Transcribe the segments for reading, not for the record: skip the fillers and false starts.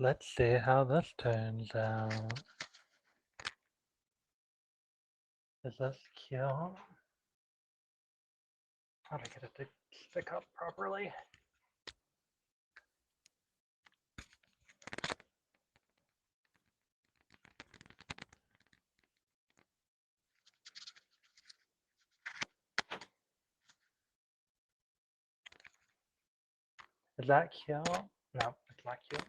Let's see how this turns out. Is this cute? How do I get it to stick up properly? Is that cute? No, it's not cute.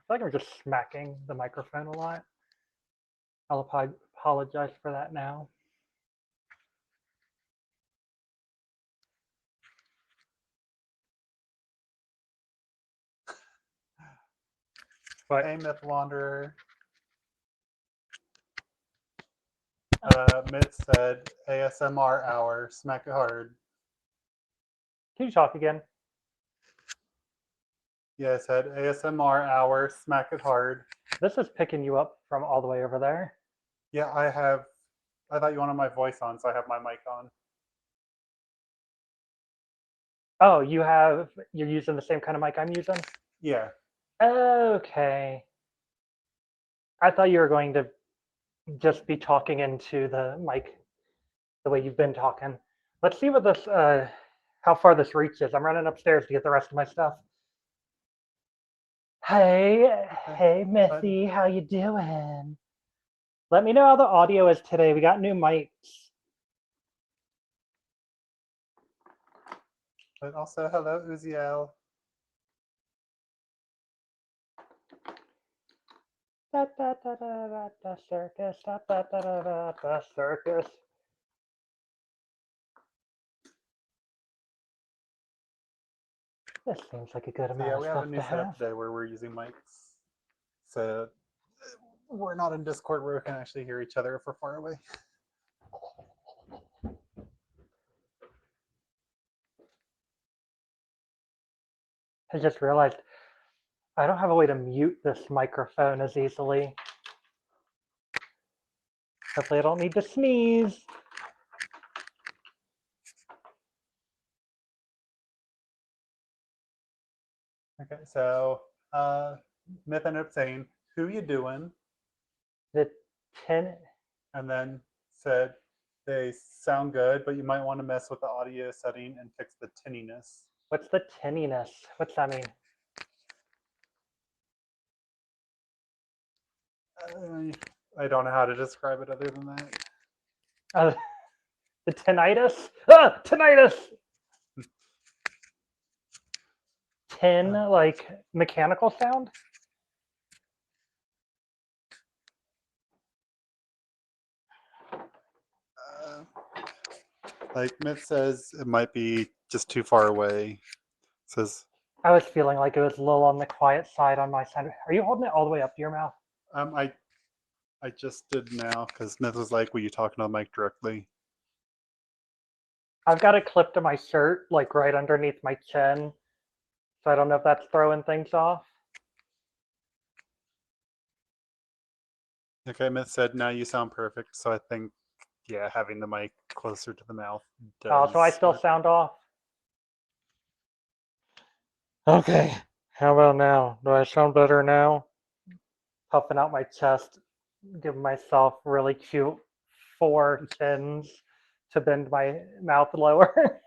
I feel like I'm just smacking the microphone a lot. I'll apologize for that now. But Hey, Myth Wanderer. Myth said ASMR hour, smack it hard. can you talk again? Yeah, I said ASMR hour, smack it hard. This is picking you up from all the way over there. Yeah, I thought you wanted my voice on, so I have my mic on. Oh, you're using the same kind of mic I'm using? Yeah. Okay. I thought you were going to just be talking into the mic the way you've been talking. Let's see what this how far this reaches. I'm running upstairs to get the rest of my stuff. Hey, Mithy, how you doing? Let me know how the audio is today. We got new mics. But also, hello, Uziel. Da circus, da circus. This seems like a good So amount yeah, of we have a stuff new to setup have. today where we're using mics. So we're not in Discord where we can actually hear each other if we're far away. I just realized I don't have a way to mute this microphone as easily. Hopefully I don't need to sneeze. Okay, so Myth ended up saying, "Who you doing?" The 10, And then said, "They sound good, but you might want to mess with the audio setting and fix the tinniness." what's the tinniness? What's that mean? I don't know how to describe it other than that. The tinnitus? Ah, tinnitus! Tin, like mechanical sound? Like Myth says, it might be just too far away. Says, I was feeling like it was a little on the quiet side on my side. Are you holding it all the way up to your mouth? I just did now because Myth was like, "Will you talk to the mic directly?" I've got it clipped to my shirt, like right underneath my chin. So I don't know if that's throwing things off. Okay, Myth said, "Now you sound perfect." So I think, yeah, having the mic closer to the mouth does. So I still work. sound off. Okay, how about now? Do I sound better now? Puffing out my chest, giving myself really cute 4 chins to bend my mouth lower.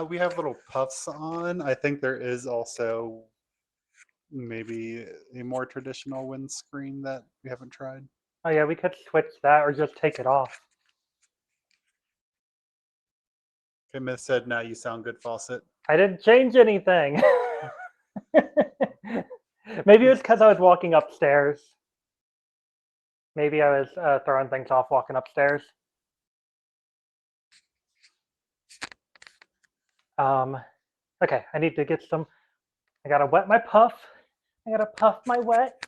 We have little puffs on. I think there is also maybe a more traditional windscreen that we haven't tried. Oh yeah, we could switch that or just take it off. Okay, Myth said, "Now you sound good, Faucet." I didn't change anything. Maybe it was because I was walking upstairs. Maybe I was throwing things off walking upstairs. Okay, I need to get some. I gotta wet my puff. I gotta puff my wet.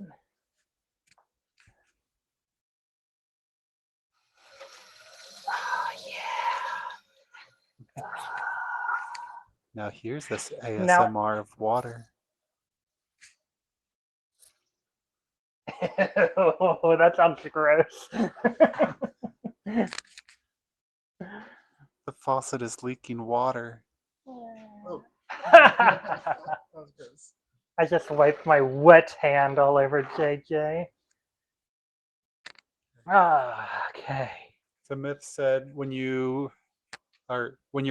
Oh yeah. Now here's this Now, ASMR of water. oh, that sounds gross. The faucet is leaking water. Oh. was gross. I just wiped my wet hand all over JJ. Okay. So Myth said when you're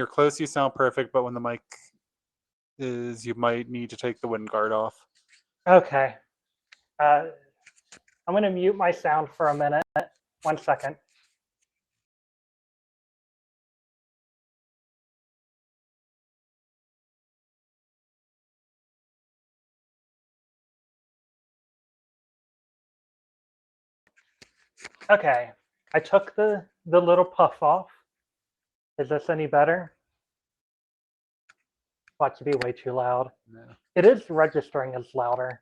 close, you sound perfect, but when the mic is, you might need to take the wind guard off. Okay. I'm going to mute my sound for a minute. 1 second. Okay. I took the little puff off. Is this any better? Watch it be way too loud. No. It is registering as louder.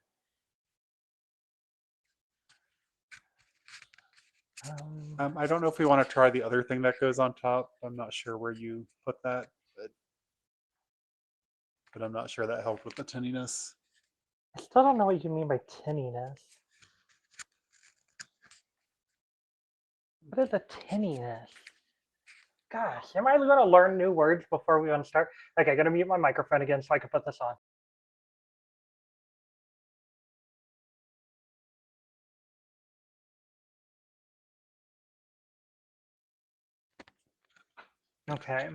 I don't know if we want to try the other thing that goes on top. I'm not sure where you put that, but I'm not sure that helped with the tinniness. I still don't know what you mean by tinniness. What is a tinniness? Gosh, am I going to learn new words before we want to start? Okay, I'm going to mute my microphone again so I can put this on. Okay.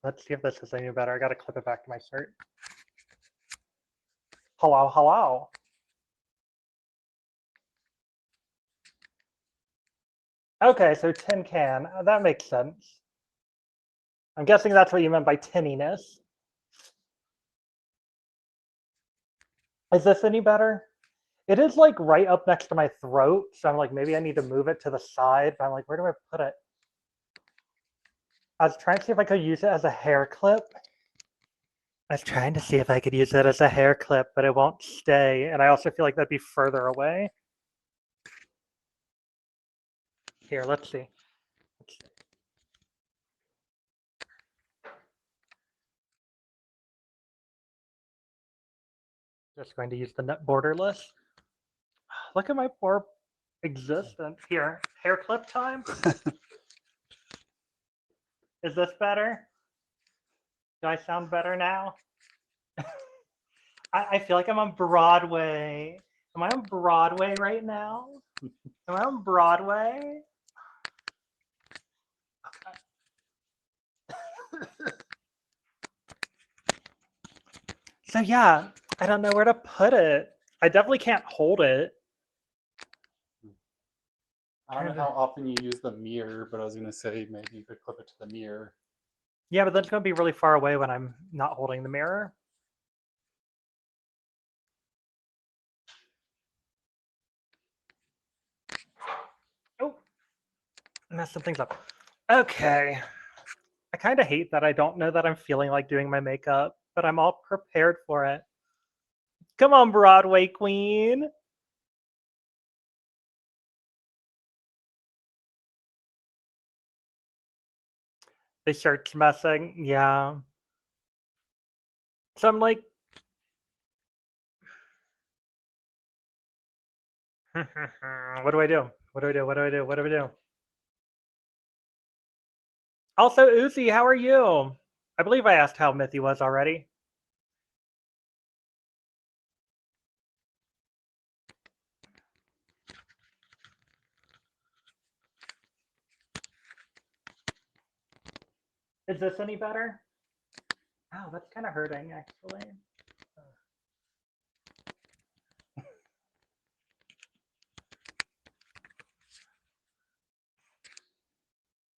Let's see if this is any better. I got to clip it back to my shirt. Hello, hello. Okay, so tin can. That makes sense. I'm guessing that's what you meant by tinniness. Is this any better? It is like right up next to my throat, so I'm like, maybe I need to move it to the side, but I'm like, where do I put it? I was trying to see if I could use it as a hair clip. I was trying to see if I could use it as a hair clip, but it won't stay. And I also feel like that'd be further away. Here, let's see. Just going to use the net borderless. Look at my poor existence. Here, hair clip time. Is this better? Do I sound better now? I feel like I'm on Broadway. Am I on Broadway right now? Am I on Broadway? So yeah, I don't know where to put it. I definitely can't hold it. I don't know how often you use the mirror, but I was going to say maybe you could clip it to the mirror. Yeah, but that's going to be really far away when I'm not holding the mirror. Oh, messed some things up. Okay. I kind of hate that I don't know that I'm feeling like doing my makeup, but I'm all prepared for it. Come on, Broadway queen. The shirt's messing. Yeah. So I'm like, what do I do? What do I do? What do I do? What do I do? Also, Uzi, how are you? I believe I asked how Mithy was already. Is this any better? Oh, that's kind of hurting, actually.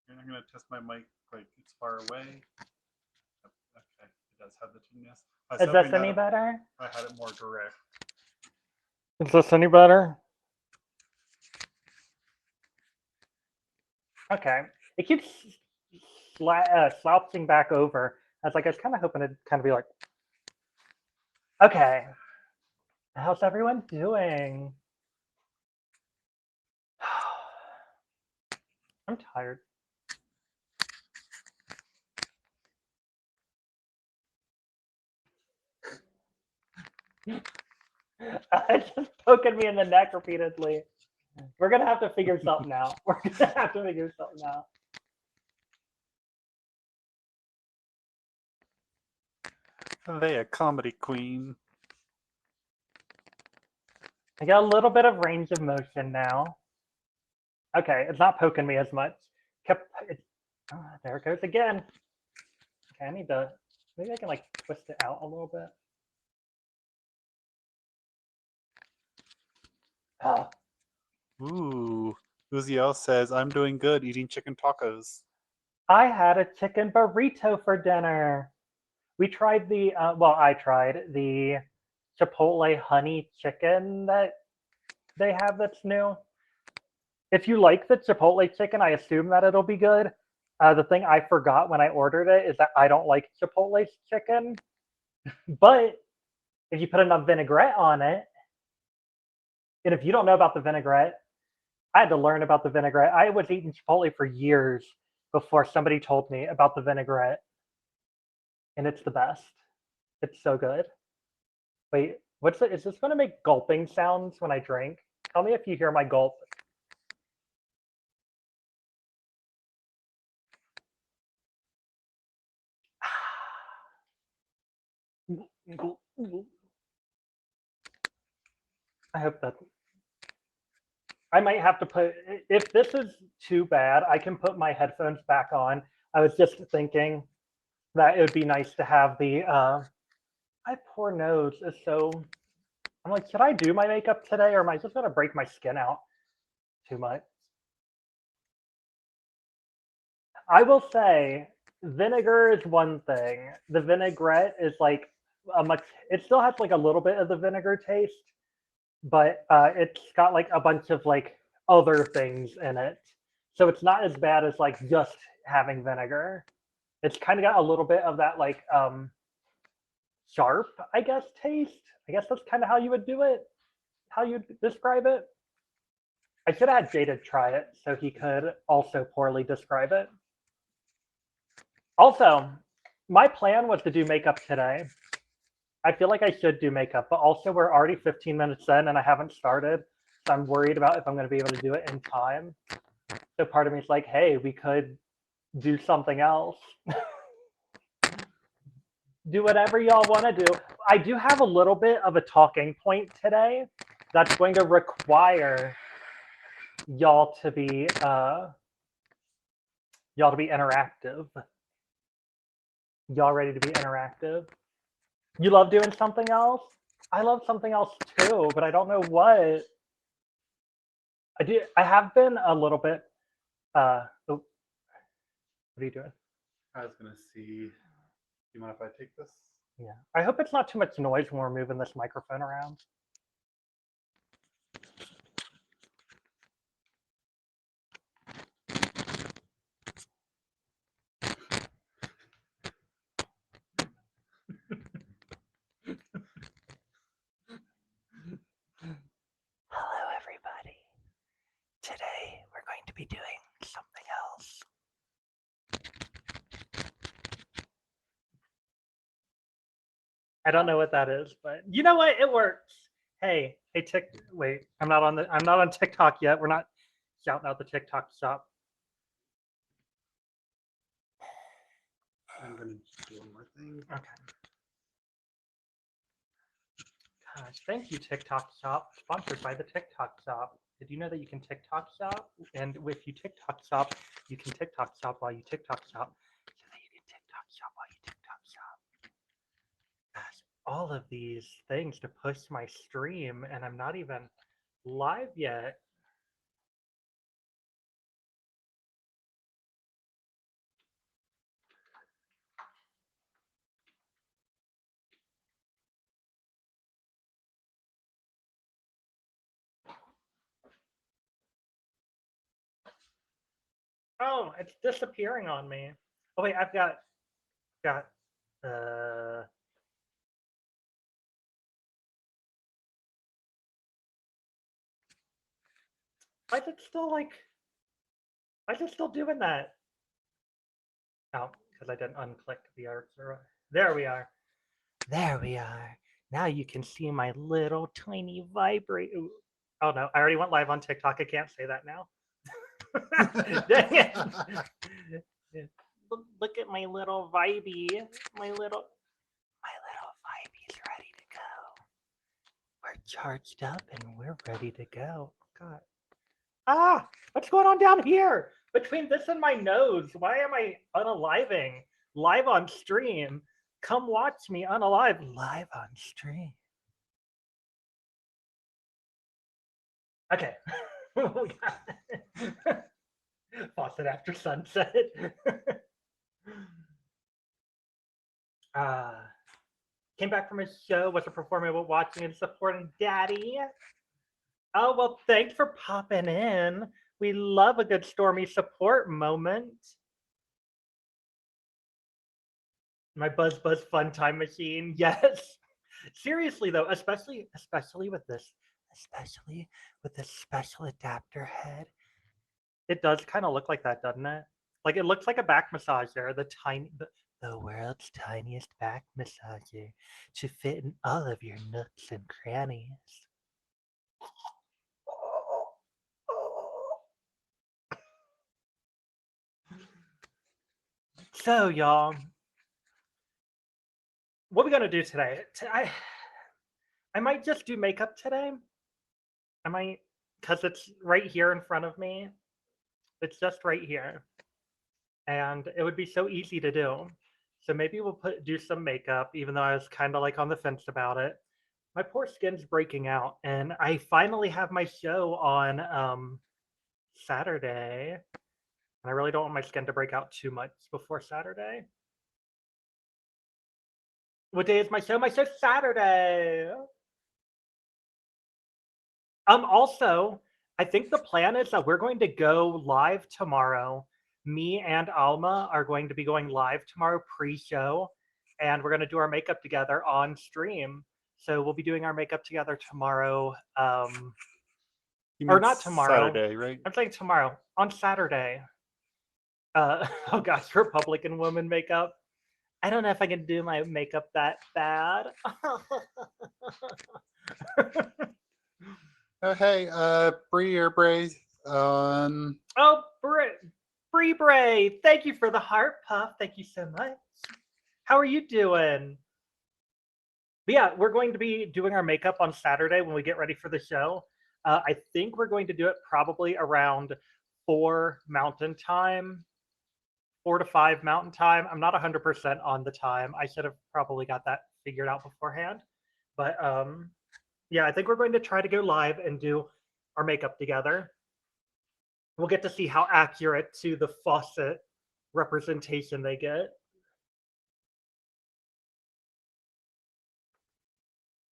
And I'm going to test my mic like it's far away. Okay, it does have the tinniness. Is this any better? I had it more direct. Is this any better? Okay. It keeps slouching back over. I was kind of hoping it'd kind of be like, okay. How's everyone doing? I'm tired. It's just poking me in the neck repeatedly. We're gonna have to figure something out. We're gonna have to figure something out. They a comedy queen. I got a little bit of range of motion now. Okay, it's not poking me as much. There it goes again. Okay, I need to, maybe I can like twist it out a little bit. Oh, Ooh. Uziel says, I'm doing good eating chicken tacos. I had a chicken burrito for dinner. We tried I tried the Chipotle honey chicken that they have that's new. If you like the Chipotle chicken, I assume that it'll be good. The thing I forgot when I ordered it is that I don't like Chipotle chicken, but if you put enough vinaigrette on it, and if you don't know about the vinaigrette, I had to learn about the vinaigrette. I was eating Chipotle for years before somebody told me about the vinaigrette, and it's the best. It's so good. Wait, is this going to make gulping sounds when I drink? Tell me if you hear my gulp. I hope that I might have to put, if this is too bad, I can put my headphones back on. I was just thinking that it would be nice to have my poor nose is so, I'm like, should I do my makeup today or am I just going to break my skin out too much? I will say vinegar is one thing. The vinaigrette is like it still has like a little bit of the vinegar taste, but it's got like a bunch of like other things in it. So it's not as bad as like just having vinegar. It's kind of got a little bit of that like sharp, I guess, taste. I guess that's kind of how you would do it, how you describe it. I should have had Jada try it so he could also poorly describe it. Also, my plan was to do makeup today. I feel like I should do makeup, but also we're already 15 minutes in and I haven't started. So I'm worried about if I'm going to be able to do it in time. So part of me is like, hey, we could do something else. Do whatever y'all want to do. I do have a little bit of a talking point today that's going to require y'all to be interactive. Y'all ready to be interactive? You love doing something else? I love something else too, but I don't know what. I have been a little bit oh, what are you doing? I was going to see, do you mind if I take this? Yeah. I hope it's not too much noise when we're moving this microphone around. Hello, everybody. Today we're going to be doing something else. I don't know what that is, but you know what? It works. Hey, wait, I'm not on TikTok yet. We're not shouting out the TikTok shop. I'm going to do one more thing. Okay. Gosh, thank you, TikTok shop. Sponsored by the TikTok shop. Did you know that you can TikTok shop? And if you TikTok shop, you can TikTok shop while you TikTok shop. So that you can TikTok shop while you TikTok shop. Gosh, all of these things to push my stream, and I'm not even live yet. Oh, it's disappearing on me. Oh wait, I've got why is it still like why is it still doing that? Oh, because I didn't unclick the arts. There we are. There we are. Now you can see my little tiny vibrate. Ooh. Oh no, I already went live on TikTok. I can't say that now. Dang it. Look at my little vibey. My little charged up and we're ready to go. God. Ah, what's going on down here? Between this and my nose, why am I unaliving? Live on stream. Come watch me unalive live on stream. Okay. Faucet after sunset. Came back from a show, was a performer while watching and supporting Daddy. Oh, well, thanks for popping in. We love a good Stormy support moment. My Buzz Fun Time Machine, yes. Seriously though, especially with this special adapter head, it does kind of look like that, doesn't it? Like it looks like a back massager, the world's tiniest back massager to fit in all of your nooks and crannies. So y'all, what are we gonna do today? I might just do makeup today. I might, because it's right here in front of me. It's just right here. And it would be so easy to do. So maybe we'll do some makeup, even though I was kind of like on the fence about it. My poor skin's breaking out, and I finally have my show on Saturday. And I really don't want my skin to break out too much before Saturday. What day is my show? My show's Saturday. Also, I think the plan is that we're going to go live tomorrow. Me and Alma are going to be going live tomorrow pre-show, and we're going to do our makeup together on stream. So we'll be doing our makeup together tomorrow. Or not tomorrow. Saturday, right? I'm saying tomorrow, on Saturday. Oh gosh, Republican woman makeup. I don't know if I can do my makeup that bad. Oh, hey, Bree or Bray. Oh, Bree Bray, thank you for the heart puff. Thank you so much. How are you doing? But yeah, we're going to be doing our makeup on Saturday when we get ready for the show. I think we're going to do it probably around 4 Mountain Time, 4 to 5 Mountain Time. I'm not 100% on the time. I should have probably got that figured out beforehand. But yeah, I think we're going to try to go live and do our makeup together. We'll get to see how accurate to the faucet representation they get.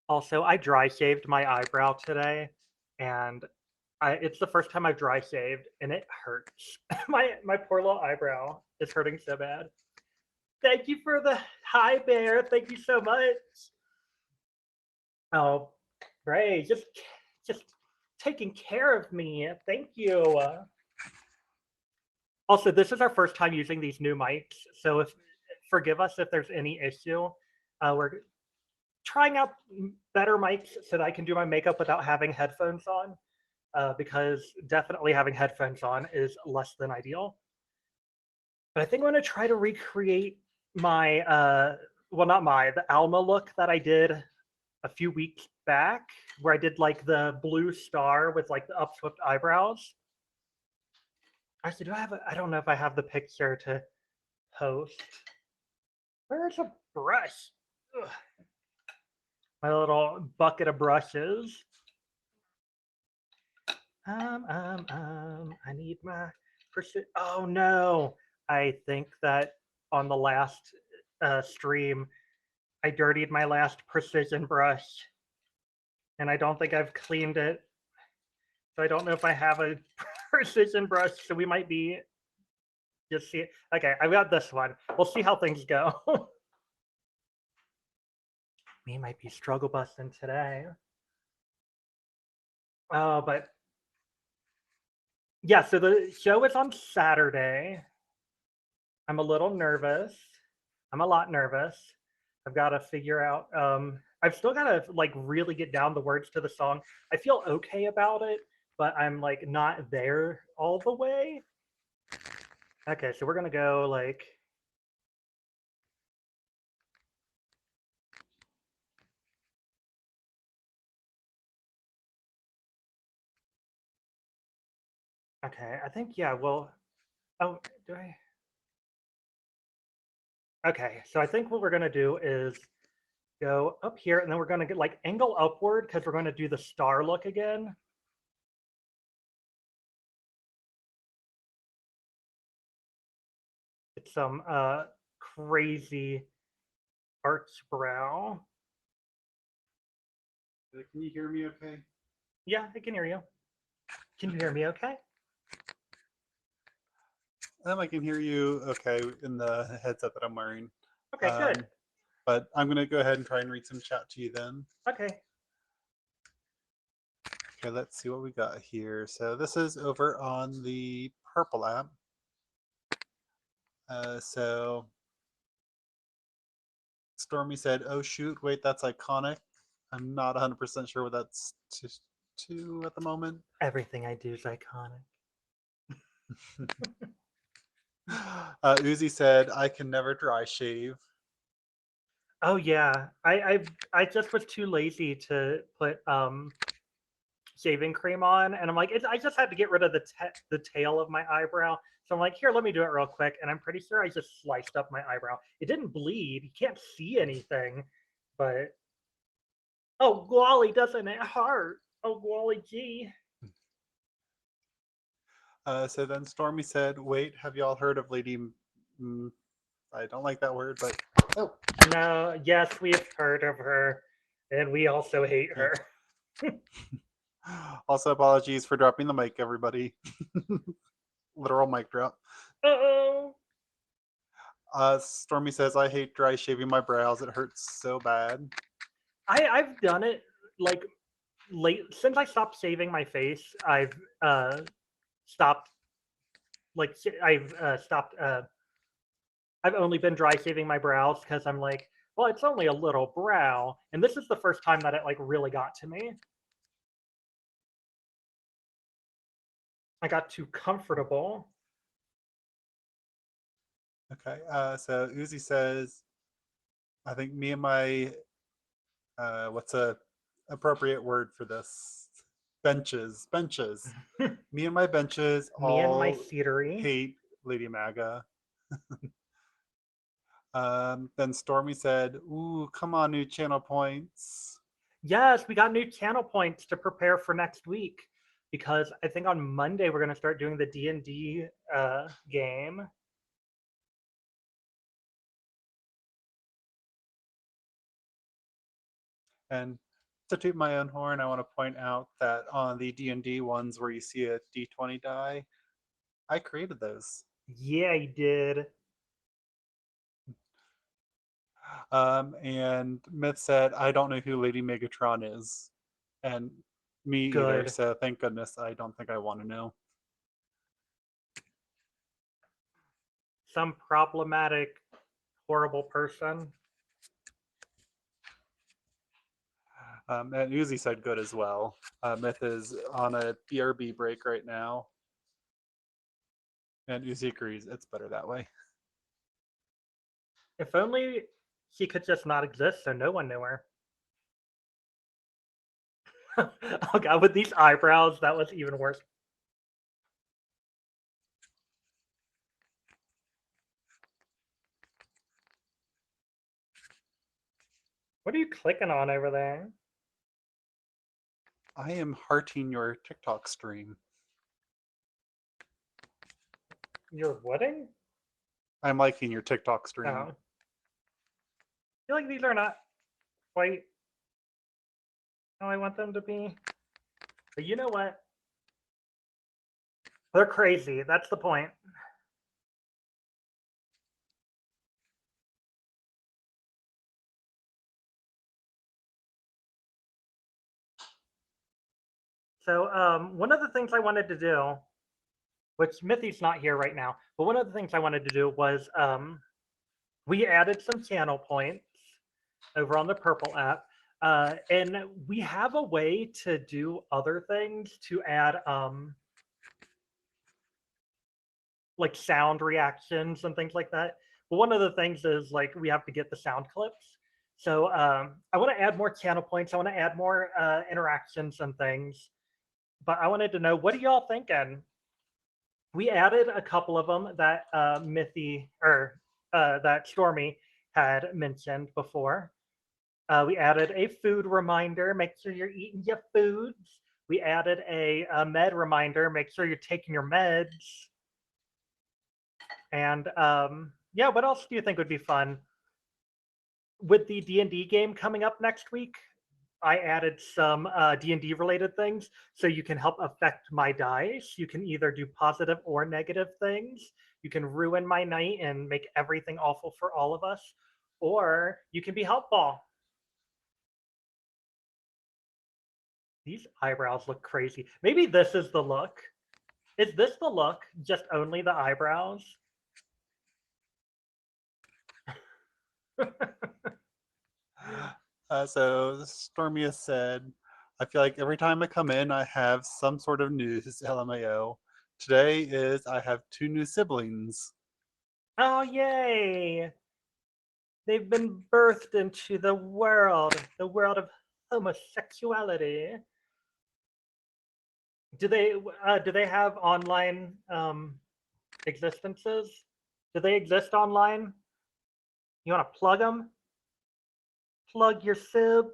Also, I dry shaved my eyebrow today, and it's the first time I've dry shaved, and it hurts. my poor little eyebrow is hurting so bad. Thank you for the hi, Bear. Thank you so much. Oh, great! Just taking care of me. Thank you. Also, this is our first time using these new mics, so forgive us if there's any issue. We're trying out better mics so that I can do my makeup without having headphones on, because definitely having headphones on is less than ideal. But I think I'm going to try to recreate my, well, not the Alma look that I did a few weeks back, where I did like the blue star with like the upswept eyebrows. Actually, I don't know if I have the picture to post. Where's a brush? Ugh. My little bucket of brushes. I need my oh no. I think that on the last stream, I dirtied my last precision brush, and I don't think I've cleaned it. So I don't know if I have a precision brush, so we might be just see. Okay, I've got this one. We'll see how things go. Me might be struggle busting today. Oh, but yeah, so the show is on Saturday. I'm a little nervous. I'm a lot nervous. I've got to figure out. I've still got to like really get down the words to the song. I feel okay about it, but I'm like not there all the way. Okay, so we're gonna go like. Okay, I think, yeah, well, oh, do I? Okay, so I think what we're going to do is go up here, and then we're going to get like angle upward because we're going to do the star look again. It's some crazy arch brow. Can you hear me okay? Yeah, I can hear you. Can you hear me okay? I can hear you okay in the headset that I'm wearing. Okay, good. But I'm going to go ahead and try and read some chat to you then. Okay. Okay, let's see what we got here. So this is over on the Purple app. So Stormy said, "Oh shoot, wait, that's iconic." I'm not 100% sure what that's to at the moment. Everything I do is iconic. Uzi said, "I can never dry shave." Oh yeah, I just was too lazy to put shaving cream on, and I'm like, I just had to get rid of the tail of my eyebrow. So I'm like, here, let me do it real quick, and I'm pretty sure I just sliced up my eyebrow. It didn't bleed. You can't see anything, but oh, golly, doesn't it hurt? Oh, golly, gee. So then Stormy said, "Wait, have y'all heard of Lady?" I don't like that word, but oh, No, yes, we've heard of her, and we also hate yeah. her. Also, apologies for dropping the mic, everybody. Literal mic drop. Uh-oh. Stormy says, "I hate dry shaving my brows. It hurts so bad." I've done it like late since I stopped shaving my face. I've stopped like I've stopped. I've only been dry shaving my brows because I'm like, well, it's only a little brow, and this is the first time that it like really got to me. I got too comfortable. Okay. So Uzi says, "I think me and my what's a appropriate word for this? Benches. Me and my benches Me and my all cedary. hate Lady Maga." Then Stormy said, "Ooh, come on, new channel points." Yes, we got new channel points to prepare for next week because I think on Monday we're going to start doing the D&D game. And to toot my own horn, I want to point out that on the D&D ones where you see a D20 die, I created those. Yeah, you did. And Myth said, "I don't know who Lady Megatron is." And me either. Good. So thank goodness I don't think I want to know. Some problematic, horrible person. And Uzi said good as well. Myth is on a BRB break right now. And Uzi agrees it's better that way. If only she could just not exist so no one knew her. Oh god, with these eyebrows, that was even worse. What are you clicking on over there? I am hearting your TikTok stream. Your wedding? I'm liking your TikTok stream. Oh. I feel like these are not quite how I want them to be. But you know what? They're crazy. That's the point. So one of the things I wanted to do, which Mithy's not here right now, but one of the things I wanted to do was we added some channel points over on the Purple app. And we have a way to do other things to add like sound reactions and things like that. But one of the things is like we have to get the sound clips. So I want to add more channel points. I want to add more interactions and things. But I wanted to know, what are y'all thinking? We added a couple of them that Mithy or that Stormy had mentioned before. We added a food reminder. Make sure you're eating your foods. We added a med reminder. Make sure you're taking your meds. And yeah, what else do you think would be fun? With the D&D game coming up next week, I added some D&D related things so you can help affect my dice. You can either do positive or negative things. You can ruin my night and make everything awful for all of us, or you can be helpful. These eyebrows look crazy. Maybe this is the look. Is this the look? Just only the eyebrows? So Stormy has said, I feel like every time I come in, I have some sort of news, LMAO. Today is I have 2 new siblings. Oh, yay! They've been birthed into the world of homosexuality. Do they have online existences? Do they exist online? You want to plug them? Plug your sibs.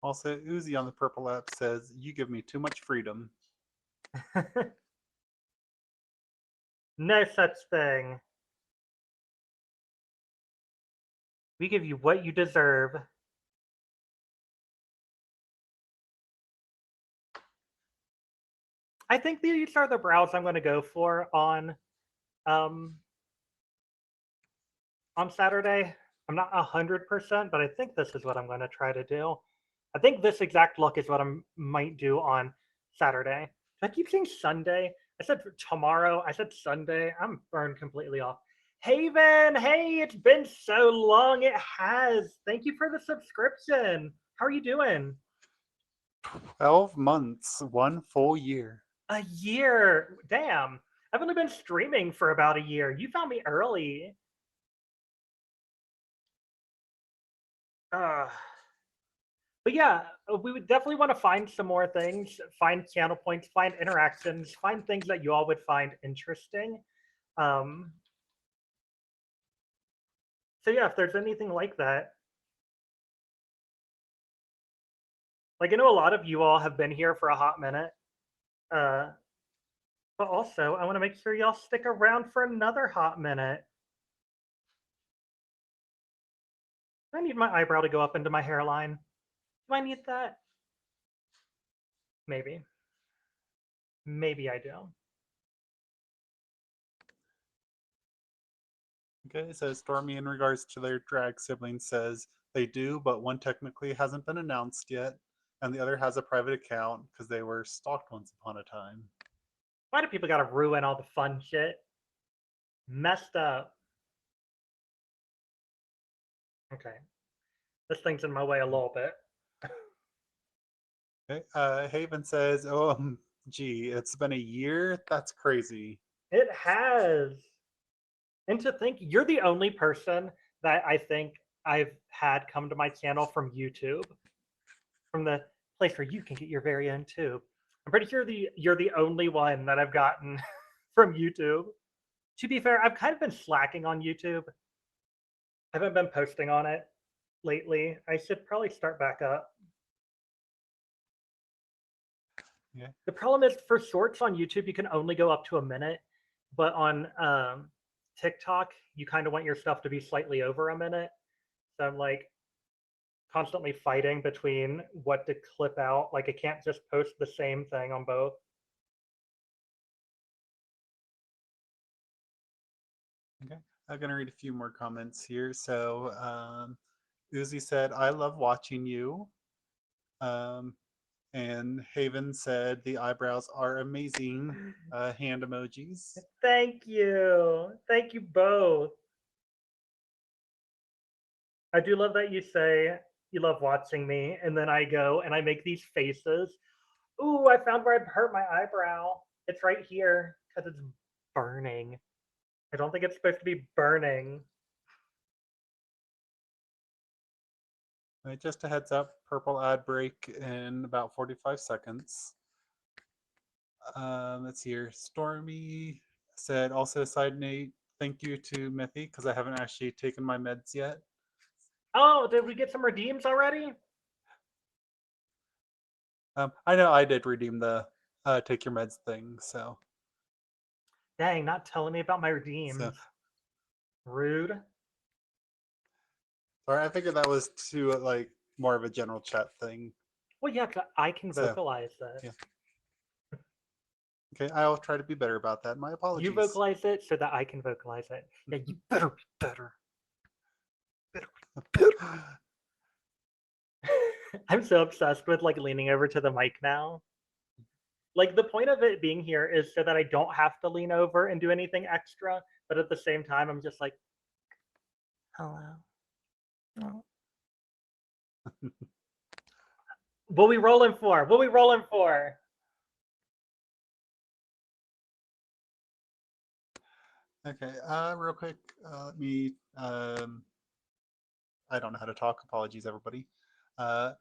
Also, Uzi on the Purple app says, you give me too much freedom. No such thing. We give you what you deserve. I think these are the brows I'm going to go for um, on Saturday. I'm not 100%, but I think this is what I'm going to try to do. I think this exact look is what I might do on Saturday. I keep saying Sunday. I said tomorrow. I said Sunday. I'm burned completely off. Haven, hey, it's been so long. It has. Thank you for the subscription. How are you doing? 12 months, 1 full year. A year. Damn. I've only been streaming for about a year. You found me early. Uh, but yeah, we would definitely want to find some more things, find channel points, find interactions, find things that you all would find interesting. Um, so yeah, if there's anything like that, like I know a lot of you all have been here for a hot minute, uh, but also I want to make sure y'all stick around for another hot minute. I need my eyebrow to go up into my hairline. Do I need that? Maybe. Maybe I do. Okay, so Stormy, in regards to their drag siblings, says they do, but one technically hasn't been announced yet, and the other has a private account because they were stalked once upon a time. Why do people gotta ruin all the fun shit? Messed up. Okay. This thing's in my way a little bit. Okay, Haven says, "Oh, gee, it's been a year. That's crazy." It has. And to think you're the only person that I think I've had come to my channel from YouTube, from the place where you can get your very own tube. I'm pretty sure you're the only one that I've gotten from YouTube. To be fair, I've kind of been slacking on YouTube. I haven't been posting on it lately. I should probably start back up. Yeah. The problem is for shorts on YouTube, you can only go up to a minute, but on TikTok, you kind of want your stuff to be slightly over a minute. So I'm like constantly fighting between what to clip out. Like I can't just post the same thing on both. Okay, I'm gonna read a few more comments here. So, Uzi said, "I love watching you." Um, and Haven said, "The eyebrows are amazing." Hand emojis. Thank you. Thank you both. I do love that you say you love watching me, and then I go and I make these faces. Ooh, I found where I hurt my eyebrow. It's right here because it's burning. I don't think it's supposed to be burning. Just a heads up, purple ad break in about 45 seconds. Let's see here. Stormy said also side note, thank you to Mithy because I haven't actually taken my meds yet. Oh, did we get some redeems already? I know I did redeem the take your meds thing, so Dang, not telling me about my so redeems. Rude. sorry, I figured that was too like more of a general chat thing. Well, yeah, 'cause I can So vocalize this. yeah. Okay, I'll try to be better about that. My You apologies. vocalize it so that I can vocalize it. Yeah, you better be better. Better be better. I'm so obsessed with like leaning over to the mic now. Like the point of it being here is so that I don't have to lean over and do anything extra, but at the same time, I'm just like, hello. Oh. What we rolling for? What we rolling for? Okay, real quick, let me. I don't know how to talk. Apologies, everybody.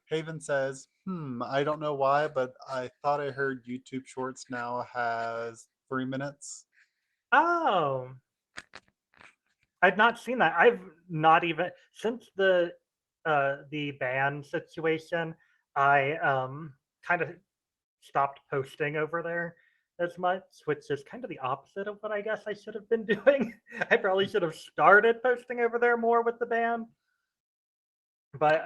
Haven says, I don't know why, but I thought I heard YouTube Shorts now has 3 minutes. Oh, I've not seen that. I've not even since the ban situation. I kind of stopped posting over there as much, which is kind of the opposite of what I guess I should have been doing. I probably should have started posting over there more with the ban. But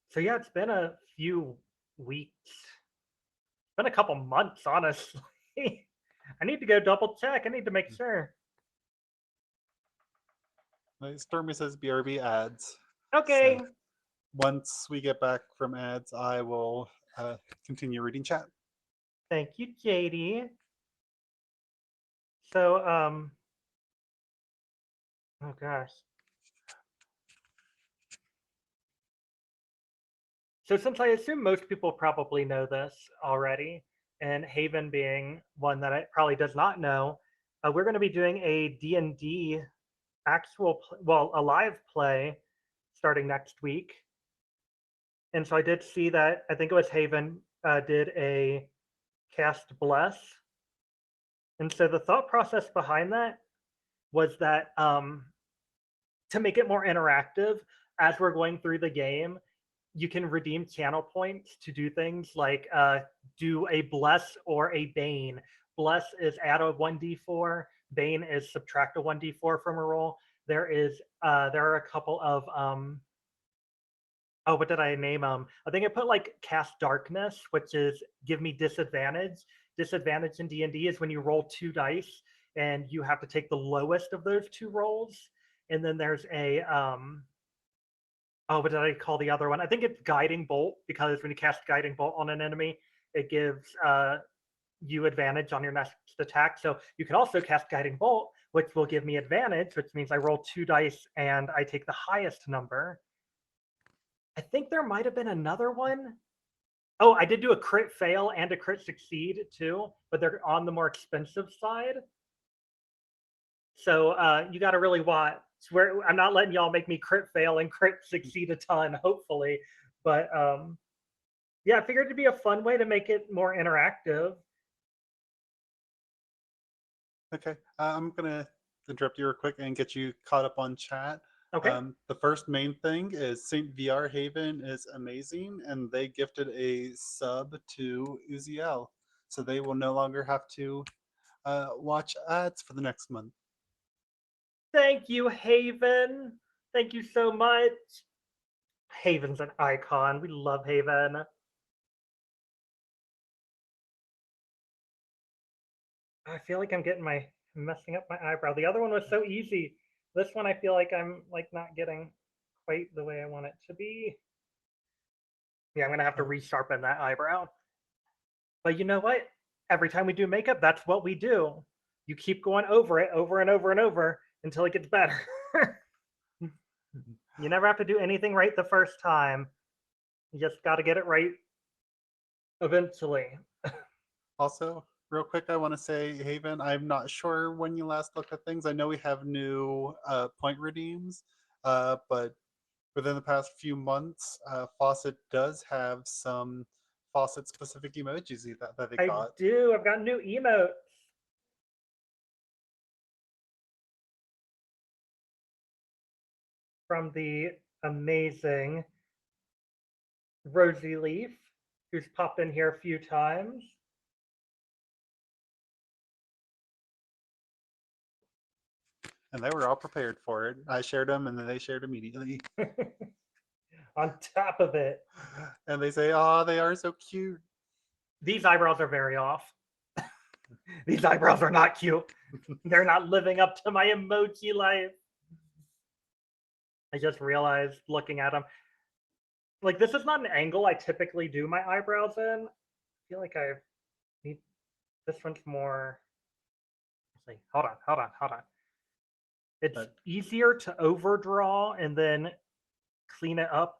so yeah, it's been a few weeks. It's been a couple months, honestly. I need to go double check. I need to make sure. Stormy says BRB ads. Okay. So once we get back from ads, I will continue reading chat. Thank you, JD. So oh gosh. So since I assume most people probably know this already, and Haven being one that I probably does not know, we're going to be doing a D&D well, a live play starting next week. And so I did see that, I think it was Haven did a cast Bless. And so the thought process behind that was that to make it more interactive as we're going through the game, you can redeem channel points to do things like do a bless or a bane. Bless is add a 1d4. Bane is subtract a 1d4 from a roll. There are a couple of oh, what did I name them? I think I put like cast darkness, which is give me disadvantage. Disadvantage in D&D is when you roll 2 dice and you have to take the lowest of those 2 rolls. And then there's a oh, what did I call the other one? I think it's Guiding Bolt, because when you cast Guiding Bolt on an enemy, it gives you advantage on your next attack. So you can also cast Guiding Bolt, which will give me advantage, which means I roll 2 dice and I take the highest number. I think there might have been another one. Oh, I did do a crit fail and a crit succeed too, but they're on the more expensive side. So you got to really watch. Where I'm not letting y'all make me crit fail and crit succeed a ton, hopefully. But yeah, I figured it'd be a fun way to make it more interactive. Okay, I'm gonna interrupt you real quick and get you caught up on chat. Okay. The first main thing is Saint VR Haven is amazing, and they gifted a sub to Uziel, so they will no longer have to watch ads for the next month. Thank you, Haven. Thank you so much. Haven's an icon. We love Haven. I feel like I'm messing up my eyebrow. The other one was so easy. This one I feel like I'm like not getting quite the way I want it to be. Yeah, I'm gonna have to resharpen that eyebrow. But you know what? Every time we do makeup, that's what we do. You keep going over it over and over and over until it gets better. You never have to do anything right the first time. You just got to get it right eventually. Also, real quick, I want to say, Haven, I'm not sure when you last looked at things. I know we have new point redeems, but within the past few months, Fawcett does have some faucet specific emojis that they I got. do. I've got new emotes. From the amazing Rosie Leaf, who's popped in here a few times. And they were all prepared for it. I shared them and then they shared immediately. On top of it, And they say, oh, they are so cute. these eyebrows are very off. These eyebrows are not cute. They're not living up to my emoji life. I just realized looking at them. Like, this is not an angle I typically do my eyebrows in. I feel like I need, this one's more, let's see, hold on. It's easier to overdraw and then clean it up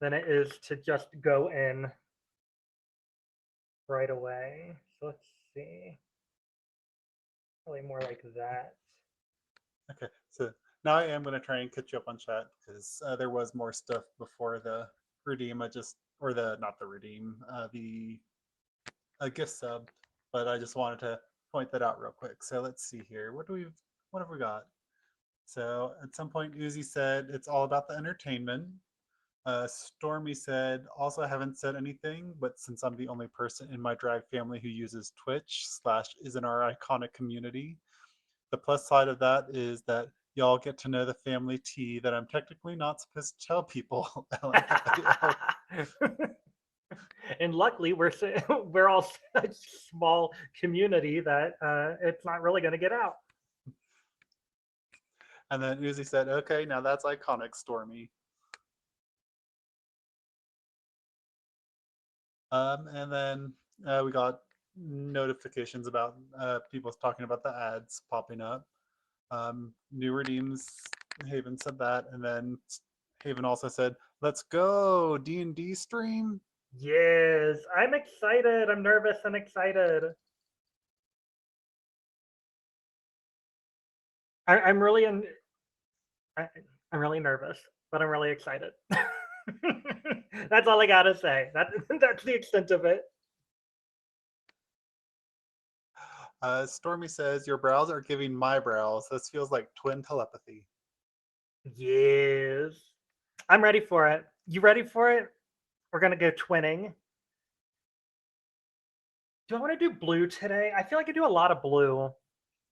than it is to just go in right away. So let's see. Probably more like that. Okay, so now I am going to try and catch you up on chat because there was more stuff before the redeem. Not the redeem, the gift sub, but I just wanted to point that out real quick. So let's see here. What have we got? So at some point, Uzi said it's all about the entertainment. Stormy said, also haven't said anything, but since I'm the only person in my drag family who uses Twitch / is in our iconic community, the plus side of that is that y'all get to know the family tea that I'm technically not supposed to tell people. And luckily, we're all such a small community that it's not really going to get out. And then Uzi said, okay, now that's iconic, Stormy. And then we got notifications about people talking about the ads popping up. New redeems, Haven said that, and then Haven also said, let's go, D&D stream. Yes, I'm excited. I'm nervous and excited. I'm really I'm really nervous, but I'm really excited. That's all I gotta say. That's the extent of it. Stormy says, your brows are giving my brows. This feels like twin telepathy. Yes. I'm ready for it. You ready for it? We're gonna go twinning. Do I want to do blue today? I feel like I do a lot of blue.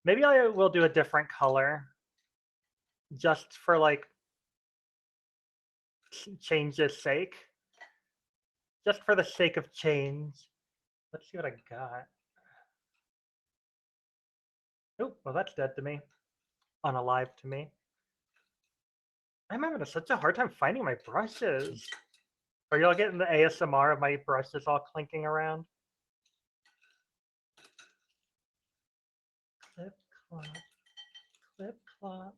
Maybe I will do a different color. Just for like change's sake. Just for the sake of change. Let's see what I got. Oh, well, that's dead to me. Unalive to me. I'm having such a hard time finding my brushes. Are y'all getting the ASMR of my brushes all clinking around? Clip, clop, clip, clop.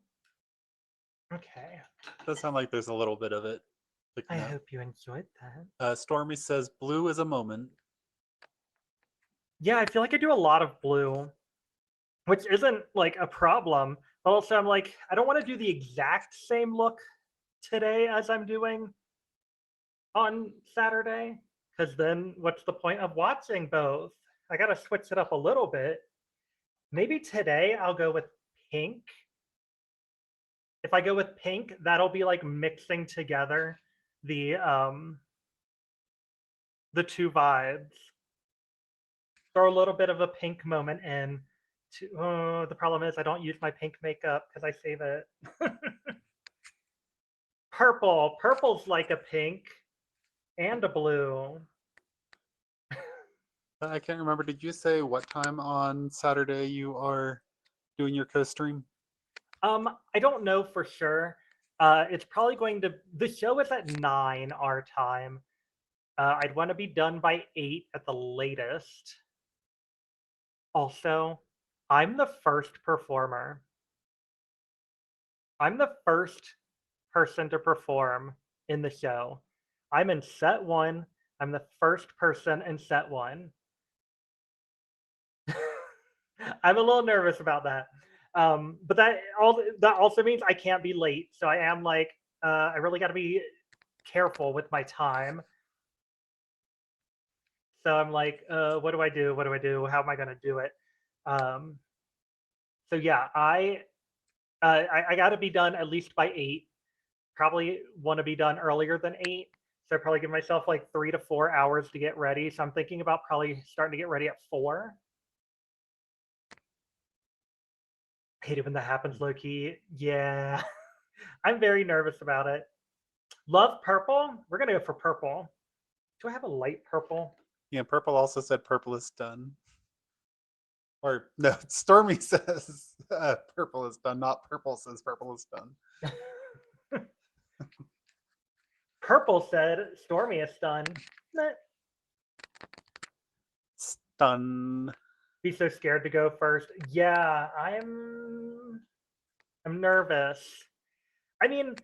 Okay. Does sound like there's a little bit of it. I hope you enjoyed that. Stormy says, blue is a moment. Yeah, I feel like I do a lot of blue, which isn't like a problem. But also, I'm like, I don't want to do the exact same look today as I'm doing on Saturday, because then what's the point of watching both? I got to switch it up a little bit. Maybe today I'll go with pink. If I go with pink, that'll be like mixing together the two vibes. Throw a little bit of a pink moment in. The problem is I don't use my pink makeup because I save it. Purple. Purple's like a pink and a blue. I can't remember. Did you say what time on Saturday you are doing your co-stream? I don't know for sure. It's probably going to. The show is at 9 our time. I'd want to be done by 8 at the latest. Also, I'm the first performer. I'm the first person to perform in the show. I'm in set 1. I'm the first person in set 1. I'm a little nervous about that. But that also means I can't be late. So I am like, I really got to be careful with my time. So I'm like, what do I do? What do I do? How am I going to do it? Um, so yeah, I got to be done at least by 8. Probably want to be done earlier than 8. So I probably give myself like 3 to 4 hours to get ready. So I'm thinking about probably starting to get ready at 4. Hate it when that happens, low key. Yeah, I'm very nervous about it. Love purple. We're gonna go for purple. Do I have a light purple? Yeah, purple also said purple is done. Or no, Stormy says purple is done, not purple says purple is done. Purple said Stormy is stunned. Stun. Be so scared to go first. Yeah, I'm nervous. I mean,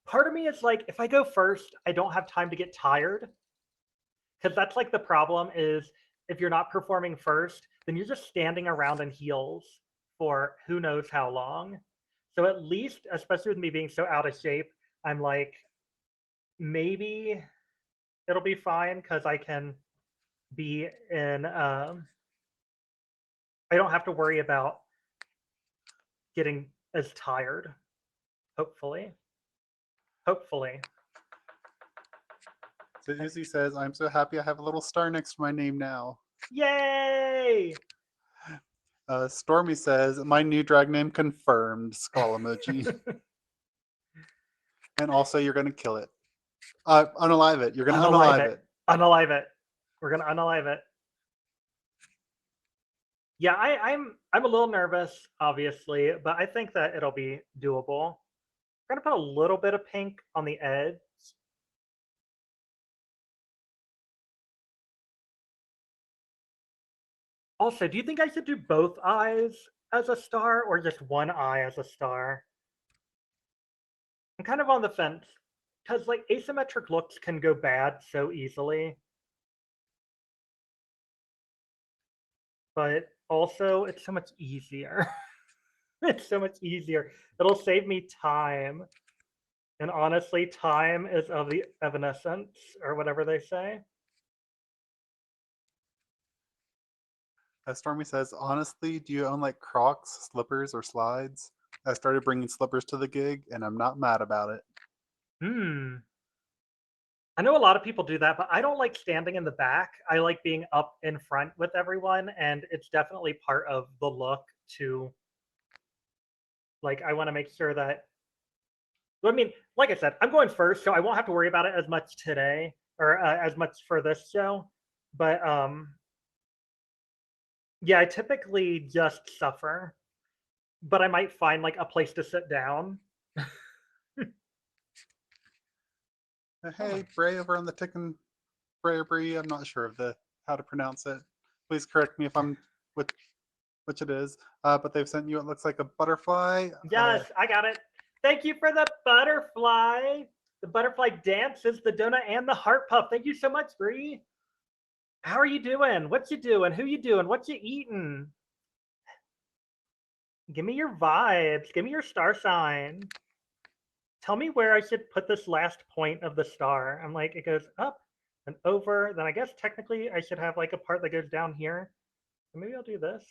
part of me is like, if I go first, I don't have time to get tired. Because that's like the problem is if you're not performing first, then you're just standing around in heels for who knows how long. So at least, especially with me being so out of shape, I'm like, maybe it'll be fine because I can be in. I don't have to worry about getting as tired. Hopefully, hopefully. So Uzi says, I'm so happy I have a little star next to my name now. Yay! Stormy says, my new drag name confirmed, skull emoji. And also, you're going to kill it. Unalive it. You're going to unalive it. Unalive it. We're gonna unalive it. Yeah, I'm a little nervous, obviously, but I think that it'll be doable. We're gonna put a little bit of pink on the edge. Also, do you think I should do both eyes as a star or just one eye as a star? I'm kind of on the fence because like asymmetric looks can go bad so easily. But also it's so much easier. It's so much easier. It'll save me time. And honestly, time is of the evanescence or whatever they say. Stormy says, honestly, do you own like Crocs, slippers, or slides? I started bringing slippers to the gig, and I'm not mad about it. I know a lot of people do that, but I don't like standing in the back. I like being up in front with everyone, and it's definitely part of the look to like I want to make sure that I mean, like I said, I'm going first, so I won't have to worry about it as much today or as much for this show. But yeah, I typically just suffer, but I might find like a place to sit down. Hey, Bray over on the Ticken Bray. I'm not sure of the how to pronounce it. Please correct me if I'm with which it is. But they've sent you. It looks like a butterfly. Yes, I got it. Thank you for the butterfly. The butterfly dances, the donut, and the heart puff. Thank you so much, Bree. How are you doing? What you doing? Who you doing? What you eating? Give me your vibes. Give me your star sign. Tell me where I should put this last point of the star. I'm like, it goes up and over. Then I guess technically I should have like a part that goes down here. So maybe I'll do this.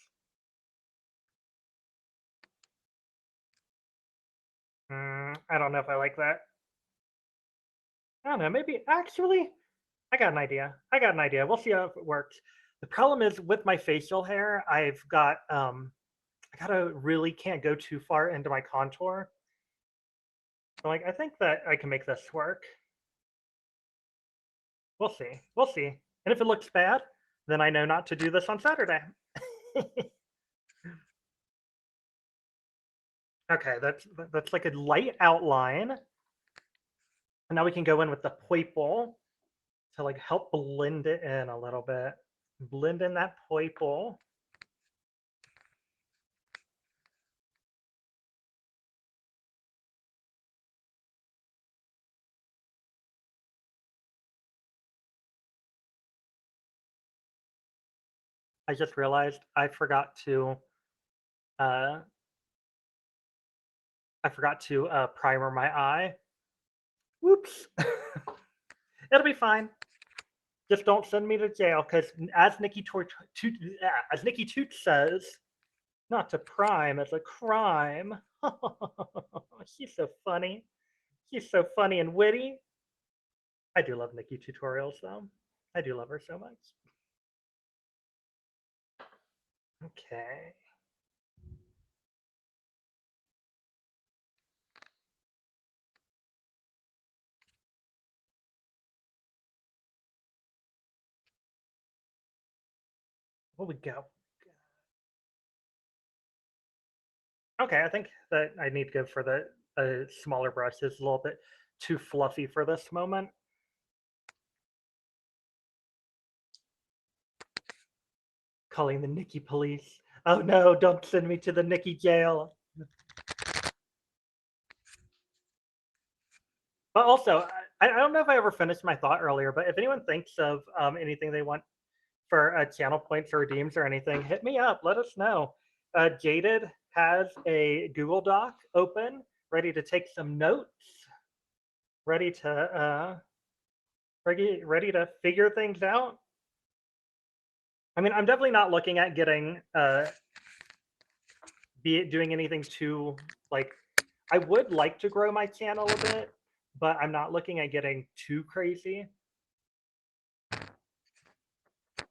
I don't know if I like that. I don't know. Maybe actually, I got an idea. I got an idea. We'll see how it works. The problem is with my facial hair, I've got I gotta really can't go too far into my contour. So like I think that I can make this work. We'll see. We'll see. And if it looks bad, then I know not to do this on Saturday. Okay, that's like a light outline. And now we can go in with the purple to like help blend it in a little bit. Blend in that purple. I just realized uh, I forgot to primer my eye. Whoops. It'll be fine. Just don't send me to jail, because as as Nikki Toot says, not to prime as a crime. She's so funny. She's so funny and witty. I do love Nikki tutorials though. I do love her so much. Okay. What we go? Okay, I think that I need to go for the smaller brush. It's a little bit too fluffy for this moment. Calling the Nikki police. Oh no, don't send me to the Nikki jail. But also, I don't know if I ever finished my thought earlier, but if anyone thinks of anything they want for channel points or redeems or anything, hit me up. Let us know. Jaded has a Google Doc open, ready to take some notes, ready to ready to figure things out. I mean, I'm definitely not looking at getting doing anything too like. I would like to grow my channel a bit, but I'm not looking at getting too crazy.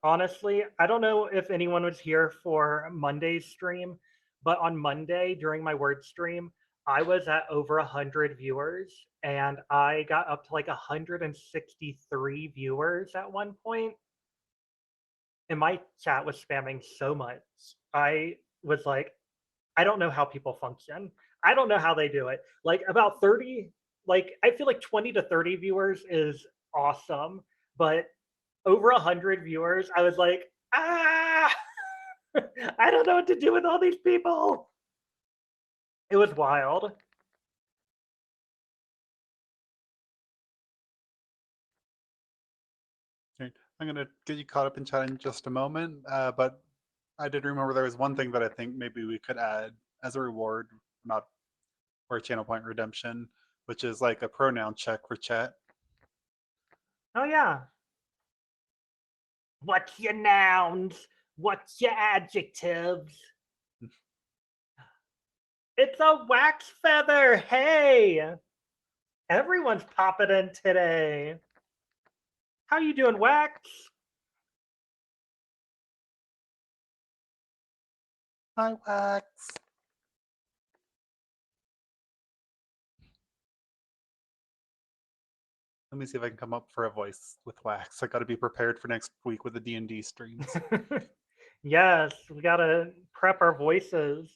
Honestly, I don't know if anyone was here for Monday's stream, but on Monday during my word stream, I was at over 100 viewers and I got up to like 163 viewers at one point. And my chat was spamming so much. I was like, I don't know how people function. I don't know how they do it. Like about 30, like I feel like 20 to 30 viewers is awesome, but over 100 viewers, I was like, ah, I don't know what to do with all these people. It was wild. I'm going to get you caught up in chat in just a moment, but I did remember there was one thing that I think maybe we could add as a reward, not for a channel point redemption, which is like a pronoun check for chat. Oh, yeah. What's your nouns? What's your adjectives? It's a wax feather. Hey, everyone's popping in today. How you doing, Wax? Hi, Wax. Let me see if I can come up for a voice with Wax. I got to be prepared for next week with the D&D streams. Yes, we gotta prep our voices.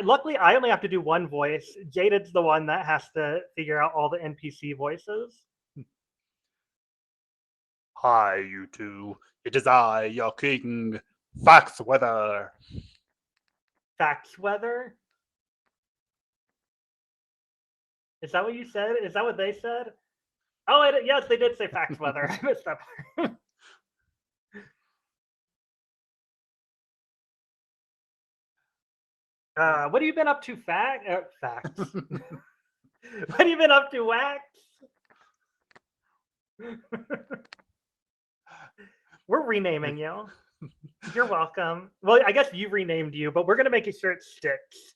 Luckily I only have to do one voice. Jaded's the one that has to figure out all the NPC voices. Hi, you two. It is I, your king, Faxweather. Fax weather? Is that what you said? Is that what they said? Oh, yes, they did say fax weather. I missed that part. What have you been up to, Fax? What have you been up to, Wax? We're renaming you. You're welcome. Well, I guess you renamed you, but we're gonna make sure it sticks.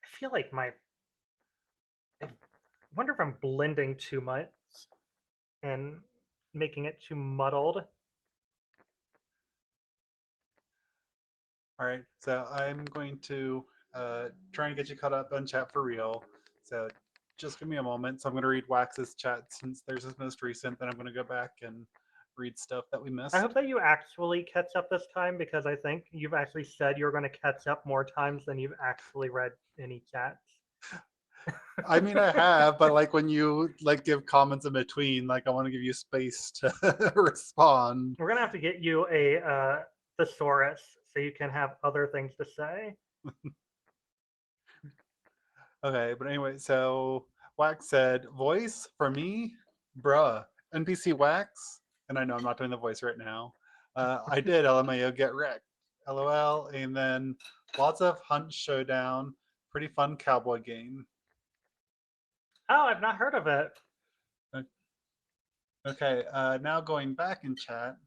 I feel like I wonder if I'm blending too much and making it too muddled. All right, so I'm going to try and get you caught up on chat for real. So just give me a moment. So I'm going to read Wax's chat since there's his most recent. Then I'm going to go back and read stuff that we missed. I hope that you actually catch up this time, because I think you've actually said you're going to catch up more times than you've actually read any chats. I mean, I have, but like when you like give comments in between, like I want to give you space to respond. We're gonna have to get you a thesaurus so you can have other things to say. Okay, but anyway, so Wax said, voice for me, bruh, NPC Wax. And I know I'm not doing the voice right now. I did LMAO get wrecked. LOL. And then lots of Hunt Showdown. Pretty fun cowboy game. Oh, I've not heard of it. Okay, now going back in chat.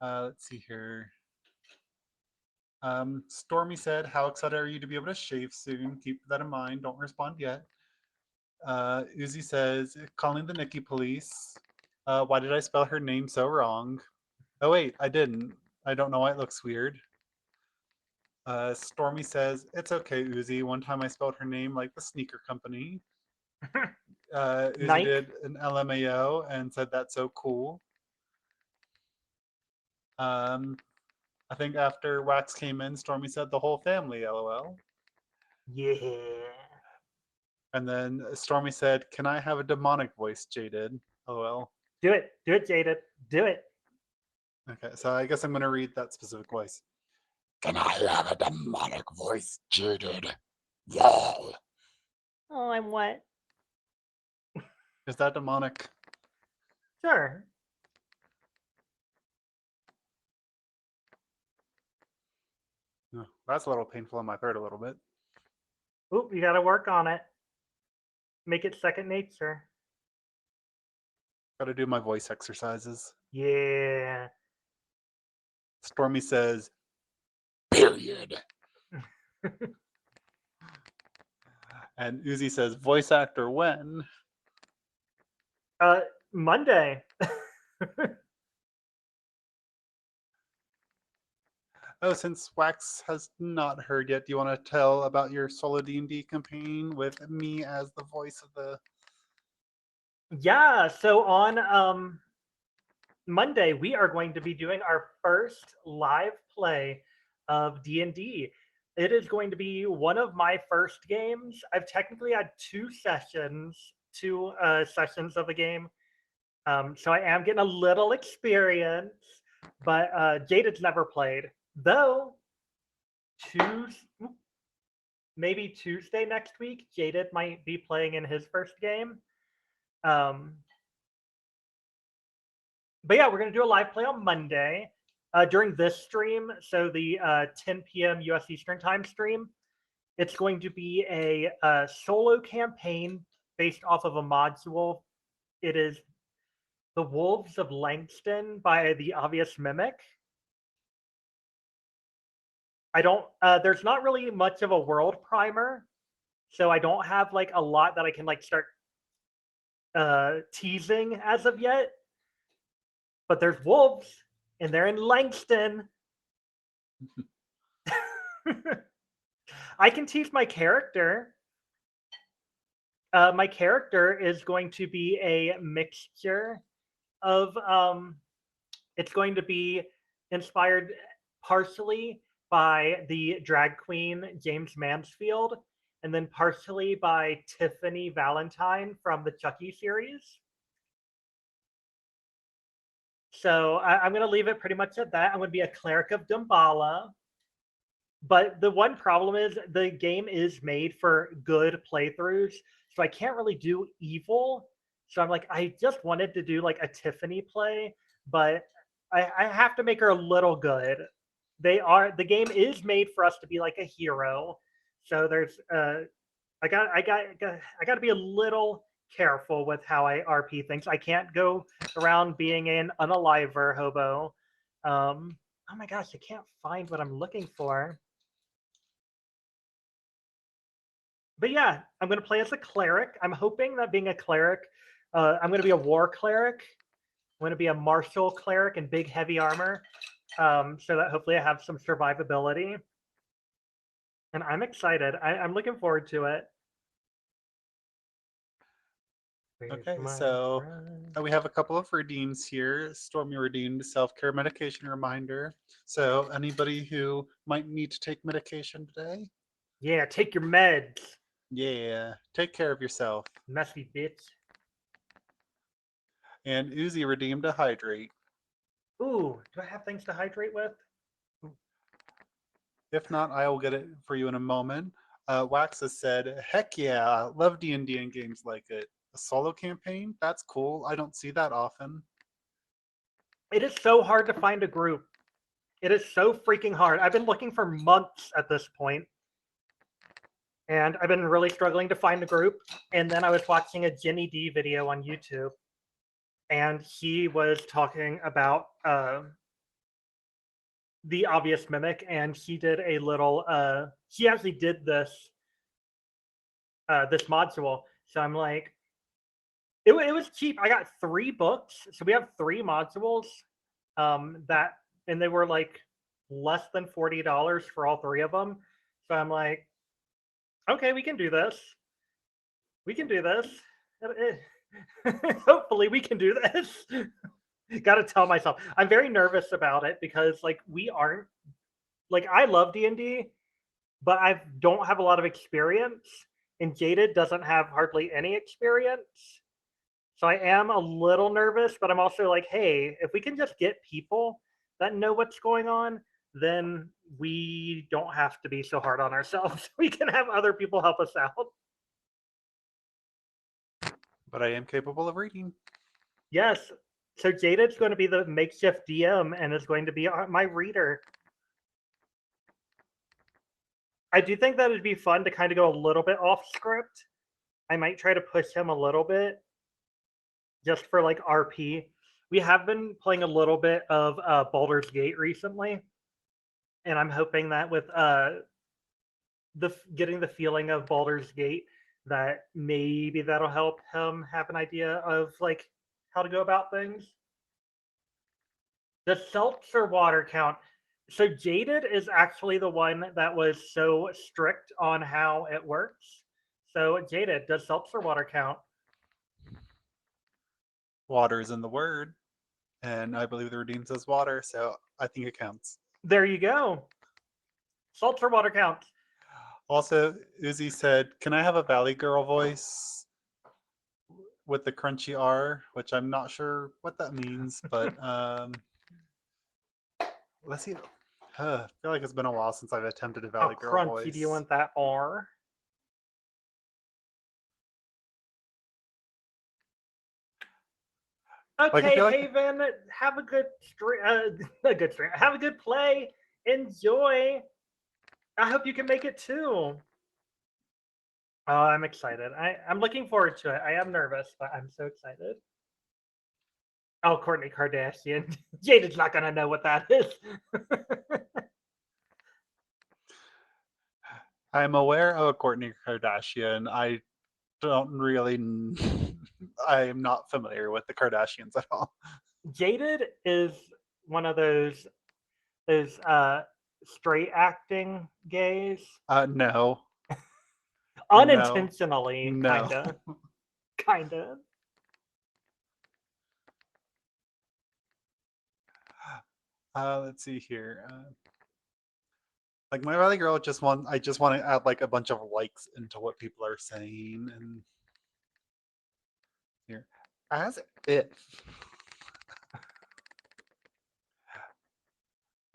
Let's see here. Stormy said, "How excited are you to be able to shave soon? Keep that in mind. Don't respond yet." Uzi says, "Calling the Nikki police. Why did I spell her name so wrong? Oh wait, I didn't. I don't know why it looks weird." Stormy says, "It's okay, Uzi. One time I spelled her name like the sneaker company." Uzi Nike. did an LMAO and said that's so cool. I think after Wax came in, Stormy said the whole family, LOL. Yeah. And then Stormy said, "Can I have a demonic voice, Jaded?" LOL. Do it. Do it, Jaded. Do it. Okay, so I guess I'm going to read that specific voice. "Can I have a demonic voice, Jaded? Lol." Oh, I'm wet. Is that demonic? Sure. Oh, that's a little painful in my throat a little bit. Oop, you got to work on it. Make it second nature. Got to do my voice exercises. Yeah. Stormy says, "Period." And Uzi says, "Voice actor when?" Monday. Oh, since Wax has not heard yet, do you want to tell about your solo D&D campaign with me as the voice of the... Yeah, so on Monday we are going to be doing our first live play of D&D. It is going to be one of my first games. I've technically had two sessions of the game. So I am getting a little experience, but Jaded's never played. Though maybe Tuesday next week, Jaded might be playing in his first game. But yeah, we're going to do a live play on Monday during this stream. So the 10 p.m. US Eastern Time stream. It's going to be a solo campaign based off of a module. It is The Wolves of Langston by The Obvious Mimic. There's not really much of a world primer. So I don't have like a lot that I can like start teasing as of yet. But there's wolves, and they're in Langston. I can tease my character. My character is going to be a mixture of. It's going to be inspired partially by the drag queen James Mansfield, and then partially by Tiffany Valentine from the Chucky series. So I'm going to leave it pretty much at that. I'm going to be a cleric of Dumbala. But the one problem is the game is made for good playthroughs. So I can't really do evil. So I'm like, I just wanted to do like a Tiffany play, but I have to make her a little good. The game is made for us to be like a hero. So there's I got to be a little careful with how I RP things. I can't go around being an unaliver hobo. Oh my gosh, I can't find what I'm looking for. But yeah, I'm going to play as a cleric. I'm hoping that being a cleric, I'm going to be a war cleric. I'm going to be a martial cleric in big heavy armor, so that hopefully I have some survivability. And I'm excited. I'm looking forward to it. Okay, so we have a couple of redeems here. Stormy redeemed self-care medication reminder. So anybody who might need to take medication today? Yeah, take your meds. Yeah, take care of yourself. Messy bitch. And Uzi redeemed a hydrate. Ooh, do I have things to hydrate with? If not, I will get it for you in a moment. Wax has said, "Heck yeah, love D&D and games like it. A solo campaign? That's cool. I don't see that often." It is so hard to find a group. It is so freaking hard. I've been looking for months at this point, and I've been really struggling to find a group. And then I was watching a Jenny D video on YouTube. and he was talking about the obvious mimic, and he did a little. He actually did this module. So I'm like, it was cheap. I got 3 books, so we have 3 modules. That and they were like less than $40 for all 3 of them. So I'm like, okay, we can do this. We can do this. Hopefully, we can do this. Got to tell myself I'm very nervous about it because like we aren't like I love D&D, but I don't have a lot of experience, and Jaded doesn't have hardly any experience. So I am a little nervous, but I'm also like, hey, if we can just get people that know what's going on, then we don't have to be so hard on ourselves. We can have other people help us out. But I am capable of reading. Yes. So Jaded's going to be the makeshift DM and is going to be my reader. I do think that it'd be fun to kind of go a little bit off script. I might try to push him a little bit just for like RP. We have been playing a little bit of Baldur's Gate recently, and I'm hoping that with getting the feeling of Baldur's Gate, that maybe that'll help him have an idea of like how to go about things. The seltzer water count. So Jaded is actually the one that was so strict on how it works. So Jaded, does seltzer water count? Water is in the word, and I believe the redeem says water, so I think it counts. There you go. Seltzer water counts. Also, Uzi said, "Can I have a Valley Girl voice with the crunchy R?" Which I'm not sure what that means, but let's see. I feel like it's been a while since I've attempted a How Valley Girl crunchy voice. do you want that R? Like, I Okay, feel like Haven, have a good stream. A good stream. Have a good play. Enjoy. I hope you can make it too. Oh, I'm excited. I'm looking forward to it. I am nervous, but I'm so excited. Oh, Courtney Kardashian. Jaded's not gonna know what that is. I'm aware of a Kourtney Kardashian. I don't really. I am not familiar with the Kardashians at all. Jaded is one of those straight acting gays. No. Unintentionally, No. kinda. Let's see here. Like my Valley Girl, I just want to add like a bunch of likes into what people are saying, and here, as if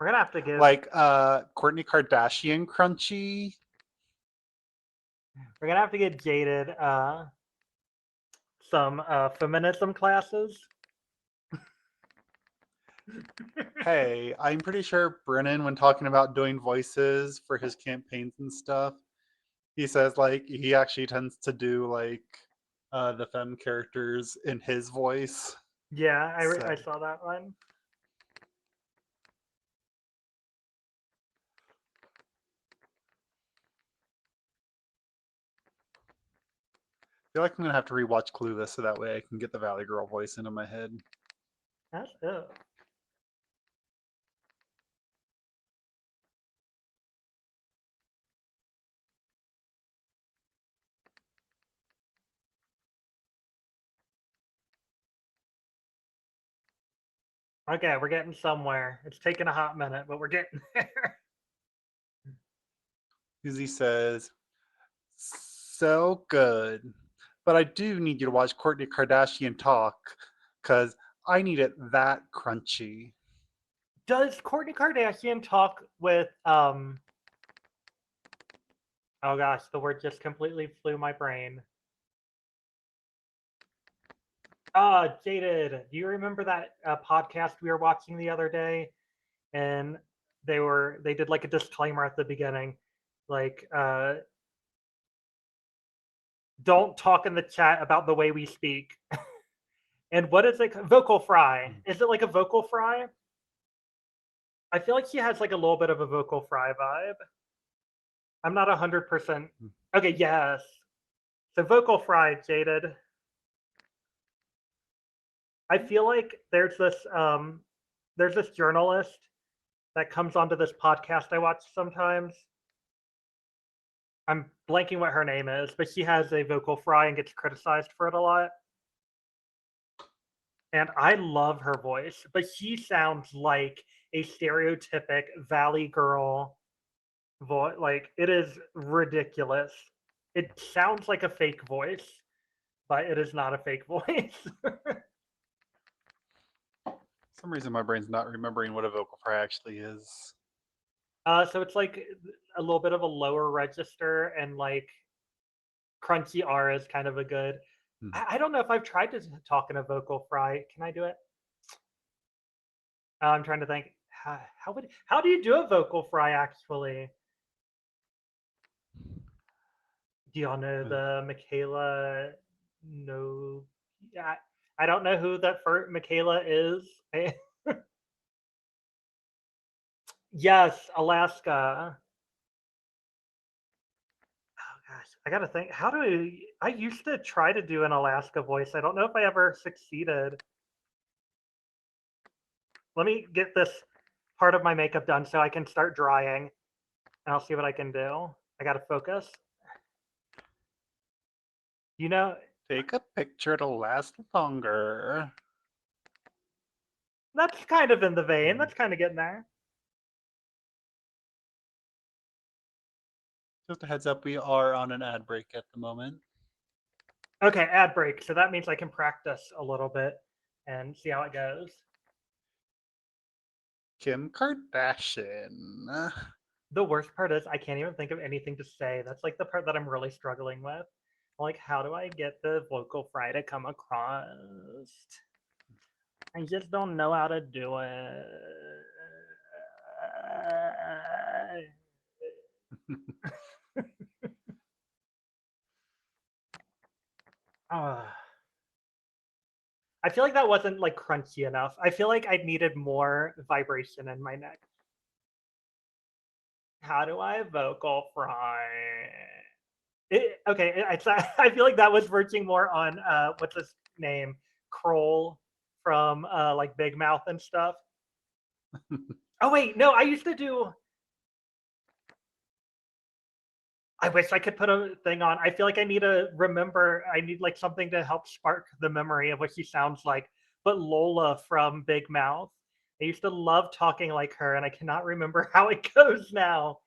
We're gonna have to give like Kourtney Kardashian crunchy. we're gonna have to get Jaded some feminism classes. Hey, I'm pretty sure Brennan, when talking about doing voices for his campaigns and stuff, he says like he actually tends to do like the femme characters in his voice. Yeah, I So saw that one. I feel like I'm gonna have to rewatch Clueless so that way I can get the Valley Girl voice into my head. That's it. Okay, we're getting somewhere. It's taking a hot minute, but we're getting there. Uzi says, "So good, but I do need you to watch Kourtney Kardashian talk, cause I need it that crunchy." Does Kourtney Kardashian talk with oh gosh, the word just completely flew my brain. Jaded, do you remember that podcast we were watching the other day? And they did like a disclaimer at the beginning, like don't talk in the chat about the way we speak. And what is it? Vocal fry. Is it like a vocal fry? I feel like she has like a little bit of a vocal fry vibe. I'm not 100%. Okay, yes. So vocal fry, Jaded. I feel like there's this journalist that comes onto this podcast I watch sometimes. I'm blanking what her name is, but she has a vocal fry and gets criticized for it a lot. And I love her voice, but she sounds like a stereotypic Valley girl voice. Like, it is ridiculous. It sounds like a fake voice, but it is not a fake voice. For some reason, my brain's not remembering what a vocal fry actually is. So it's like a little bit of a lower register, and like crunchy R is kind of a good. I don't know if I've tried to talk in a vocal fry. Can I do it? I'm trying to think. How do you do a vocal fry actually? Do y'all know the Michaela? No, yeah, I don't know who that first Michaela is. Yes, Alaska. Oh gosh, I gotta think. How do I used to try to do an Alaska voice. I don't know if I ever succeeded. Let me get this part of my makeup done so I can start drying, and I'll see what I can do. I gotta focus. You know, Take a picture to last longer. that's kind of in the vein. That's kind of getting there. Just a heads up, we are on an ad break at the moment. Okay, ad break. So that means I can practice a little bit and see how it goes. Kim Kardashian. The worst part is I can't even think of anything to say. That's like the part that I'm really struggling with. Like, how do I get the vocal fry to come across? I just don't know how to do it. I feel like that wasn't like crunchy enough. I feel like I needed more vibration in my neck. How do I vocal fry? I feel like that was verging more on what's his name, Kroll from like Big Mouth and stuff. Oh wait, no, I used to do. I wish I could put a thing on. I feel like I need to remember. I need like something to help spark the memory of what she sounds like. But Lola from Big Mouth, I used to love talking like her, and I cannot remember how it goes now.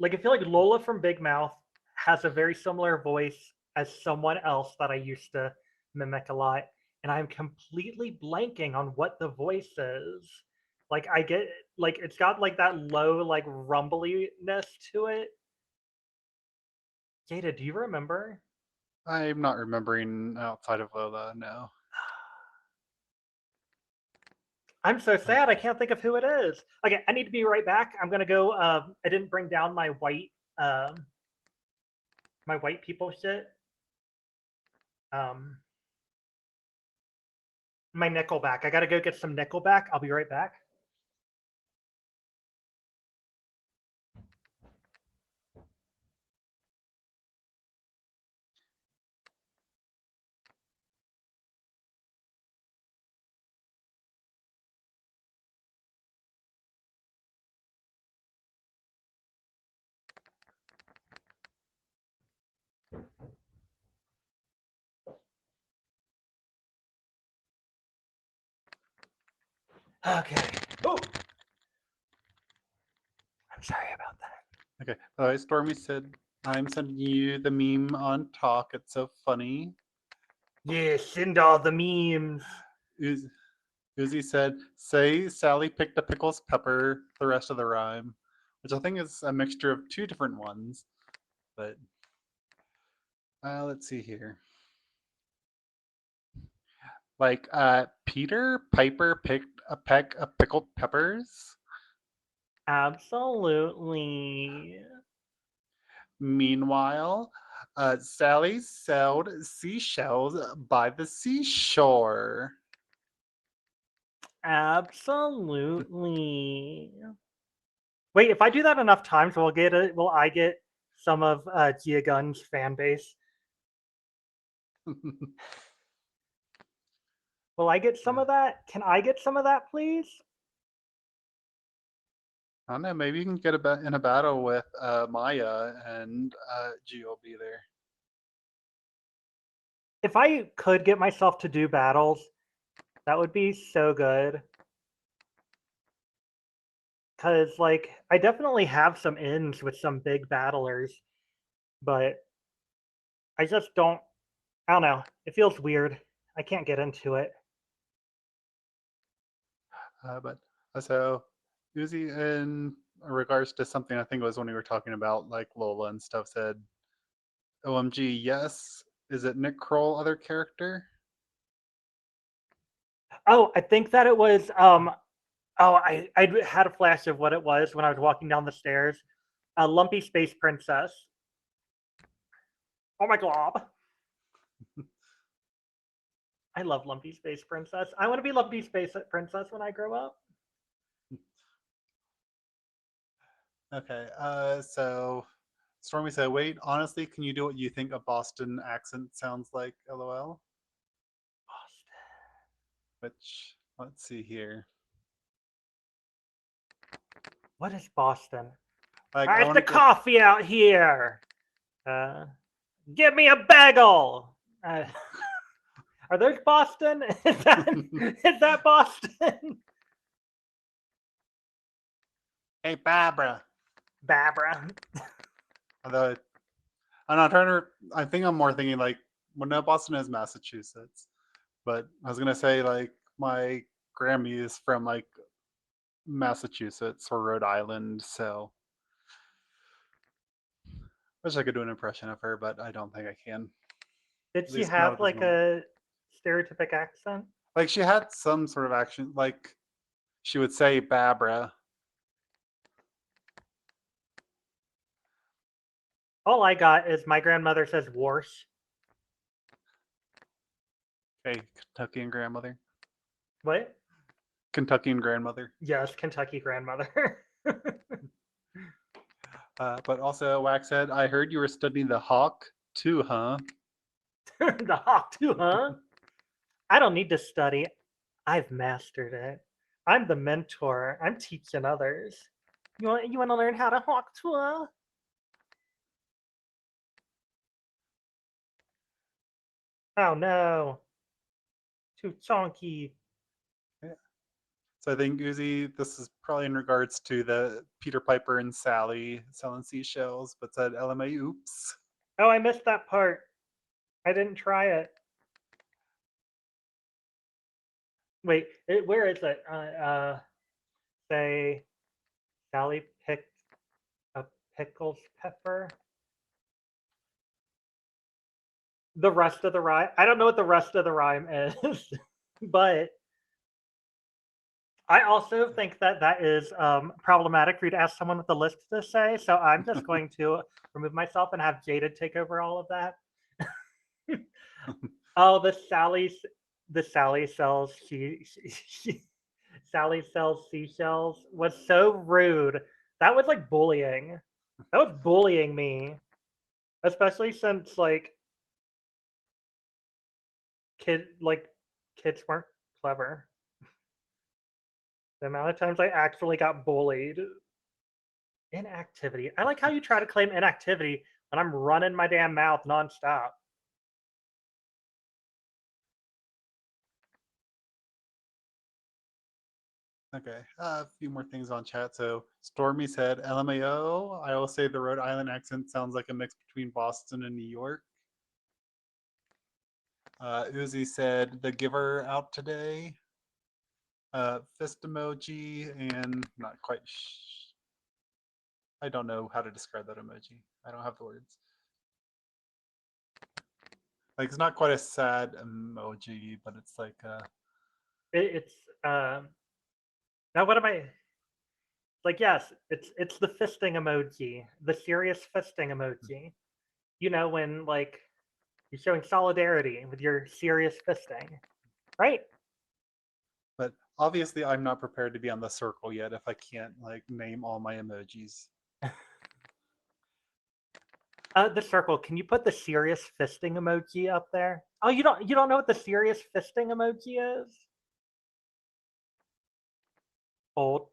Like I feel like Lola from Big Mouth has a very similar voice as someone else that I used to mimic a lot, and I'm completely blanking on what the voice is. Like I get like it's got like that low like rumbliness to it. Jada, do you remember? I'm not remembering outside of Lola, no. I'm so sad. I can't think of who it is. Okay, I need to be right back. I'm gonna go. I didn't bring down my white people shit. Um, my Nickelback. I gotta go get some Nickelback. I'll be right back. Okay. Oh, I'm sorry about that. Okay. Stormy said, I'm sending you the meme on Talk. It's so funny. Yeah, send all the memes. Uzi said, say Sally picked a pickles pepper the rest of the rhyme, which I think is a mixture of two different ones. But let's see here. Like Peter Piper picked a peck of pickled peppers. Absolutely. Meanwhile, Sally sold seashells by the seashore. Absolutely. Wait, if I do that enough times, will I get some of Gia Gunn's fan base? Will I get some of that? Can I get some of that, please? I don't know. Maybe you can get in a battle with Maya, and Gio will be there. If I could get myself to do battles, that would be so good. Because, like, I definitely have some ins with some big battlers, but I just don't. I don't know. It feels weird. I can't get into it. But so, Uzi, in regards to something, I think it was when we were talking about like Lola and stuff, said, "OMG, yes." Is it Nick Kroll, other character? Oh, I think that it was. Oh, I had a flash of what it was when I was walking down the stairs. A lumpy space princess. Oh my glob. I love Lumpy Space Princess. I want to be Lumpy Space Princess when I grow up. Okay. So Stormy said, "Wait, honestly, can you do what you think a Boston accent sounds like?" LOL. Which, let's see here. What is Boston? Like, I I have want the to get. coffee out here. Give me a bagel. Are those Boston? Is that Boston? Hey, Barbara. Barbara. Although I'm not trying to. I think I'm more thinking like, well, no, Boston is Massachusetts, but I was gonna say like my Grammy is from like Massachusetts or Rhode Island, so wish I could do an impression of her, but I don't think I can. Did At she least not have at this like moment. a stereotypic accent? Like she had some sort of action, like she would say Barbara. All I got is my grandmother says "worse." Hey, Kentuckian grandmother. What? Kentuckian grandmother. Yes, Kentucky grandmother. But also, Wax said, "I heard you were studying the hawk too, huh?" The hawk too, huh? I don't need to study. I've mastered it. I'm the mentor. I'm teaching others. You want to learn how to hawk tour? Oh no. Too chonky. Yeah. So I think Uzi, this is probably in regards to the Peter Piper and Sally selling seashells, but said LMA oops. Oh, I missed that part. I didn't try it. Wait, where is it? Say Sally picked a pickles pepper. The rest of the rhyme. I don't know what the rest of the rhyme is, but I also think that that is problematic for you to ask someone with a list to say. So I'm just going to remove myself and have Jada take over all of that. Oh, the Sally sells Sally sells seashells was so rude. That was like bullying. That was bullying me, especially since like kids weren't clever. The amount of times I actually got bullied. Inactivity. I like how you try to claim inactivity when I'm running my damn mouth nonstop. Okay, a few more things on chat. So Stormy said LMAO. I will say the Rhode Island accent sounds like a mix between Boston and New York. Uzi said the giver out today. Fist emoji and not quite. I don't know how to describe that emoji. I don't have the words. Like it's not quite a sad emoji, but it's like It's now what am I like? Yes, it's the fisting emoji, the serious fisting emoji. You know, when like you're showing solidarity with your serious fisting, right? But obviously, I'm not prepared to be on the circle yet if I can't like name all my emojis. The circle. Can you put the serious fisting emoji up there? Oh, you don't know what the serious fisting emoji is? Old.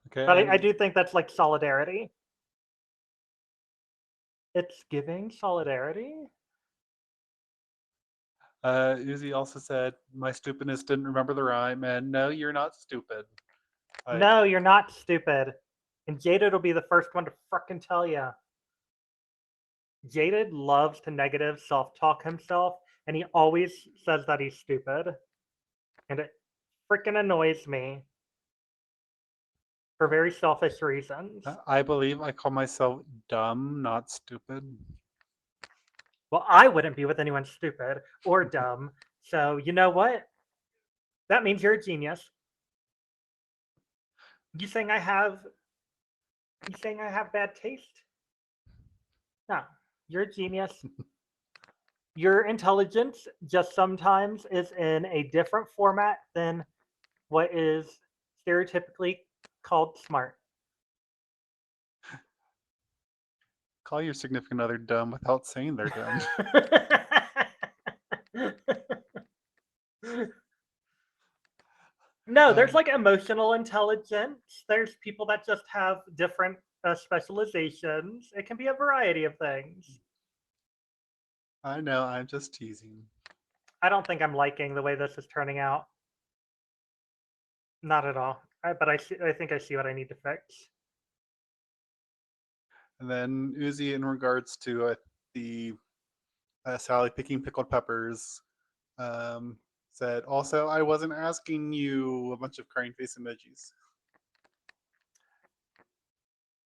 Okay, But I and do think that's like solidarity. It's giving solidarity. Uzi also said, "My stupidness didn't remember the rhyme," and no, you're not stupid. Like, No, you're not stupid. And Jaded will be the first one to frickin' tell you. Jaded loves to negative self-talk himself, and he always says that he's stupid. And it freaking annoys me for very selfish reasons. I believe I call myself dumb, not stupid. Well, I wouldn't be with anyone stupid or dumb. So you know what? That means you're a genius. You saying I have you saying I have bad taste? No. You're a genius. Your intelligence just sometimes is in a different format than what is stereotypically called smart. Call your significant other dumb without saying they're dumb. No, there's Um, like emotional intelligence. There's people that just have different specializations. It can be a variety of things. I know, I'm just teasing. I don't think I'm liking the way this is turning out. Not at all. But I think I see what I need to fix. And then Uzi, in regards to the Sally picking pickled peppers, um, said, "Also, I wasn't asking you a bunch of crying face emojis."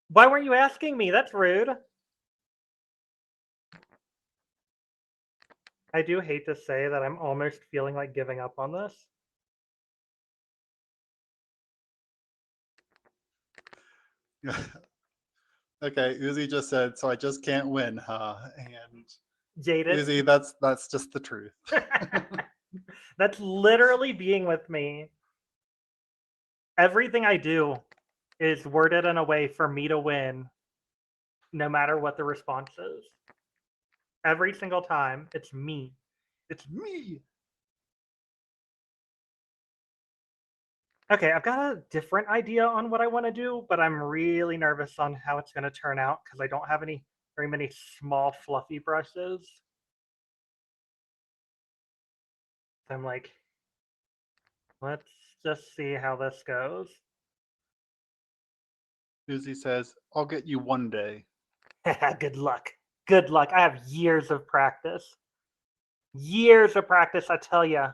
Why weren't you asking me? That's rude. I do hate to say that I'm almost feeling like giving up on this. Okay, Uzi just said, "So I just can't win, huh?" And Jaded. Uzi, that's just the truth. That's literally being with me. Everything I do is worded in a way for me to win, no matter what the response is. Every single time, it's me. It's me. Okay, I've got a different idea on what I want to do, but I'm really nervous on how it's going to turn out because I don't have very many small fluffy brushes. So I'm like, let's just see how this goes. Uzi says, "I'll get you one day." Good luck. Good luck. I have years of practice. Years of practice, I tell you.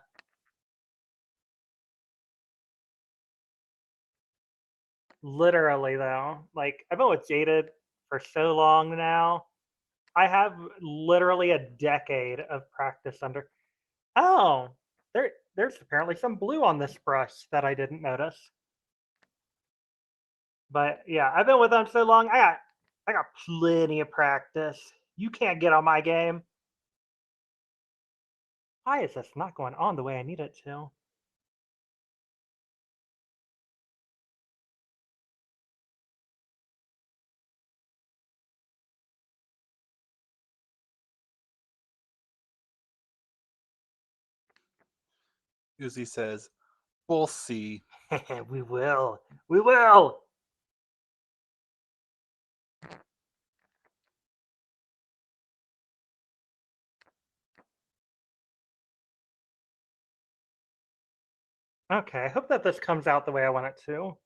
Literally, though. Like, I've been with Jaded for so long now. I have literally a decade of practice under. Oh, there's apparently some blue on this brush that I didn't notice. But yeah, I've been with them so long. I got plenty of practice. You can't get on my game. Why is this not going on the way I need it to? Uzi says, "We'll see." We will. We will. Okay, I hope that this comes out the way I want it to.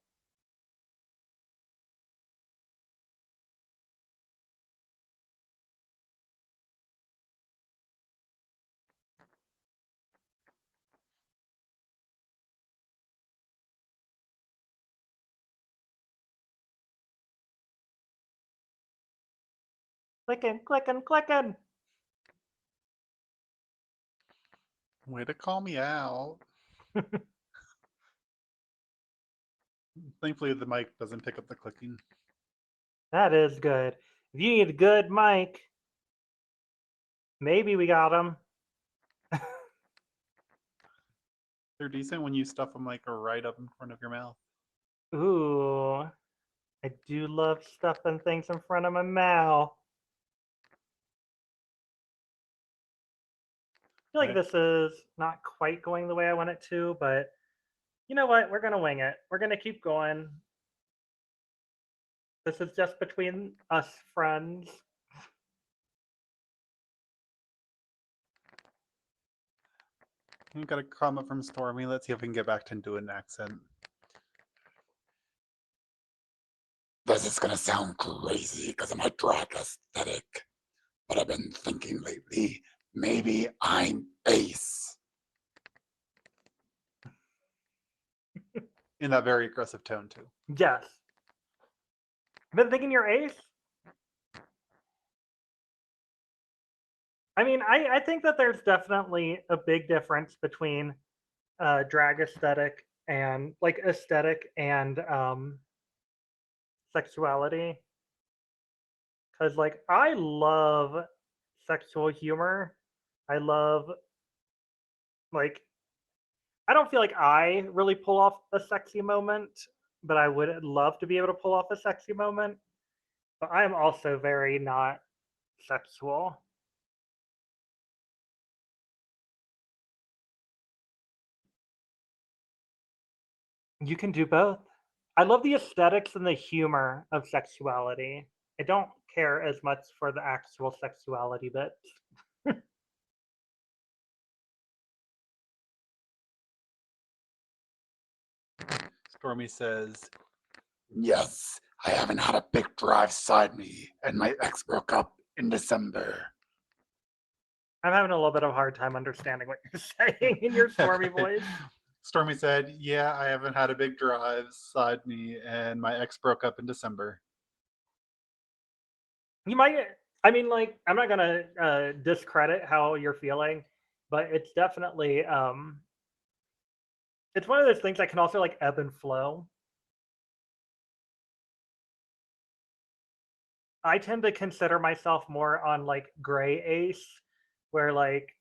Clicking, clicking, clicking. Way to call me out. Thankfully, the mic doesn't pick up the clicking. That is good. If you need a good mic, maybe we got them. They're decent when you stuff them like right up in front of your mouth. Ooh, I do love stuffing things in front of my mouth. I feel like Right. this is not quite going the way I want it to, but you know what? We're going to wing it. We're going to keep going. This is just between us friends. We got a comment from Stormy. Let's see if we can get back to doing an accent. This is gonna sound crazy because of my drag aesthetic, but I've been thinking lately, maybe I'm Ace. In that very aggressive tone, too. Yes. Been thinking you're Ace? I mean, I think that there's definitely a big difference between drag aesthetic and like aesthetic and sexuality. Because like I love sexual humor. I love like I don't feel like I really pull off a sexy moment, but I would love to be able to pull off a sexy moment. But I am also very not sexual. You can do both. I love the aesthetics and the humor of sexuality. I don't care as much for the actual sexuality bit. Stormy says, Yes, I haven't had a big drive side me, and my ex broke up in December. I'm having a little bit of a hard time understanding what you're saying in your stormy voice. Stormy said, yeah, I haven't had a big drive side me, and my ex broke up in December. You might, I mean, like, I'm not gonna discredit how you're feeling, but it's definitely, it's one of those things that can also like ebb and flow. I tend to consider myself more on like gray ace, where like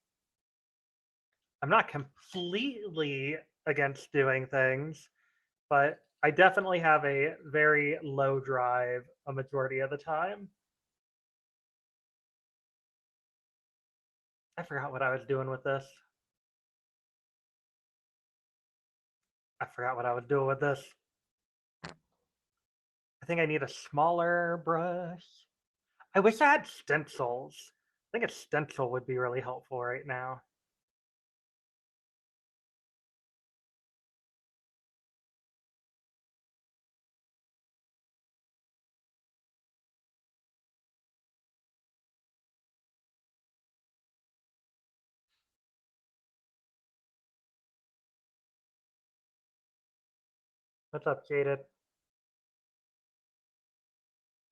I'm not completely against doing things, but I definitely have a very low drive a majority of the time. I forgot what I was doing with this. I forgot what I was doing with this. I think I need a smaller brush. I wish I had stencils. I think a stencil would be really helpful right now. What's up, Jaded?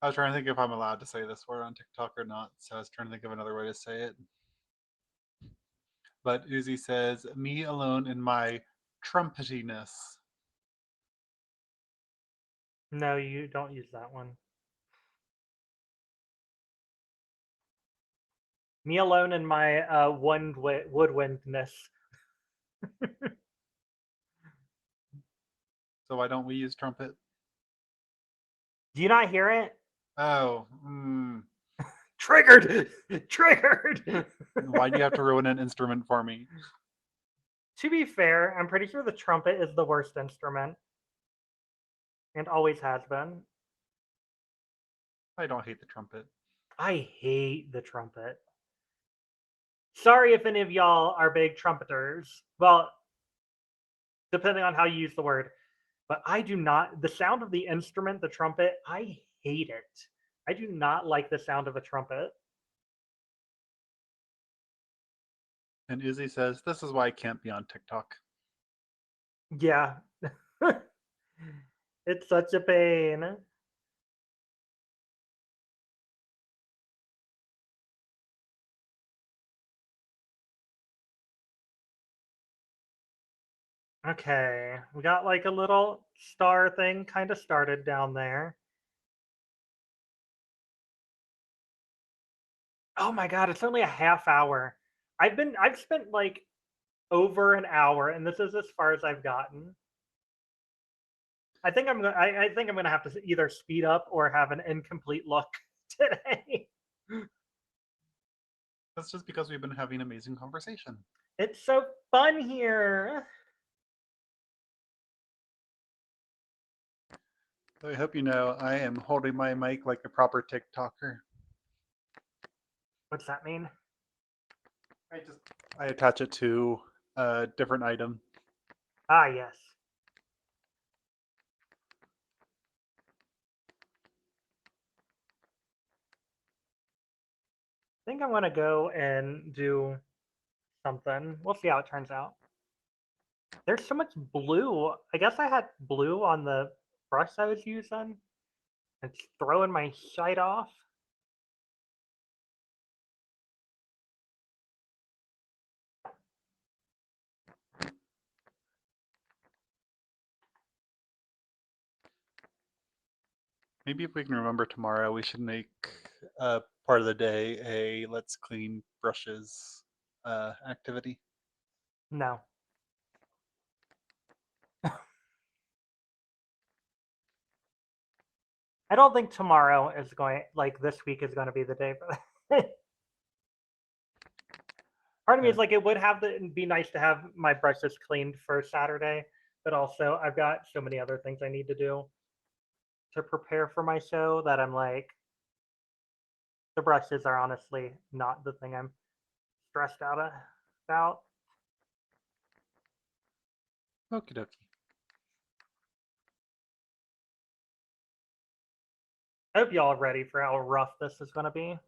I was trying to think if I'm allowed to say this word on TikTok or not, so I was trying to think of another way to say it. But Uzi says, me alone in my trumpetiness. No, you don't use that one. Me alone in my woodwindness. So why don't we use trumpet? Do you not hear it? Oh, Triggered! Triggered! why do you have to ruin an instrument for me? To be fair, I'm pretty sure the trumpet is the worst instrument. And always has been. I don't hate the trumpet. I hate the trumpet. Sorry if any of y'all are big trumpeters. Well, depending on how you use the word. But I do not, the sound of the instrument, the trumpet, I hate it. I do not like the sound of a trumpet. And Uzi says, this is why I can't be on TikTok. Yeah. It's such a pain. Okay, we got like a little star thing kind of started down there. Oh my god, it's only a half hour. I've spent like over an hour, and this is as far as I've gotten. I think I'm gonna have to either speed up or have an incomplete look today. That's just because we've been having amazing conversation. It's so fun here. So I hope you know I am holding my mic like a proper TikToker. What's that mean? I attach it to a different item. Ah, yes. I think I'm gonna go and do something. We'll see how it turns out. There's so much blue. I guess I had blue on the brush I was using. It's throwing my sight off. Maybe if we can remember tomorrow, we should make part of the day a let's clean brushes activity. No. I don't think tomorrow is going, like this week is going to be the day for that. Part of me is like, it would have to be nice to have my brushes cleaned for Saturday, but also I've got so many other things I need to do to prepare for my show that I'm like, the brushes are honestly not the thing I'm stressed out about. Okie dokie. I hope y'all are ready for how rough this is going to be.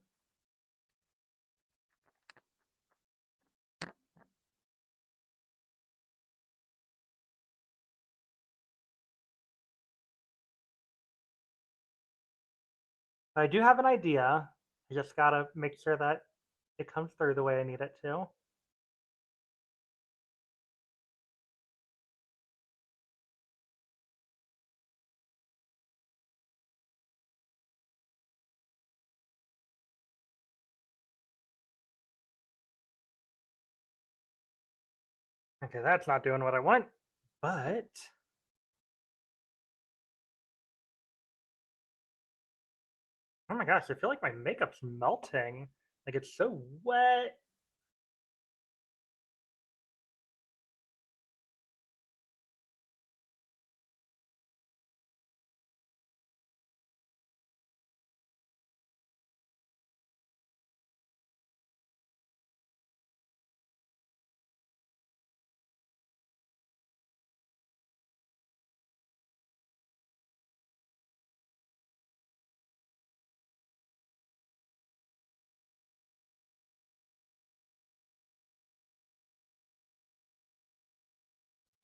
I do have an idea. I just got to make sure that it comes through the way I need it to. Okay, that's not doing what I want, but oh my gosh, I feel like my makeup's melting. Like it's so wet.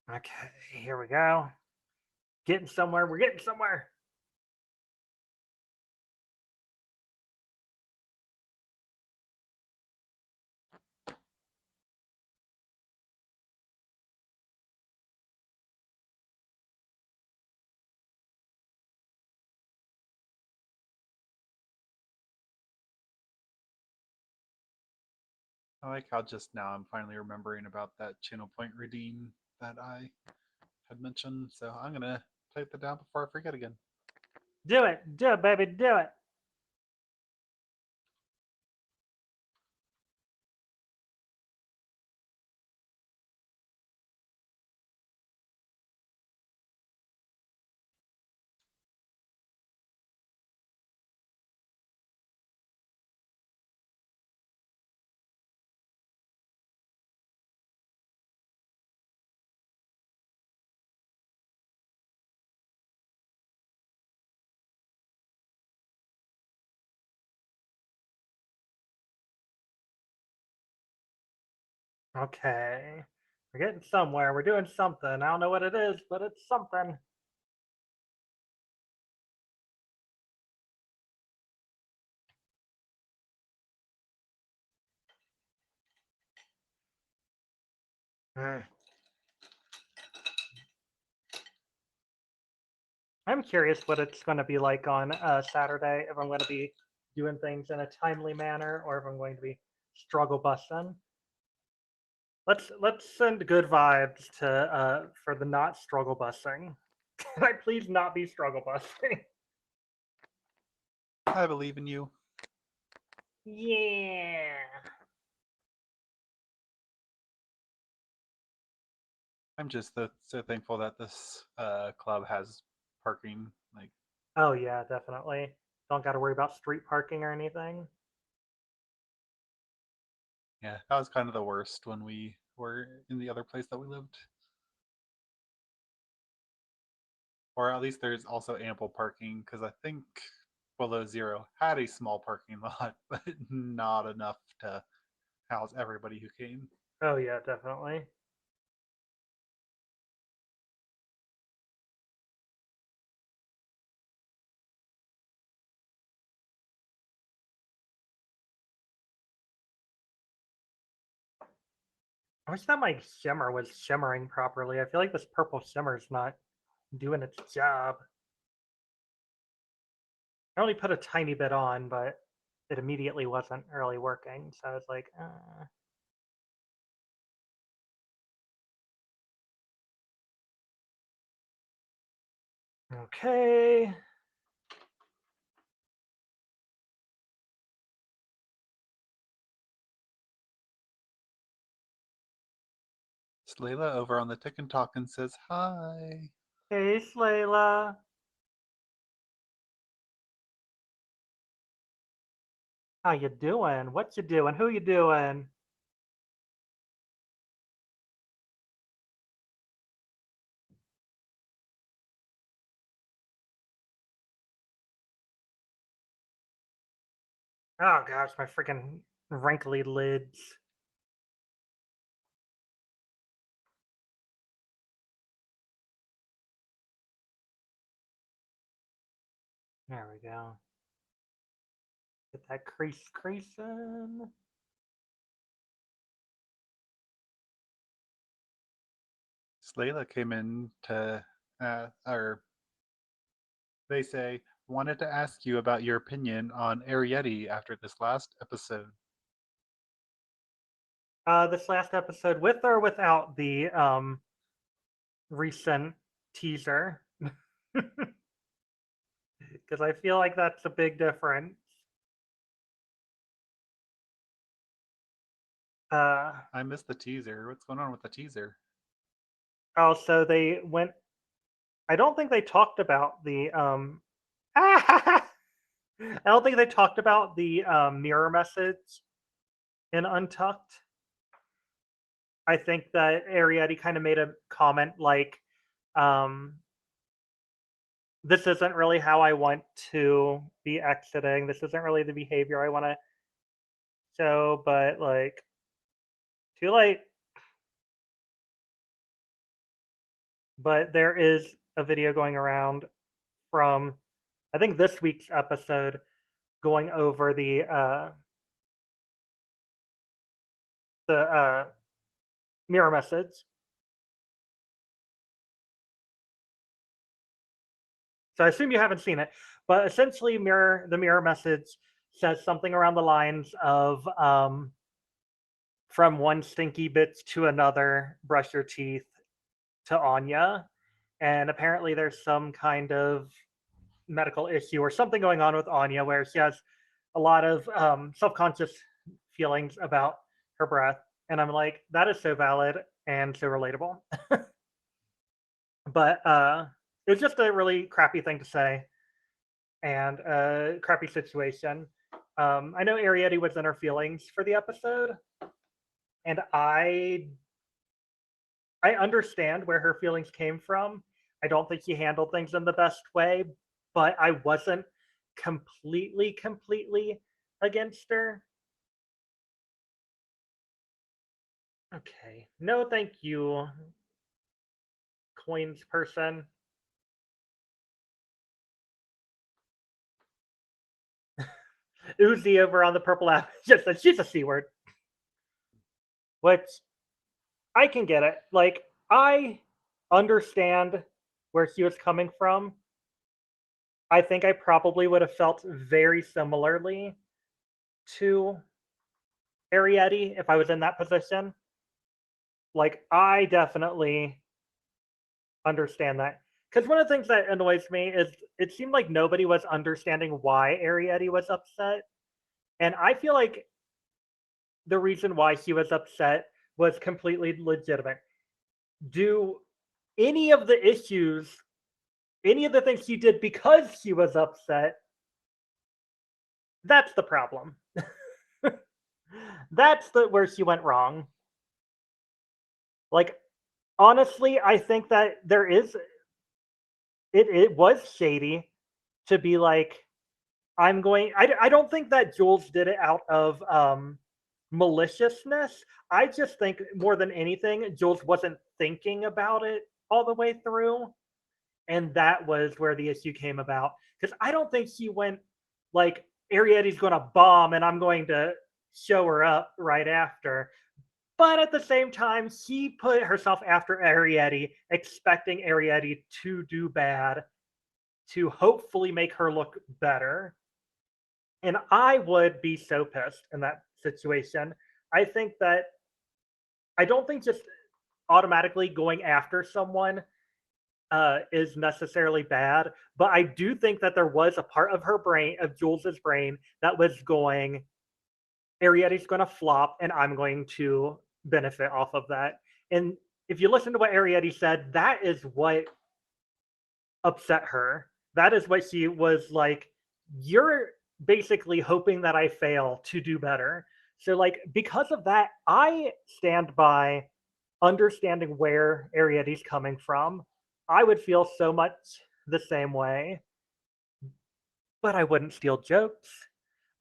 Okay, here we go. Getting somewhere. We're getting somewhere. I like how just now I'm finally remembering about that channel point redeem that I had mentioned. So I'm gonna type that down before I forget again. Do it, baby, do it. Okay. We're getting somewhere. We're doing something. I don't know what it is, but it's something. Hmm. I'm curious what it's going to be like on Saturday if I'm going to be doing things in a timely manner or if I'm going to be struggle busting. Let's send good vibes to for the not struggle busting. Can I please not be struggle busting? I believe in you. Yeah. I'm just so thankful that this club has parking. Like, Oh yeah, definitely. Don't got to worry about street parking or anything. yeah, that was kind of the worst when we were in the other place that we lived. Or at least there's also ample parking because I think Below Zero had a small parking lot, but not enough to house everybody who came. Oh yeah, definitely. I wish that my shimmer was shimmering properly. I feel like this purple shimmer's not doing its job. I only put a tiny bit on, but it immediately wasn't really working. So I was like, okay. Slayla over on the Tick and Talkin' says hi. Hey, Slayla. How you doing? What you doing? Who you doing? Oh gosh, my freaking wrinkly lids. There we go. Get that crease creasing. Slayla came in to, or they say, wanted to ask you about your opinion on Arietti after this last episode. This last episode, with or without the recent teaser, because I feel like that's a big difference. I missed the teaser. What's going on with the teaser? Oh, so they went. I don't think they talked about the. I don't think they talked about the mirror message in Untucked. I think that Arietti kind of made a comment like, "This isn't really how I want to be exiting. This isn't really the behavior I want to show, but like, too late." But there is a video going around from, I think, this week's episode going over the mirror message. So I assume you haven't seen it, but essentially, the mirror message says something around the lines of, "From one stinky bitch to another, brush your teeth," to Anya, and apparently there's some kind of medical issue or something going on with Anya where she has a lot of self-conscious feelings about her breath, and I'm like, that is so valid and so relatable. But it was just a really crappy thing to say and a crappy situation. I know Arietti was in her feelings for the episode, and I understand where her feelings came from. I don't think she handled things in the best way, but I wasn't completely against her. Okay. No, thank you, coins person. Uzi over on the purple app just said she's a C word. Which I can get it. Like, I understand where she was coming from. I think I probably would have felt very similarly to Arietti if I was in that position. Like, I definitely understand that. Because one of the things that annoys me is it seemed like nobody was understanding why Arietti was upset. And I feel like the reason why he was upset was completely legitimate. Do any of the issues, any of the things he did because he was upset, that's the problem. That's where she went wrong. Like, honestly, I think that it was shady to be like, I don't think that Jules did it out of maliciousness. I just think more than anything, Jules wasn't thinking about it all the way through. And that was where the issue came about. Because I don't think he went like, Arietti's going to bomb and I'm going to show her up right after. But at the same time, she put herself after Arietti, expecting Arietti to do bad to hopefully make her look better. And I would be so pissed in that situation. I think that I don't think just automatically going after someone is necessarily bad, but I do think that there was a part of her brain, of Jules's brain, that was going, Arietti's going to flop, and I'm going to benefit off of that. And if you listen to what Arietti said, that is what upset her. That is what she was like, you're basically hoping that I fail to do better. So, like, because of that, I stand by understanding where Arietti's coming from. I would feel so much the same way, but I wouldn't steal jokes.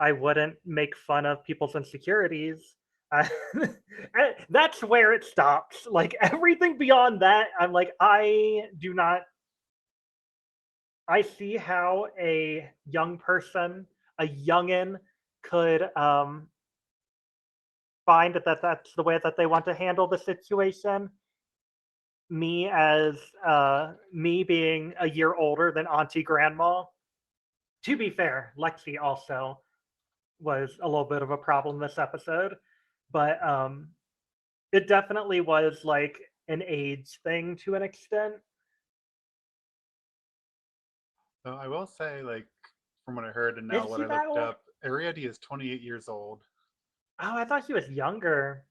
I wouldn't make fun of people's insecurities. That's where it stops. Like, everything beyond that, I'm like, I do not. I see how a young person, a youngin, could find that that's the way that they want to handle the situation. Me as me being a year older than Auntie Grandma. To be fair, Lexi also was a little bit of a problem this episode, but it definitely was like an age thing to an extent. So I will say, like, from what I heard and Is now what she I that looked old? up, Arietti is 28 years old. Oh, I thought she was younger.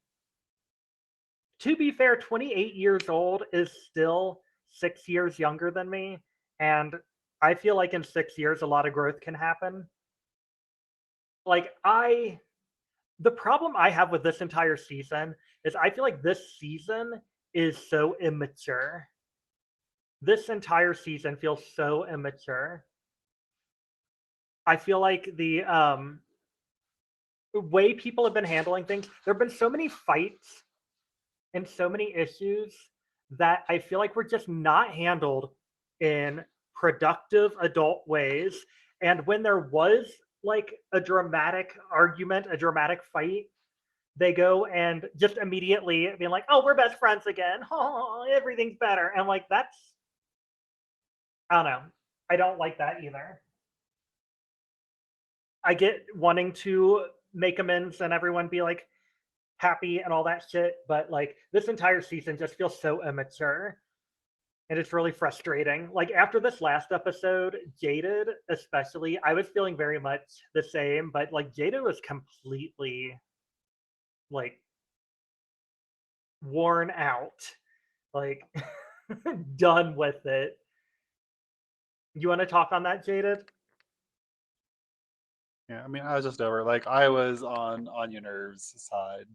To be fair, 28 years old is still 6 years younger than me. And I feel like in 6 years, a lot of growth can happen. Like, the problem I have with this entire season is I feel like this season is so immature. This entire season feels so immature. I feel like the way people have been handling things, there have been so many fights and so many issues that I feel like were just not handled in productive adult ways. And when there was like a dramatic argument, a dramatic fight, they go and just immediately being like, "Oh, we're best friends again. Oh, everything's better." And like, that's, I don't know. I don't like that either. I get wanting to make amends and everyone be like happy and all that shit, but like this entire season just feels so immature. And it's really frustrating. Like after this last episode, Jaded, especially, I was feeling very much the same, but like Jaded was completely like worn out, like done with it. You want to talk on that, Jaded? Yeah, I mean, I was just over. Like, I was on Anya Nerve's side.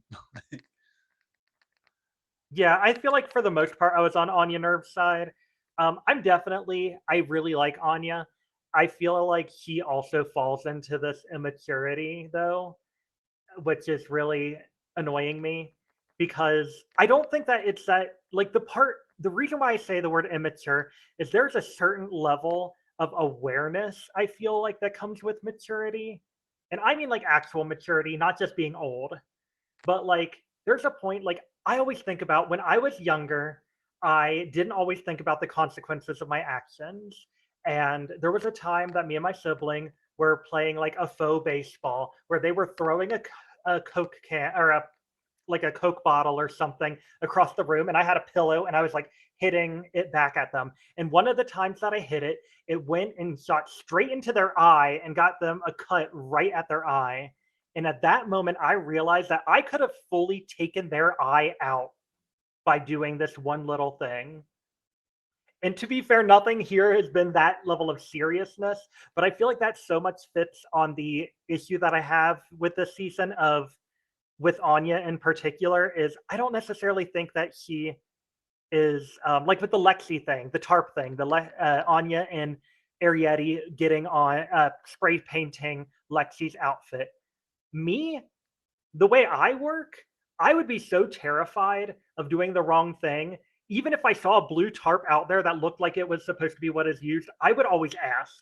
Yeah, I feel like for the most part, I was on Anya Nerve's side. I really like Anya. I feel like he also falls into this immaturity, though, which is really annoying me because I don't think that it's that, like, the reason why I say the word immature is there's a certain level of awareness I feel like that comes with maturity. And I mean like actual maturity, not just being old. But like, there's a point, like, I always think about when I was younger, I didn't always think about the consequences of my actions. And there was a time that me and my sibling were playing like a faux baseball where they were throwing a Coke can or a Coke bottle or something across the room, and I had a pillow and I was like hitting it back at them. And one of the times that I hit it, it went and shot straight into their eye and got them a cut right at their eye. And at that moment, I realized that I could have fully taken their eye out by doing this one little thing. And to be fair, nothing here has been that level of seriousness, but I feel like that so much fits on the issue that I have with this season of with Anya in particular is I don't necessarily think that she is like with the Lexi thing, the tarp thing, Anya and Arietti getting on spray painting Lexi's outfit. Me, the way I work, I would be so terrified of doing the wrong thing. Even if I saw a blue tarp out there that looked like it was supposed to be what is used, I would always ask.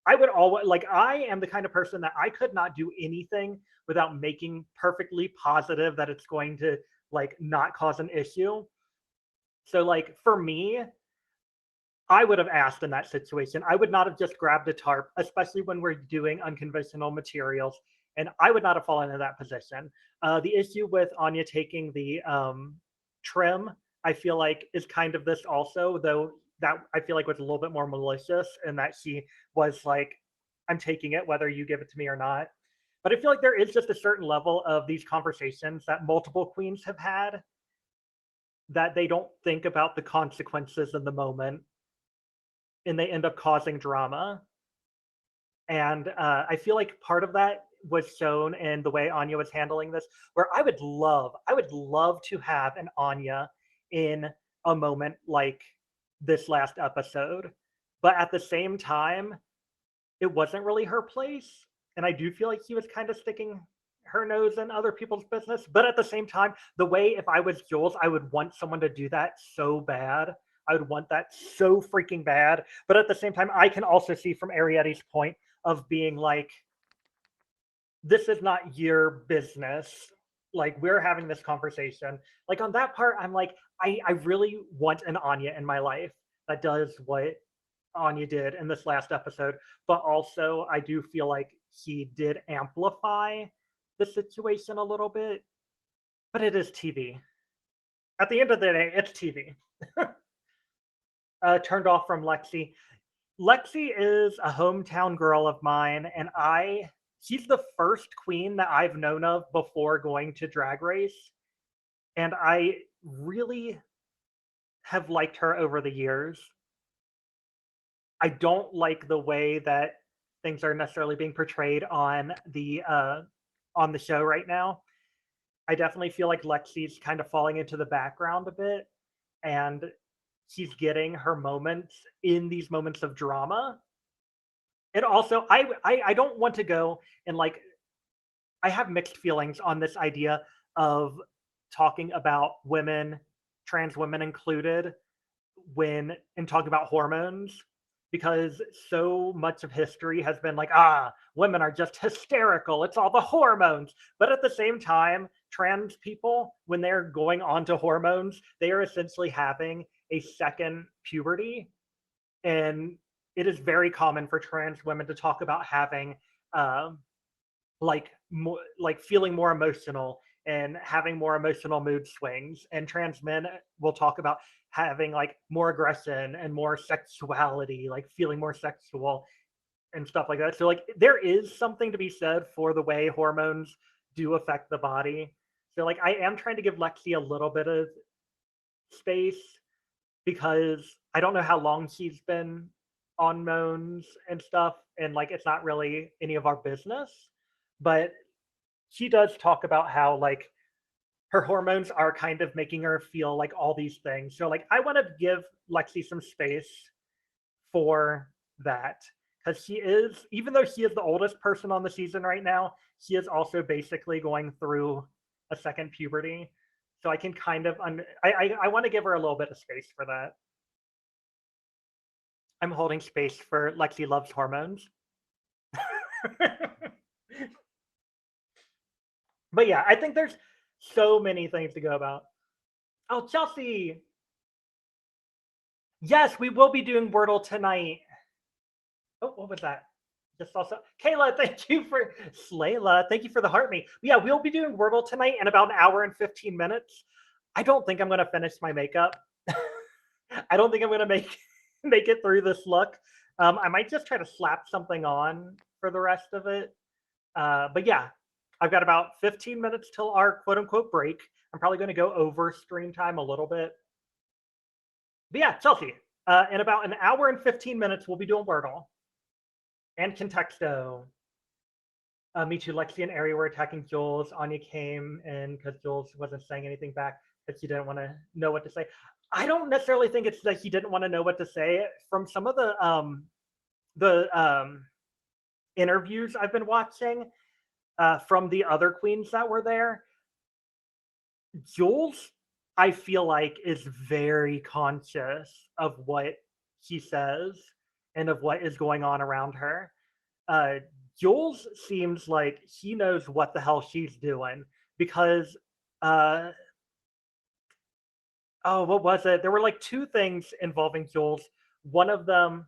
I would always, like, I am the kind of person that I could not do anything without making perfectly positive that it's going to, like, not cause an issue. So, like, for me, I would have asked in that situation. I would not have just grabbed a tarp, especially when we're doing unconventional materials, and I would not have fallen into that position. The issue with Anya taking the trim, I feel like, is kind of this also, though that I feel like was a little bit more malicious, and that she was like, I'm taking it whether you give it to me or not. But I feel like there is just a certain level of these conversations that multiple queens have had that they don't think about the consequences in the moment, and they end up causing drama. And I feel like part of that was shown in the way Anya was handling this, where I would love to have an Anya in a moment like this last episode. But at the same time, it wasn't really her place. And I do feel like he was kind of sticking her nose in other people's business. But at the same time, the way if I was Jules, I would want someone to do that so bad. I would want that so freaking bad. But at the same time, I can also see from Arietti's point of being like, this is not your business. Like, we're having this conversation. Like, on that part, I'm like, I really want an Anya in my life that does what Anya did in this last episode. But also, I do feel like he did amplify the situation a little bit. But it is TV. At the end of the day, it's TV. Turned off from Lexi. Lexi is a hometown girl of mine, and she's the first queen that I've known of before going to Drag Race. And I really have liked her over the years. I don't like the way that things are necessarily being portrayed on the show right now. I definitely feel like Lexi's kind of falling into the background a bit, and she's getting her moments in these moments of drama. And also, I don't want to go and like, I have mixed feelings on this idea of talking about women, trans women included, when and talking about hormones, because so much of history has been like, women are just hysterical, it's all the hormones. But at the same time, trans people, when they're going on to hormones, they are essentially having a second puberty. And it is very common for trans women to talk about having like feeling more emotional and having more emotional mood swings. And trans men will talk about having like more aggression and more sexuality, like feeling more sexual and stuff like that. So like there is something to be said for the way hormones do affect the body. So like I am trying to give Lexi a little bit of space, because I don't know how long she's been on Moans and stuff, and like it's not really any of our business. But she does talk about how like her hormones are kind of making her feel like all these things. So like I want to give Lexi some space for that, because she is, even though she is the oldest person on the season right now, she is also basically going through a second puberty. So I can kind of I want to give her a little bit of space for that. I'm holding space for Lexi loves hormones. But yeah, I think there's so many things to go about. Oh, Chelsea. Yes, we will be doing Wordle tonight. Oh, what was that? Just also, Kayla, thank you for Slayla. Thank you for the heart me. Yeah, we'll be doing Wordle tonight in about an hour and 15 minutes. I don't think I'm gonna finish my makeup. I don't think I'm gonna make it through this look. I might just try to slap something on for the rest of it. But yeah, I've got about 15 minutes till our quote unquote break. I'm probably going to go over screen time a little bit. But yeah, Chelsea, in about an hour and 15 minutes, we'll be doing Wordle and Contexto. Me too. Lexi and Ari were attacking Jules. Anya came in because Jules wasn't saying anything back because she didn't want to know what to say. I don't necessarily think it's that he didn't want to know what to say. From some of the interviews I've been watching from the other queens that were there, Jules, I feel like, is very conscious of what he says and of what is going on around her. Jules seems like he knows what the hell she's doing because, oh, what was it? There were like two things involving Jules. One of them,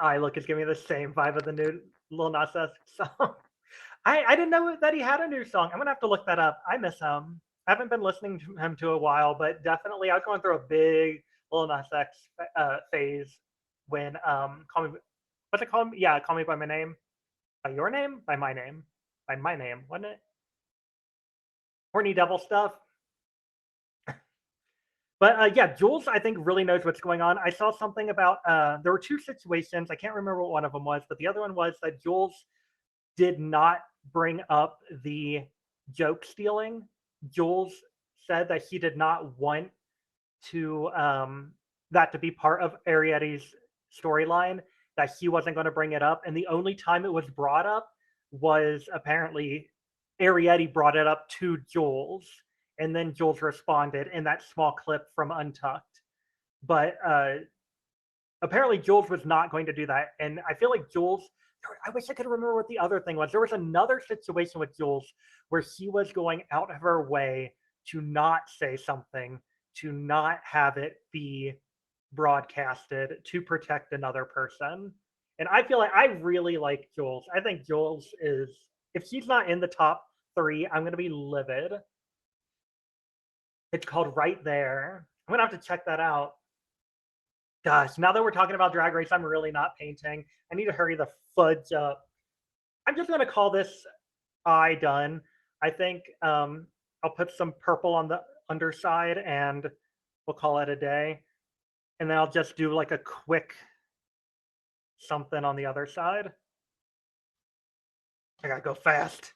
I look, is giving me the same vibe of the new Lil Nas X song. I didn't know that he had a new song. I'm gonna have to look that up. I miss him. I haven't been listening to him to a while, but definitely I was going through a big Lil Nas X phase when call me, what's it called? Yeah, Call Me by My Name, by your name, by my name, by my name, wasn't it? Horny Devil stuff. But yeah, Jules, I think, really knows what's going on. I saw something about there were two situations. I can't remember what one of them was, but the other one was that Jules did not bring up the joke stealing. Jules said that he did not want to that to be part of Arietti's storyline, that he wasn't going to bring it up. And the only time it was brought up was apparently Arietti brought it up to Jules, and then Jules responded in that small clip from Untucked. But apparently Jules was not going to do that. And I feel like Jules, I wish I could remember what the other thing was. There was another situation with Jules where she was going out of her way to not say something, to not have it be broadcasted, to protect another person. And I feel like I really like Jules. I think Jules is, if she's not in the top 3, I'm going to be livid. It's called Right There. I'm going to have to check that out. Gosh, now that we're talking about Drag Race, I'm really not painting. I need to hurry the fudge up. I'm just going to call this eye done. I think I'll put some purple on the underside and we'll call it a day. And then I'll just do like a quick something on the other side. I gotta go fast.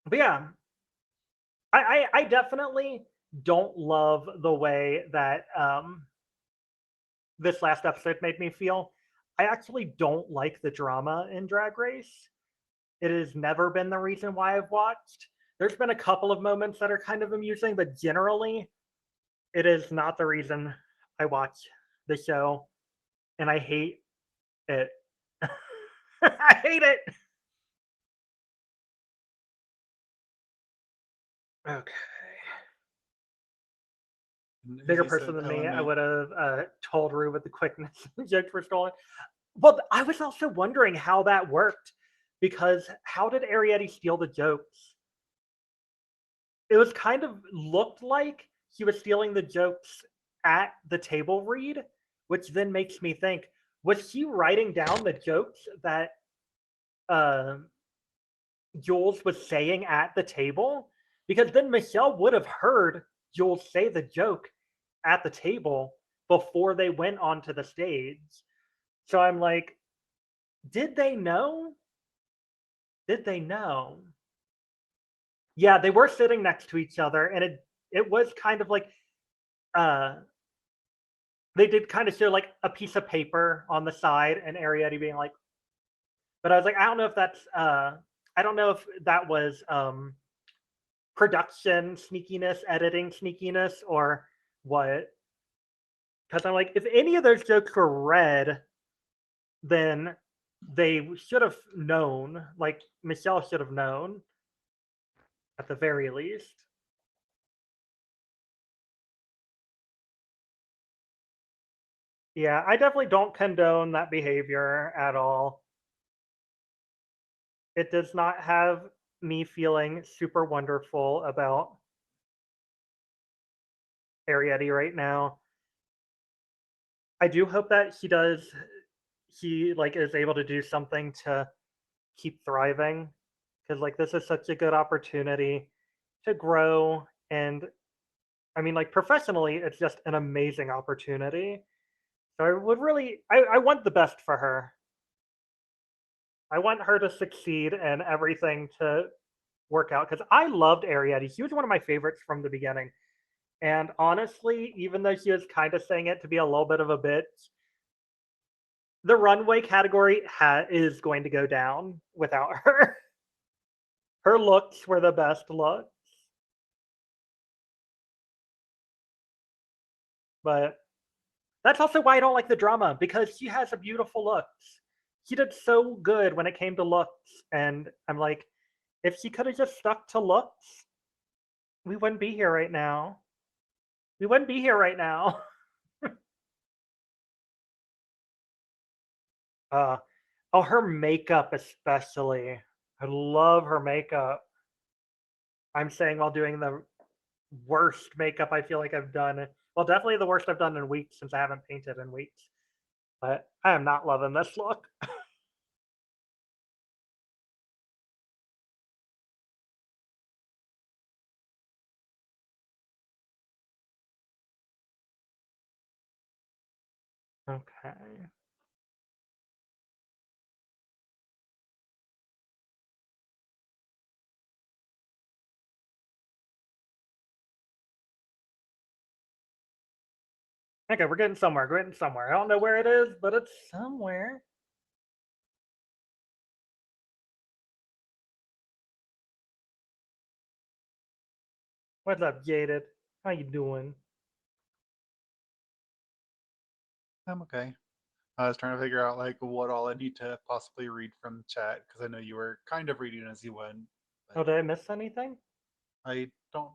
But yeah, I definitely don't love the way that this last episode made me feel. I actually don't like the drama in Drag Race. It has never been the reason why I've watched. There's been a couple of moments that are kind of amusing, but generally, it is not the reason I watch the show. And I hate it. I hate it. Okay. Bigger Uzi person said than me, I element. would have told Rue with the quickness jokes were stolen. Well, I was also wondering how that worked because how did Arietti steal the jokes? It was kind of looked like he was stealing the jokes at the table read, which then makes me think, was he writing down the jokes that Jules was saying at the table? Because then Michelle would have heard Jules say the joke at the table before they went onto the stage. So I'm like, did they know? Did they know? Yeah, they were sitting next to each other, and it was kind of like they did kind of show like a piece of paper on the side and Arietti being like, but I was like, I don't know if that's I don't know if that was production sneakiness, editing sneakiness, or what. Because I'm like, if any of those jokes were read, then they should have known. Like Michelle should have known, at the very least. Yeah, I definitely don't condone that behavior at all. It does not have me feeling super wonderful about Arietti right now. I do hope that he like is able to do something to keep thriving because like this is such a good opportunity to grow and I mean like professionally it's just an amazing opportunity. So I would really I want the best for her. I want her to succeed and everything to work out because I loved Arietti. He was one of my favorites from the beginning. And honestly, even though she was kind of saying it to be a little bit of a bitch, the runway category is going to go down without her. Her looks were the best looks. But that's also why I don't like the drama because she has a beautiful looks. She did so good when it came to looks, and I'm like, if she could have just stuck to looks, we wouldn't be here right now. We wouldn't be here right now. uh, oh, her makeup especially. I love her makeup. I'm saying while doing the worst makeup I feel like I've done. Well, definitely the worst I've done in weeks since I haven't painted in weeks. But I am not loving this look. Okay. Okay, we're getting somewhere. We're getting somewhere. I don't know where it is, but it's somewhere. What's up, Jaded? How you doing? I'm okay. I was trying to figure out like what all I need to possibly read from the chat because I know you were kind of reading as you went. Oh, did I miss anything? I don't.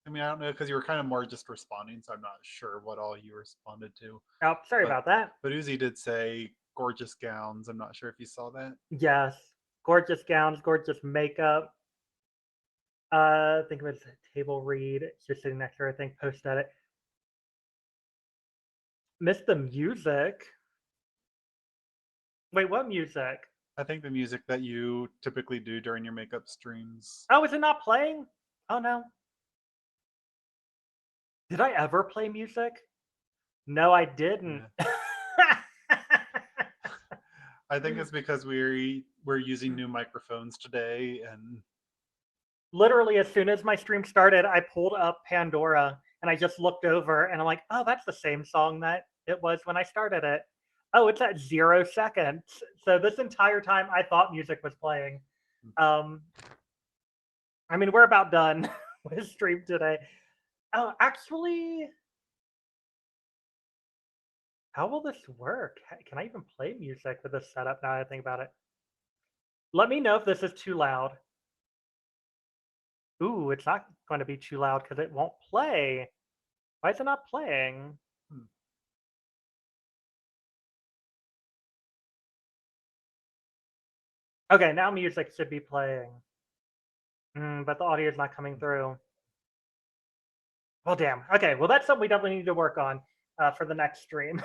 I mean, I don't know because you were kind of more just responding, so I'm not sure what all you responded to. Oh, sorry But about that. but Uzi did say gorgeous gowns. I'm not sure if you saw that. Yes. Gorgeous gowns, gorgeous makeup. I think it was a table read. Just sitting next to her, I think, post edit. Missed the music. Wait, what music? I think the music that you typically do during your makeup streams. Oh, is it not playing? Oh no. Did I ever play music? No, I didn't. Yeah. I think it's because we're using new microphones today, and Literally, as soon as my stream started, I pulled up Pandora and I just looked over and I'm like, oh, that's the same song that it was when I started it. Oh, it's at 0 seconds. So this entire time I thought music was playing. I mean, we're about done with stream today. Oh, actually, how will this work? Can I even play music with this setup now that I think about it? Let me know if this is too loud. Ooh, it's not going to be too loud because it won't play. Why is it not playing? Okay, now music should be playing. But the audio is not coming through. Well, damn. Okay, well, that's something we definitely need to work on for the next stream.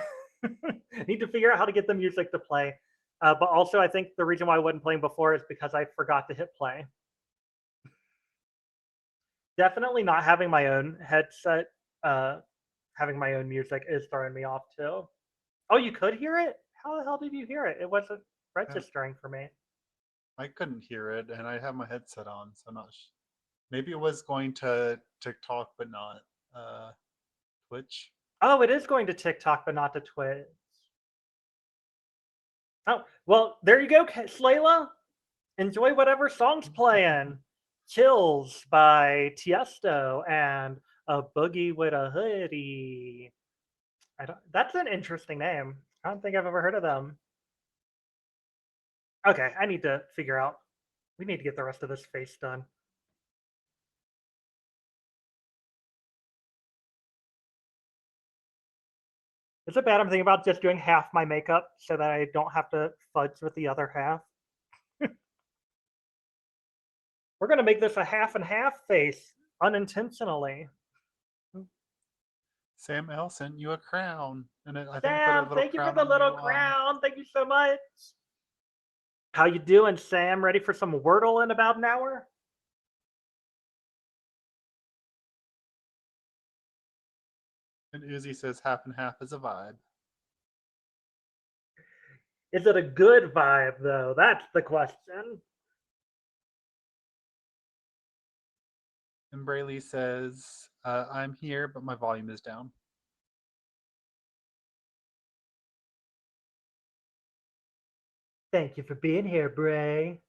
Need to figure out how to get the music to play. But also, I think the reason why I wasn't playing before is because I forgot to hit play. Definitely not having my own headset, having my own music is throwing me off too. Oh, you could hear it? How the hell did you hear it? It wasn't registering for me. I couldn't hear it, and I have my headset on, so I'm not. Maybe it was going to TikTok, but not Twitch. Oh, it is going to TikTok, but not to Twitch. Oh, well, there you go, Slayla. Enjoy whatever song's playing. Chills by Tiesto and A Boogie with a Hoodie. That's an interesting name. I don't think I've ever heard of them. Okay, I need to figure out. We need to get the rest of this face done. Is it bad I'm thinking about just doing half my makeup so that I don't have to fudge with the other half? We're going to make this a half and half face unintentionally. Sam L sent you a crown, and I think put a Sam, little thank you for crown the on little you on. crown. Thank you so much. How you doing, Sam? Ready for some Wordle in about an hour? And Uzi says half and half is a vibe. Is it a good vibe, though? That's the question. And Brayley says, I'm here, but my volume is down. Thank you for being here, Bray.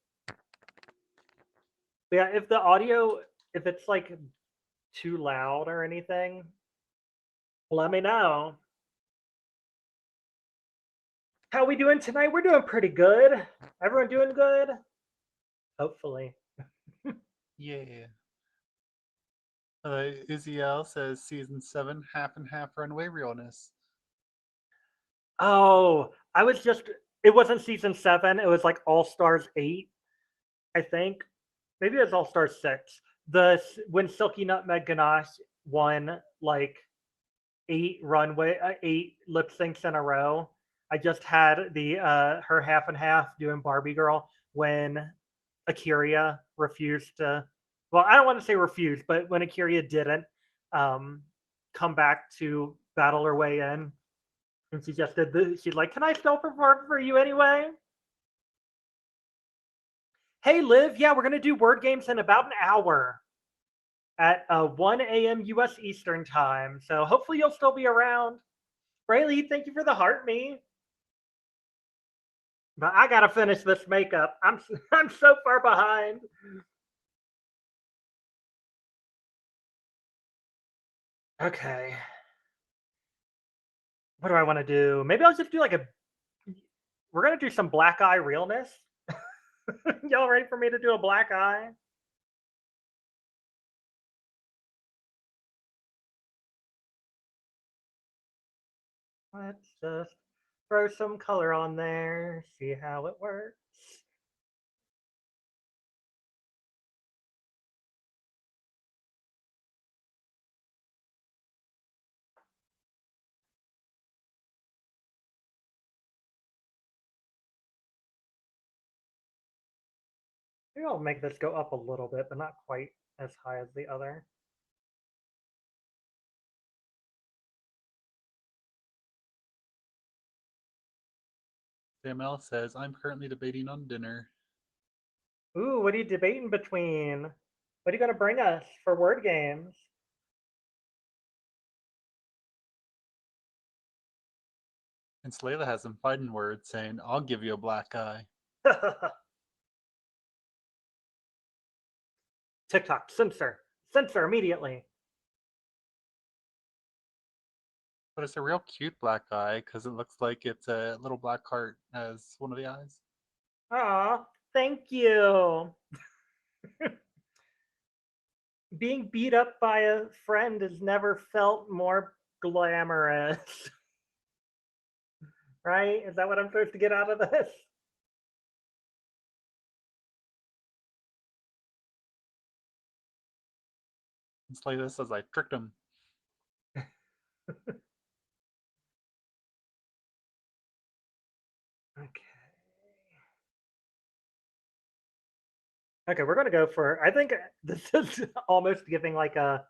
Yeah, if the audio, if it's like too loud or anything, let me know. How we doing tonight? We're doing pretty good. Everyone doing good? Hopefully. Yeah. Uzi L says season 7 half and half runway realness. Oh, it wasn't season 7. It was like All Stars 8, I think. Maybe it was All Stars 6. When Silky Nutmeg Ganache won like 8 lip syncs in a row. I just had the her half and half doing Barbie Girl when Akira refused to. Well, I don't want to say refused, but when Akira didn't come back to battle her way in, and she just did she's like, "Can I still perform for you anyway?" Hey, Liv. Yeah, we're gonna do word games in about an hour at 1 a.m. U.S. Eastern time. So hopefully you'll still be around. Braylee, thank you for the heart me. But I gotta finish this makeup. I'm so far behind. Okay. What do I want to do? Maybe I'll just do like a. We're gonna do some black eye realness. Y'all ready for me to do a black eye? Let's just throw some color on there, see how it works. Maybe I'll make this go up a little bit, but not quite as high as the other. Sam L says, I'm currently debating on dinner. Ooh, what are you debating between? What are you gonna bring us for word games? And Slayla has some fighting words saying, I'll give you a black eye. TikTok, censor immediately. But it's a real cute black eye because it looks like it's a little black heart as one of the eyes. Aw, thank you. Being beat up by a friend has never felt more glamorous. Right? Is that what I'm supposed to get out of this? And Slayla says, I tricked him. Okay. Okay, we're gonna go for. I think this is almost giving like a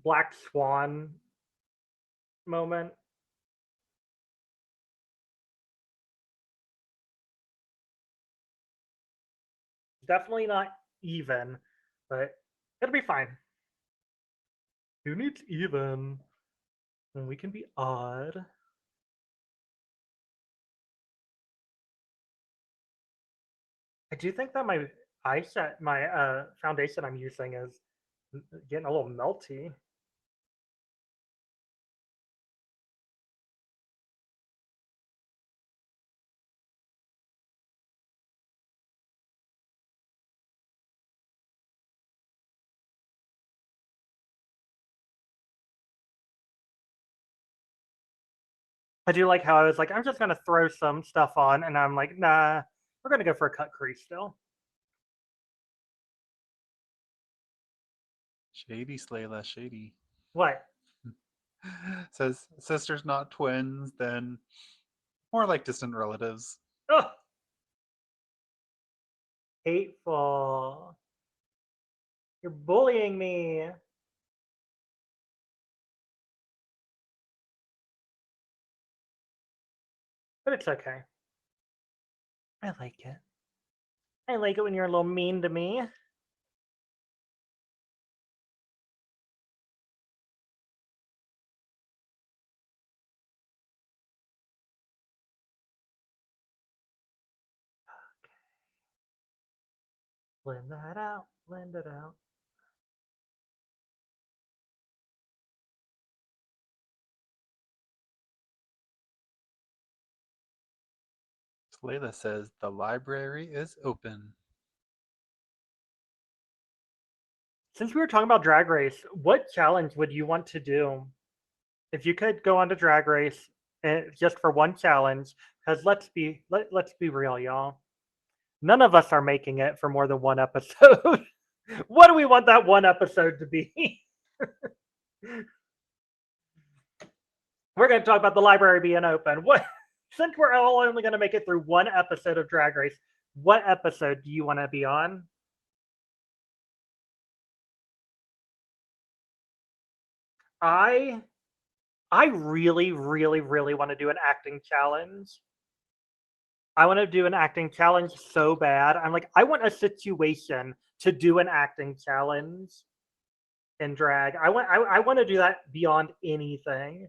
Black Swan moment. Definitely not even, but it'll be fine. Who needs even when we can be odd? I do think that my foundation I'm using is getting a little melty. I do like how I was like, I'm just gonna throw some stuff on, and I'm like, nah, we're gonna go for a cut crease still. Shady, Slayla, shady. What? Says sisters not twins, then more like distant relatives. Oh, hateful. You're bullying me. But it's okay. I like it. I like it when you're a little mean to me. Blend that out. Blend it out. Slayla says the library is open. Since we were talking about Drag Race, what challenge would you want to do if you could go on to Drag Race just for one challenge? Because let's be real, y'all. None of us are making it for more than one episode. What do we want that one episode to be? We're going to talk about the library being open. What? Since we're all only going to make it through one episode of Drag Race, what episode do you want to be on? I really, really, really want to do an acting challenge. I want to do an acting challenge so bad. I'm like, I want a situation to do an acting challenge in drag. I want to do that beyond anything.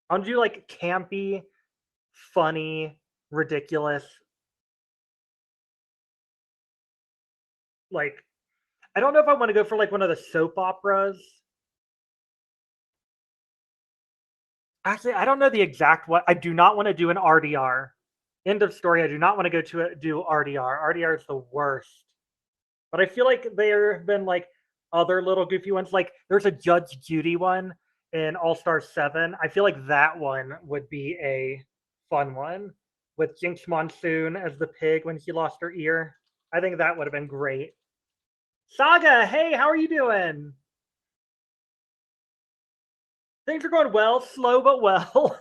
I want to do like campy, funny, ridiculous. Like, I don't know if I want to go for like one of the soap operas. Actually, I don't know the exact what. I do not want to do an RDR. End of story. I do not want to go to do RDR. RDR is the worst. But I feel like there have been like other little goofy ones. Like there's a Judge Judy one in All Star 7. I feel like that one would be a fun one with Jinx Monsoon as the pig when she lost her ear. I think that would have been great. Saga, hey, how are you doing? Things are going well, slow but well.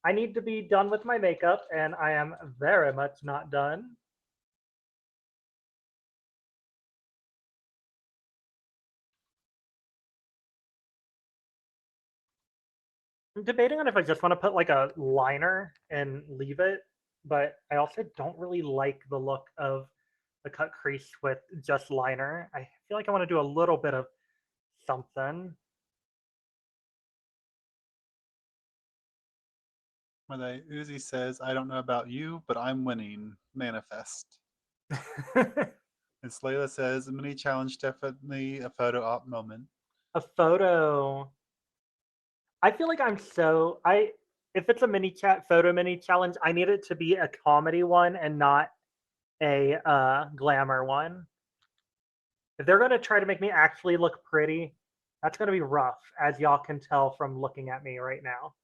I need to be done with my makeup, and I am very much not done. I'm debating on if I just want to put like a liner and leave it, but I also don't really like the look of the cut crease with just liner. I feel like I want to do a little bit of something. Uzi says, I don't know about you, but I'm winning. Manifest. And Slayla says, a mini challenge, definitely a photo op moment. A photo. I feel like if it's a photo mini challenge, I need it to be a comedy one and not a glamour one. If they're gonna try to make me actually look pretty, that's gonna be rough, as y'all can tell from looking at me right now.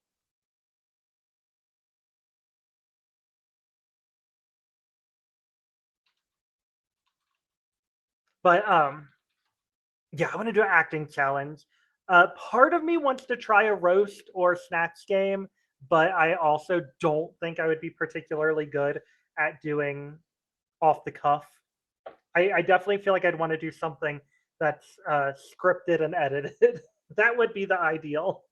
But yeah, I want to do an acting challenge. Part of me wants to try a roast or snatch game, but I also don't think I would be particularly good at doing off the cuff. I definitely feel like I'd want to do something that's scripted and edited. That would be the ideal.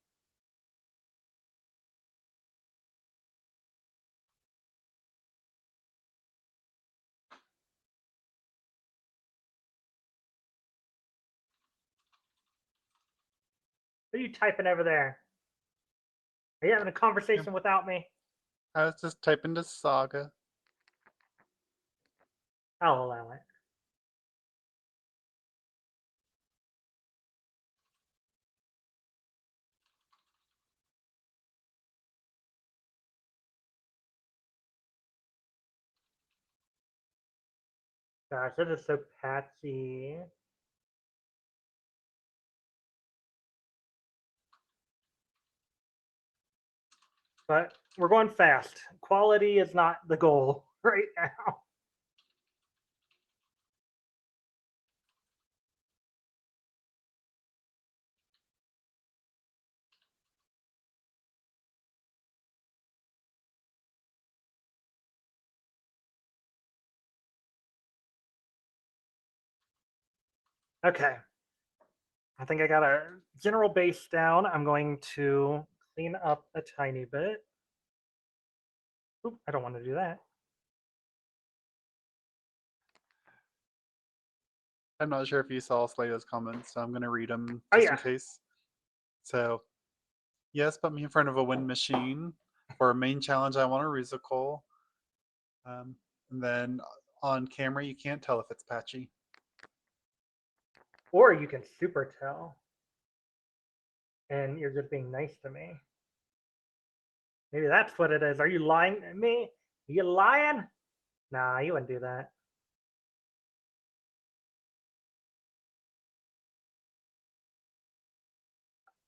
What are you typing over there? Are you having a conversation without me? I was just typing to Saga. I'll allow it. Gosh, that is so patchy. But we're going fast. Quality is not the goal right now. Okay. I think I got a general base down. I'm going to clean up a tiny bit. Oop, I don't want to do that. I'm not sure if you saw Slayo's comments, so I'm going to read them Oh, just yeah. in case. So, yes, put me in front of a wind machine. For a main challenge, I want a musical. And then on camera, you can't tell if it's patchy. Or you can super tell. And you're just being nice to me. Maybe that's what it is. Are you lying to me? You lying? Nah, you wouldn't do that.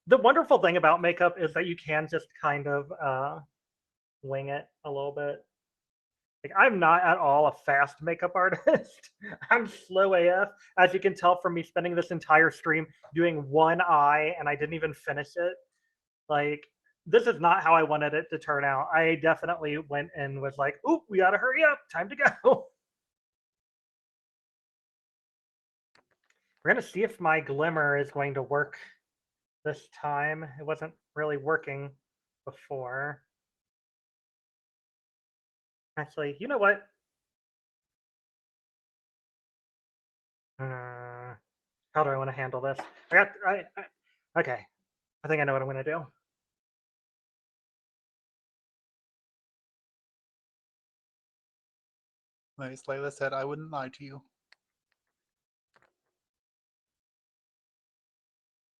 The wonderful thing about makeup is that you can just kind of wing it a little bit. Like, I'm not at all a fast makeup artist. I'm slow AF, as you can tell from me spending this entire stream doing one eye and I didn't even finish it. Like, this is not how I wanted it to turn out. I definitely went and was like, "Oop, we gotta hurry up! Time to go." We're gonna see if my glimmer is going to work this time. It wasn't really working before. Actually, you know what? How do I want to handle this? Okay. I think I know what I'm going to do. Nice. Layla said, I wouldn't lie to you.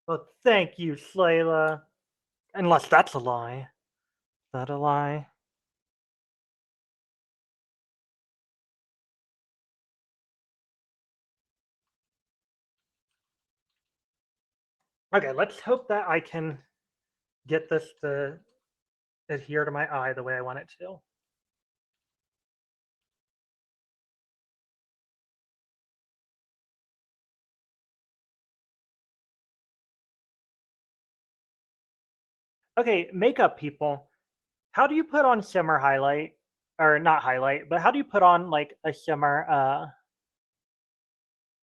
Well, thank you, Slayla. Unless that's a lie. Is that a lie? Okay, let's hope that I can get this to adhere to my eye the way I want it to. Okay, makeup people. How do you put on shimmer highlight? Or not highlight, but how do you put on like a shimmer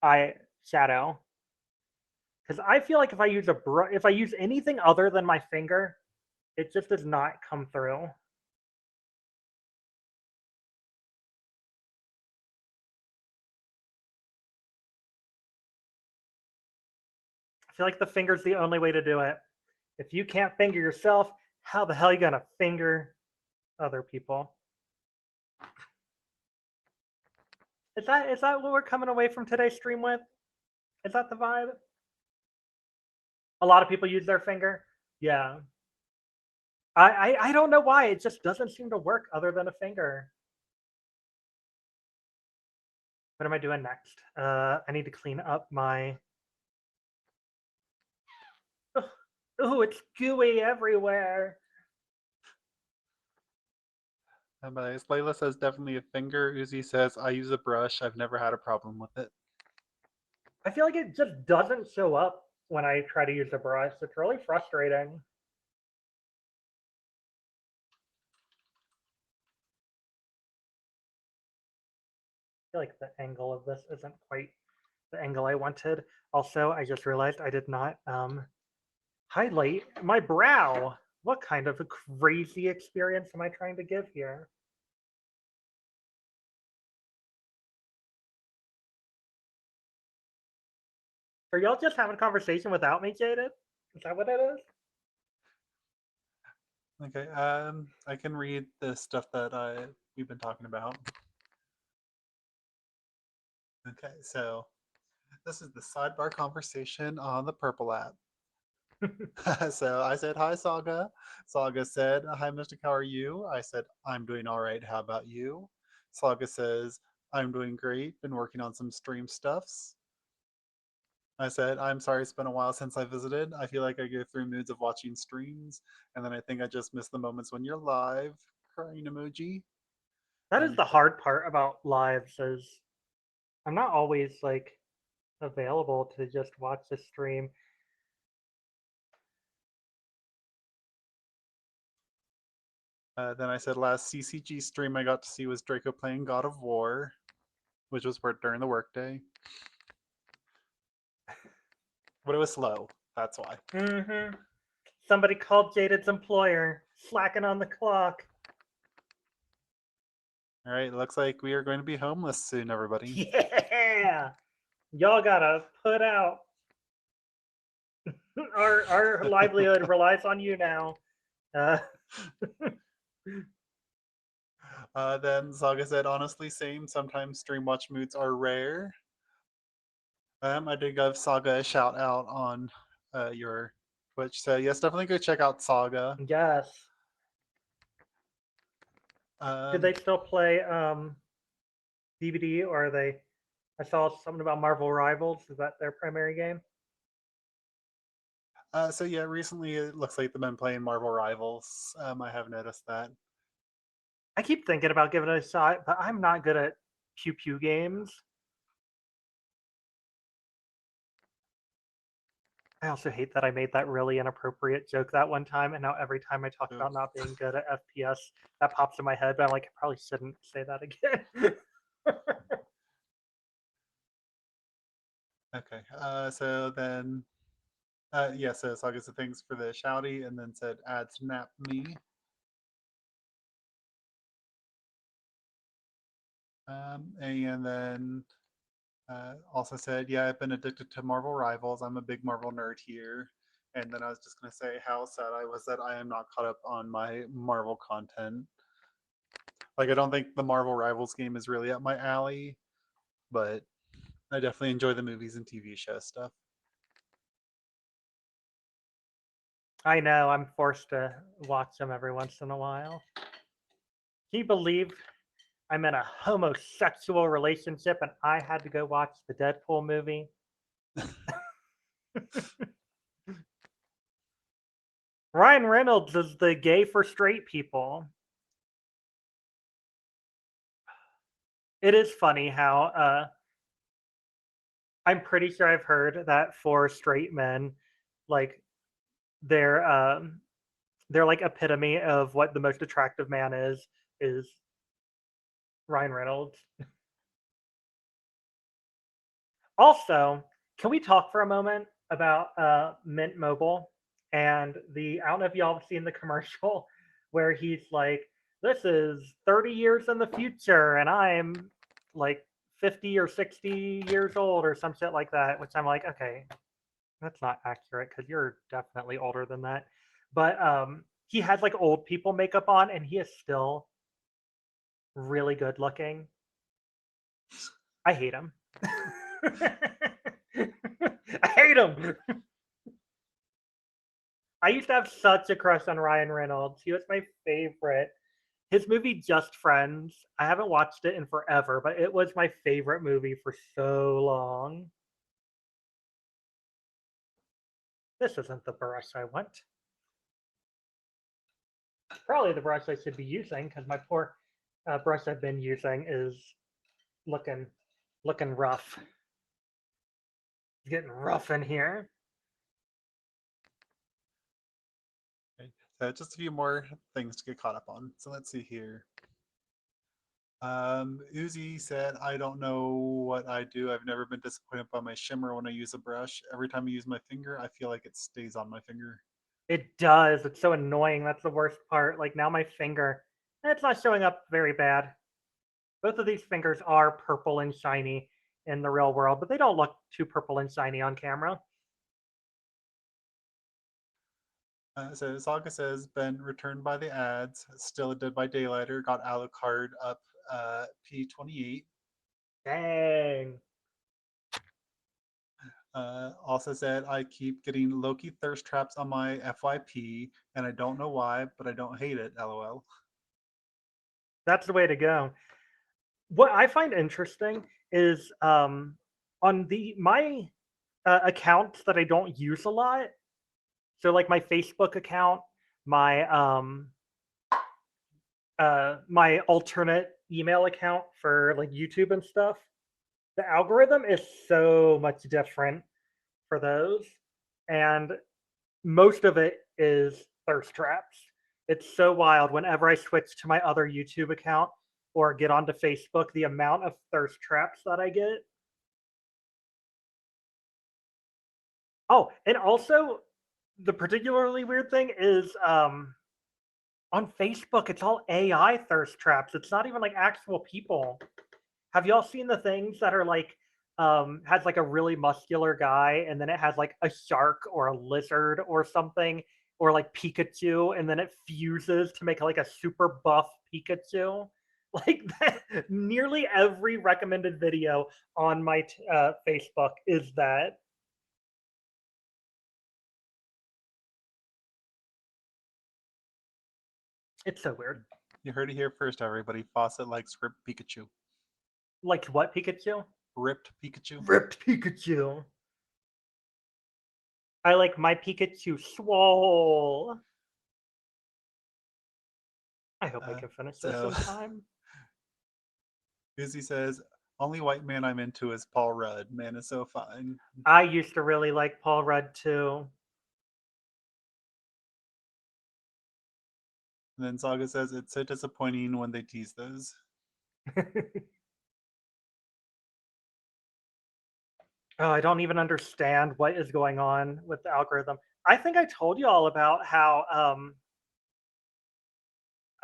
eye shadow? Because I feel like if I use if I use anything other than my finger, it just does not come through. I feel like the finger's the only way to do it. If you can't finger yourself, how the hell are you gonna finger other people? Is that what we're coming away from today's stream with? Is that the vibe? A lot of people use their finger. Yeah. I don't know why. It just doesn't seem to work other than a finger. What am I doing next? I need to clean up my. Oh, it's gooey everywhere. But Layla says definitely a finger. Uzi says I use a brush. I've never had a problem with it. I feel like it just doesn't show up when I try to use a brush. It's really frustrating. I feel like the angle of this isn't quite the angle I wanted. Also, I just realized I did not highlight my brow. What kind of a crazy experience am I trying to give here? Are y'all just having a conversation without me, Jaded? Is that what it is? Okay, I can read the stuff that we've been talking about. Okay, so this is the sidebar conversation on the Purple app. So I said, hi, Saga. Saga said, hi, Mystic, how are you? I said, I'm doing all right. How about you? Saga says, I'm doing great. Been working on some stream stuffs. I said, I'm sorry it's been a while since I visited. I feel like I go through moods of watching streams, and then I think I just miss the moments when you're live. Crying emoji. That is And the hard part about lives is I'm not always like available to just watch the stream. then I said last CCG stream I got to see was Draco playing God of War, which was during the workday. But it was slow. That's why. Mm-hmm. Somebody called Jaded's employer, slacking on the clock. All right, looks like we are going to be homeless soon, everybody. Yeah, y'all gotta put out. Our livelihood relies on you now. Then Saga said, honestly, same. Sometimes stream watch moods are rare. I did give Saga a shout out on your Twitch. So yes, definitely go check out Saga. Yes. Do they still play DVD, or are they? I saw something about Marvel Rivals. Is that their primary game? So yeah, recently it looks like they've been playing Marvel Rivals. I have noticed that. I keep thinking about giving it a shot, but I'm not good at pew pew games. I also hate that I made that really inappropriate joke that one time, and now every time I talk about not being good at FPS, that pops in my head. But I'm like, I probably shouldn't say that again. Okay. So then, yeah. So Saga said thanks for the shouty, and then said add snap me. And then also said, yeah, I've been addicted to Marvel Rivals. I'm a big Marvel nerd here. And then I was just going to say how sad I was that I am not caught up on my Marvel content. Like, I don't think the Marvel Rivals game is really up my alley, but I definitely enjoy the movies and TV show stuff. I know, I'm forced to watch them every once in a while. Can you believe I'm in a homosexual relationship and I had to go watch the Deadpool movie? Ryan Reynolds is the gay for straight people. It is funny how I'm pretty sure I've heard that for straight men, like their like epitome of what the most attractive man is Ryan Reynolds. Also, can we talk for a moment about Mint Mobile and I don't know if y'all have seen the commercial where he's like, this is 30 years in the future and I'm like 50 or 60 years old or some shit like that, which I'm like, okay, that's not accurate because you're definitely older than that. But he has like old people makeup on and he is still really good looking. I hate him. I hate him. I used to have such a crush on Ryan Reynolds. He was my favorite. His movie Just Friends, I haven't watched it in forever, but it was my favorite movie for so long. This isn't the brush I want. Probably the brush I should be using because my poor brush I've been using is looking rough. It's getting rough in here. Okay. So just a few more things to get caught up on. So let's see here. Uzi said, I don't know what I do. I've never been disappointed by my shimmer when I use a brush. Every time I use my finger, I feel like it stays on my finger. It does. It's so annoying. That's the worst part. Like now my finger, it's not showing up very bad. Both of these fingers are purple and shiny in the real world, but they don't look too purple and shiny on camera. So Saga says, been returned by the ads. Still a Dead by Daylighter. Got Alucard up P28. Dang. Also said, I keep getting Loki thirst traps on my FYP, and I don't know why, but I don't hate it. LOL. That's the way to go. What I find interesting is on my accounts that I don't use a lot. So like my Facebook account, my my alternate email account for like YouTube and stuff. The algorithm is so much different for those, and most of it is thirst traps. It's so wild. Whenever I switch to my other YouTube account or get onto Facebook, the amount of thirst traps that I get. Oh, and also the particularly weird thing is on Facebook, it's all AI thirst traps. It's not even like actual people. Have y'all seen the things that are like has like a really muscular guy and then it has like a shark or a lizard or something or like Pikachu and then it fuses to make like a super buff Pikachu? Like that, nearly every recommended video on my Facebook is that. It's so weird. You heard it here first, everybody. Fawcett likes ripped Pikachu. Like what Pikachu? Ripped Pikachu. Ripped Pikachu. I like my Pikachu swole. I hope I can finish this in time. Izzy says, only white man I'm into is Paul Rudd. Man is so fine. I used to really like Paul Rudd too. And then Saga says, it's so disappointing when they tease those. Oh, I don't even understand what is going on with the algorithm. I think I told you all about how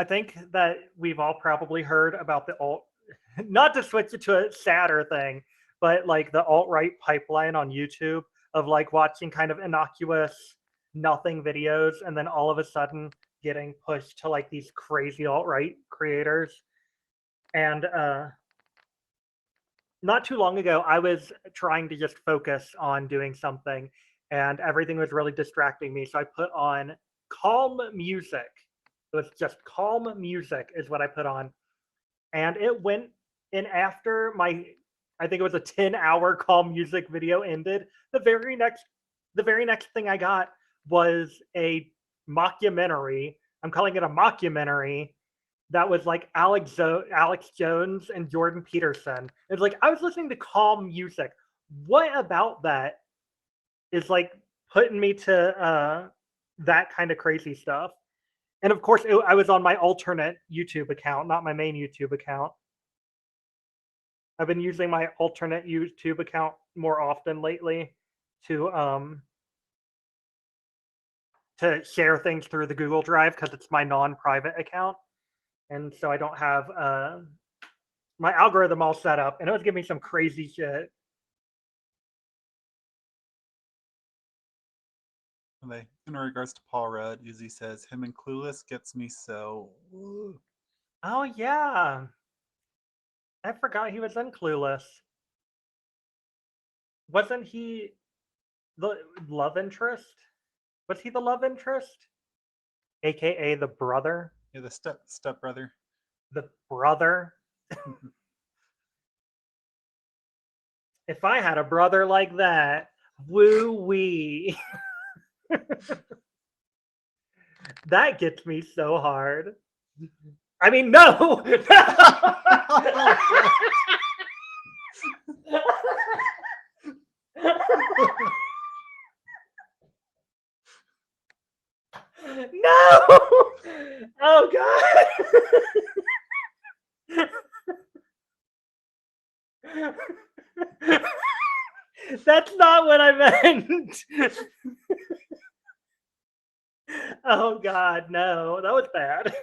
I think that we've all probably heard about the alt, not to switch it to a sadder thing, but like the alt-right pipeline on YouTube of like watching kind of innocuous nothing videos and then all of a sudden getting pushed to like these crazy alt-right creators. And not too long ago, I was trying to just focus on doing something and everything was really distracting me. So I put on calm music. It was just calm music is what I put on. And it went in after my, I think it was a 10-hour calm music video ended. The very next thing I got was a mockumentary. I'm calling it a mockumentary that was like Alex Jones and Jordan Peterson. It's like I was listening to calm music. What about that is like putting me to that kind of crazy stuff? And of course, I was on my alternate YouTube account, not my main YouTube account. I've been using my alternate YouTube account more often lately to share things through the Google Drive because it's my non-private account, and so I don't have my algorithm all set up, and it was giving me some crazy shit. In regards to Paul Rudd, Izzy says, him and Clueless gets me so... Ooh. Oh, yeah. I forgot he was in Clueless. Wasn't he the love interest? Was he the love interest? AKA the brother? Yeah, the step brother. The brother? If I had a brother like that, woo-wee. That gets me so hard. I mean, no! No! Oh, God! That's not what I meant. Oh, God, no. That was bad.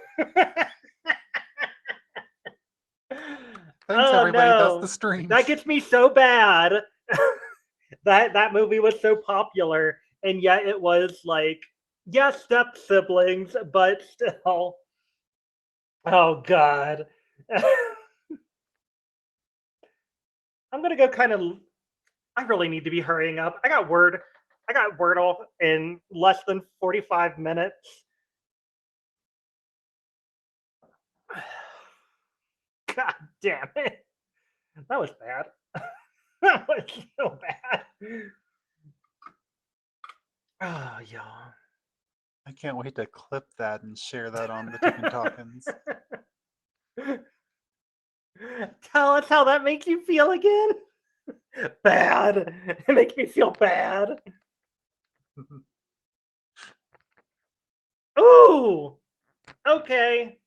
Thanks, everybody. That's the stream. That gets me so bad. that movie was so popular, and yet it was like, yeah, step siblings, but still. Oh, God. I'm gonna go kind of. I really need to be hurrying up. I got Wordle in less than 45 minutes. God damn it. That was bad. That was so bad. Oh, y'all. I can't wait to clip that and share that on the Tippin' Talkins. Tell us how that makes you feel again. Bad. It makes me feel bad. Ooh. Okay.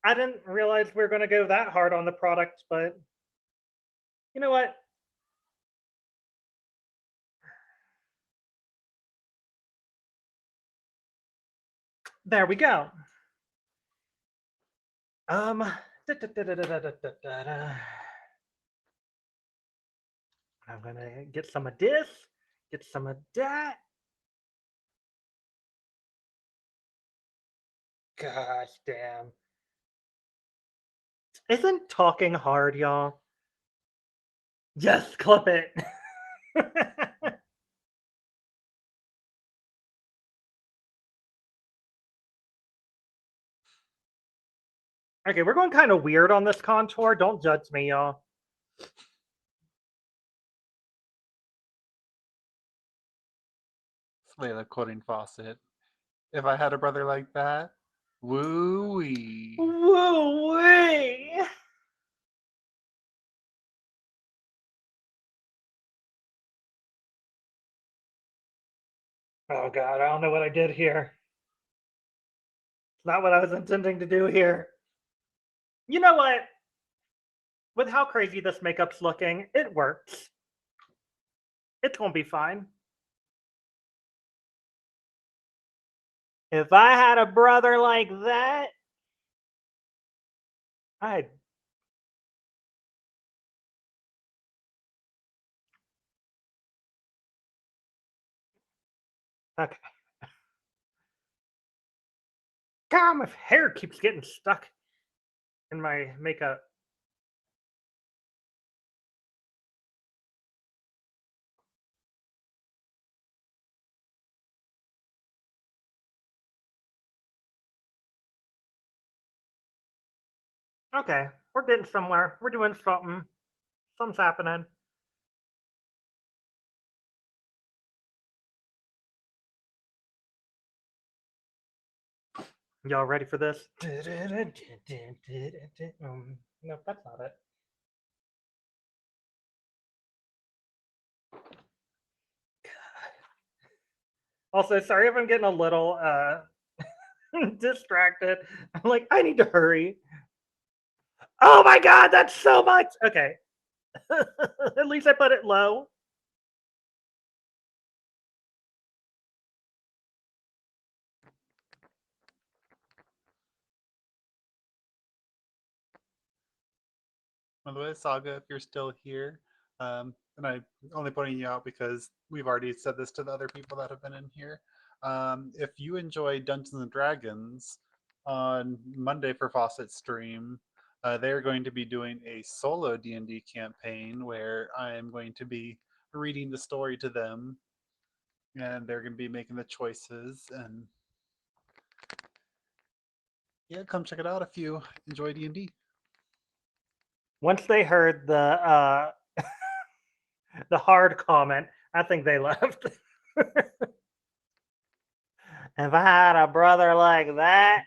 I didn't realize we were going to go that hard on the product, but you know what? There we go. Da-da-da-da-da-da-da-da. I'm gonna get some of this, get some of that. Gosh damn. Isn't talking hard, y'all? Yes, clip it. Okay, we're going kind of weird on this contour. Don't judge me, y'all. Layla quoting Fawcett. If I had a brother like that, woo-wee. Woo-wee! Oh god, I don't know what I did here. It's not what I was intending to do here. You know what? With how crazy this makeup's looking, it works. It's gonna be fine. If I had a brother like that, I'd... Okay. God, my hair keeps getting stuck in my makeup. Okay, we're getting somewhere. We're doing something. Something's happening. Y'all ready for this? No, that's not it. Also, sorry if I'm getting a little distracted. I'm like, I need to hurry. Oh my god, that's so much. Okay. At least I put it low. By the way, Saga, if you're still here, and I'm only pointing you out because we've already said this to the other people that have been in here. If you enjoy Dungeons and Dragons, on Monday for Fawcett stream, they're going to be doing a solo D&D campaign where I am going to be reading the story to them, and they're going to be making the choices. And yeah, come check it out if you enjoy D&D. Once they heard the hard comment, I think they left. If I had a brother like that,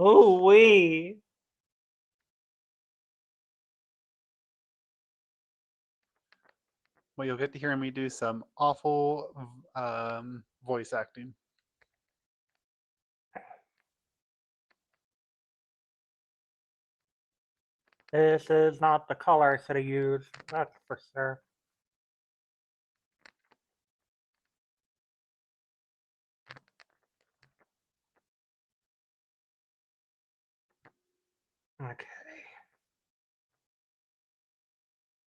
ooh wee. Well, you'll get to hear me do some awful voice acting. This is not the color I should have used. That's for sure. Okay.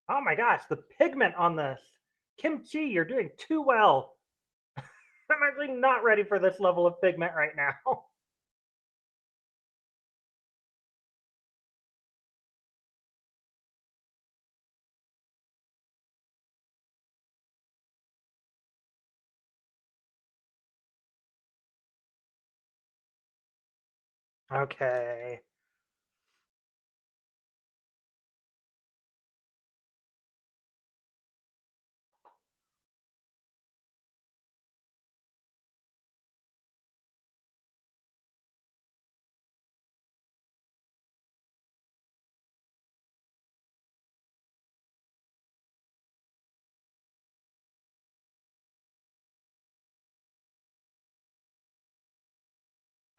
Oh my gosh, the pigment on this. Kimchi, you're doing too well. I'm actually not ready for this level of pigment right now. Okay.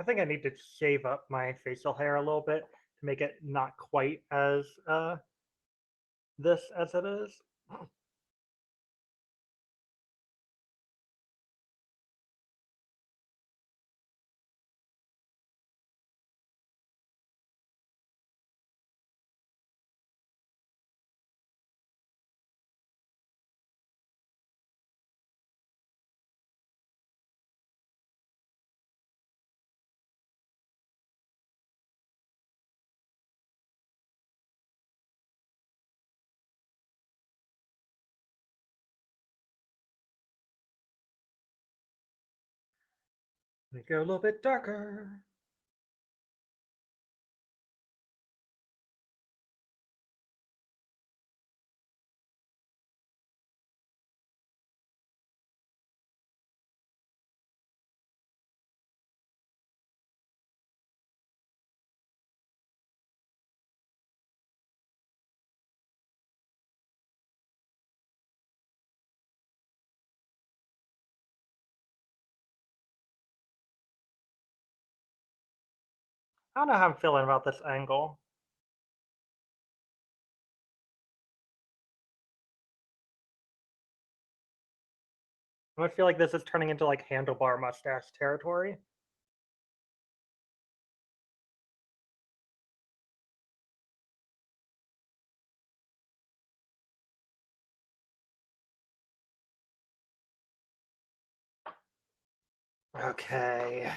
I think I need to shave up my facial hair a little bit to make it not quite as this as it is. Make it a little bit darker. I don't know how I'm feeling about this angle. I feel like this is turning into like handlebar mustache territory. Okay.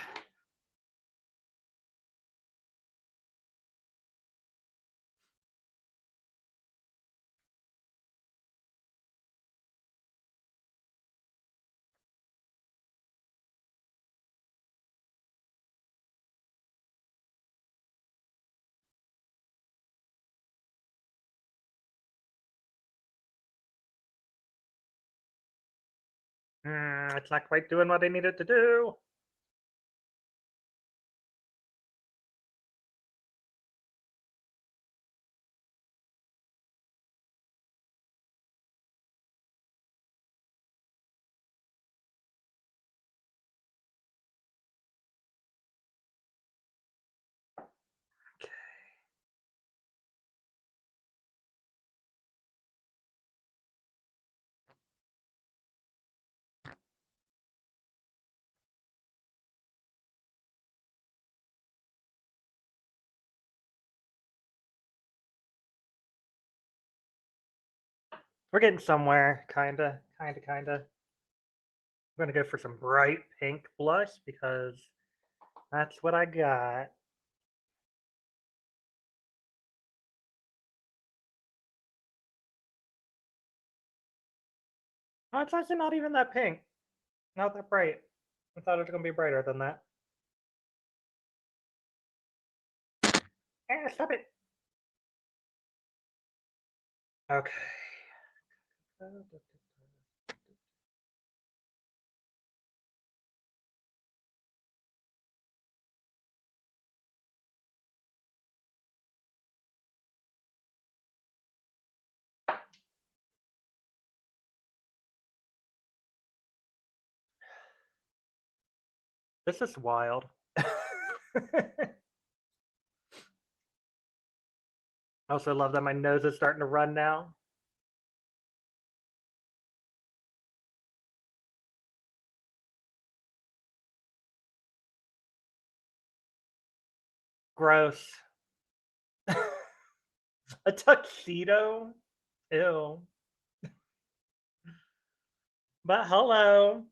It's not quite doing what I needed to do. We're getting somewhere, kinda. I'm gonna go for some bright pink blush because that's what I got. Oh, it's actually not even that pink. Not that bright. I thought it was gonna be brighter than that. Stop it. Okay. This is wild. I also love that my nose is starting to run now. Gross. A tuxedo? Ew. But hello.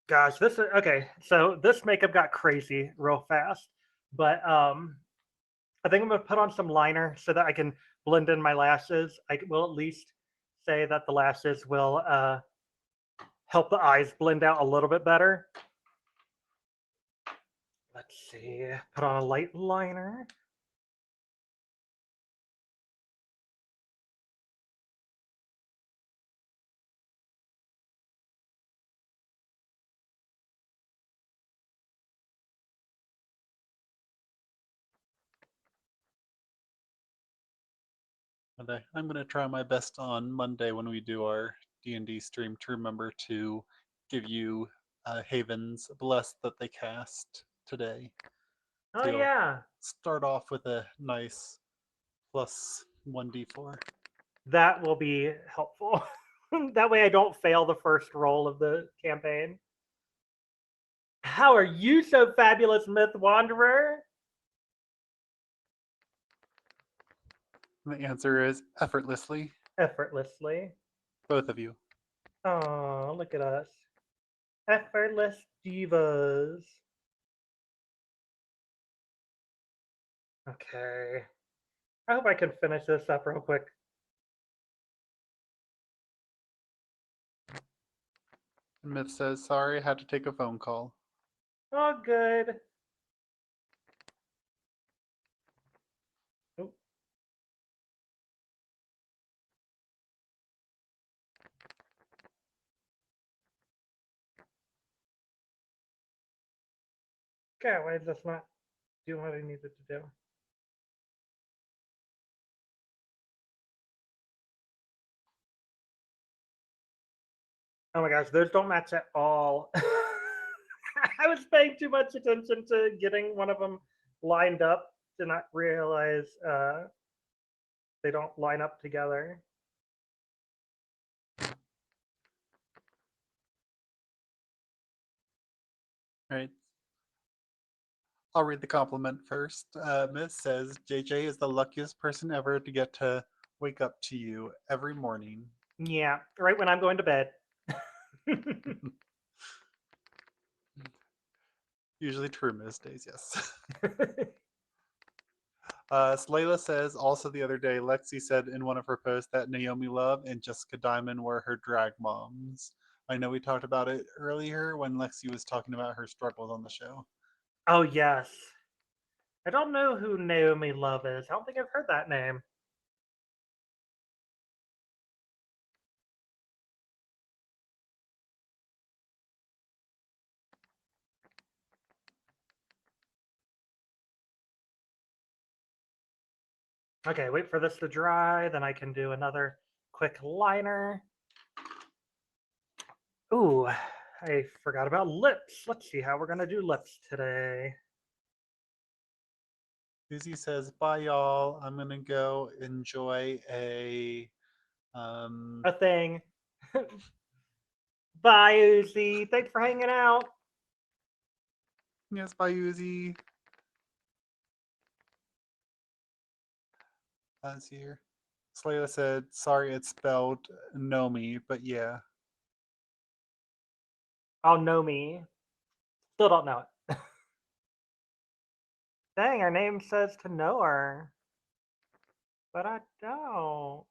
Gosh, this is okay. So this makeup got crazy real fast, but I think I'm gonna put on some liner so that I can blend in my lashes. I will at least say that the lashes will help the eyes blend out a little bit better. Let's see. Put on a light liner. I'm going to try my best on Monday when we do our D&D stream to remember to give you Haven's Bless that they cast today. Oh, So you'll yeah. start off with a nice plus 1d4. That will be helpful. That way I don't fail the first roll of the campaign. How are you so fabulous, Myth Wanderer? And the answer is effortlessly. Effortlessly. Both of you. Oh, look at us. Effortless divas. Okay. I hope I can finish this up real quick. Myth says, sorry, I had to take a phone call. Oh, good. Oh. Okay, why is this not doing what I needed to do? Oh my gosh, those don't match at all. I was paying too much attention to getting one of them lined up to not realize they don't line up together. Right. I'll read the compliment first. Myth says, JJ is the luckiest person ever to get to wake up to you every morning. Yeah, right when I'm going to bed. Usually true most days, yes. Slayla says, also the other day, Lexi said in one of her posts that Naomi Love and Jessica Diamond were her drag moms. I know we talked about it earlier when Lexi was talking about her struggles on the show. Oh, yes. I don't know who Naomi Love is. I don't think I've heard that name. Okay, wait for this to dry, then I can do another quick liner. Ooh, I forgot about lips. Let's see how we're gonna do lips today. Susie says, bye y'all. I'm gonna go enjoy a A thing. Bye, Uzi. Thanks for hanging out. yes, bye Uzi. That's here. Slayla said, sorry it's spelled Nomi, but yeah. I'll know me. Still don't know it. Dang, her name says to know her. But I don't.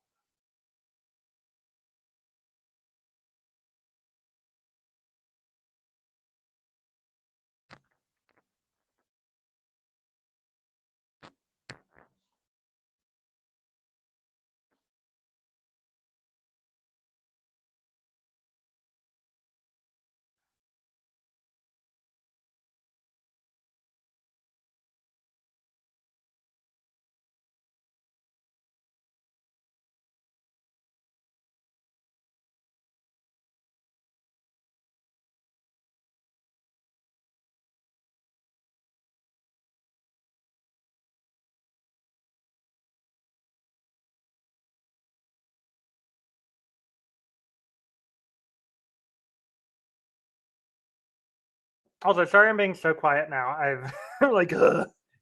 Also, sorry I'm being so quiet now. I've like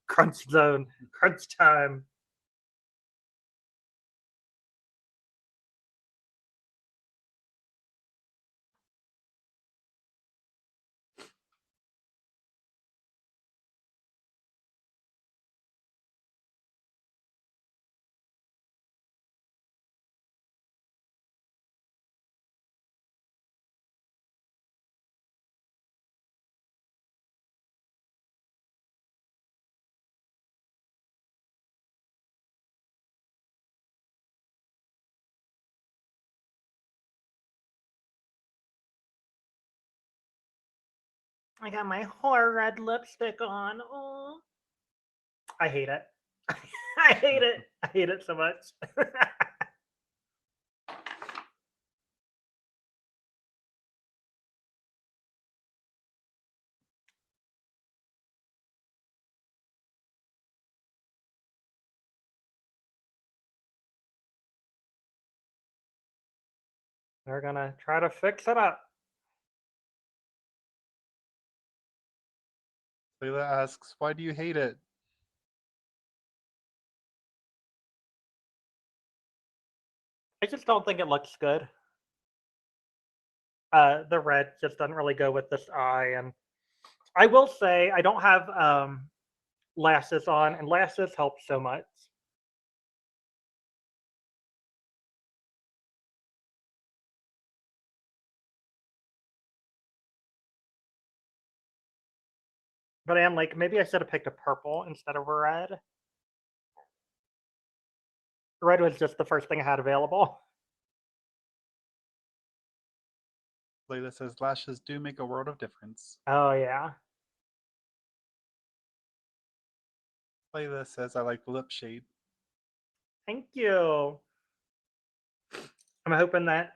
crunch zone, crunch time. I got my whore red lipstick on. Oh, I hate it. I hate it. I hate it so much. They're gonna try to fix it up. Layla asks, why do you hate it? I just don't think it looks good. The red just doesn't really go with this eye, and I will say I don't have lashes on, and lashes help so much. But I am like, maybe I should have picked a purple instead of a red. Red was just the first thing I had available. Layla says lashes do make a world of difference. Oh yeah. Layla says I like the lip shade. Thank you. I'm hoping that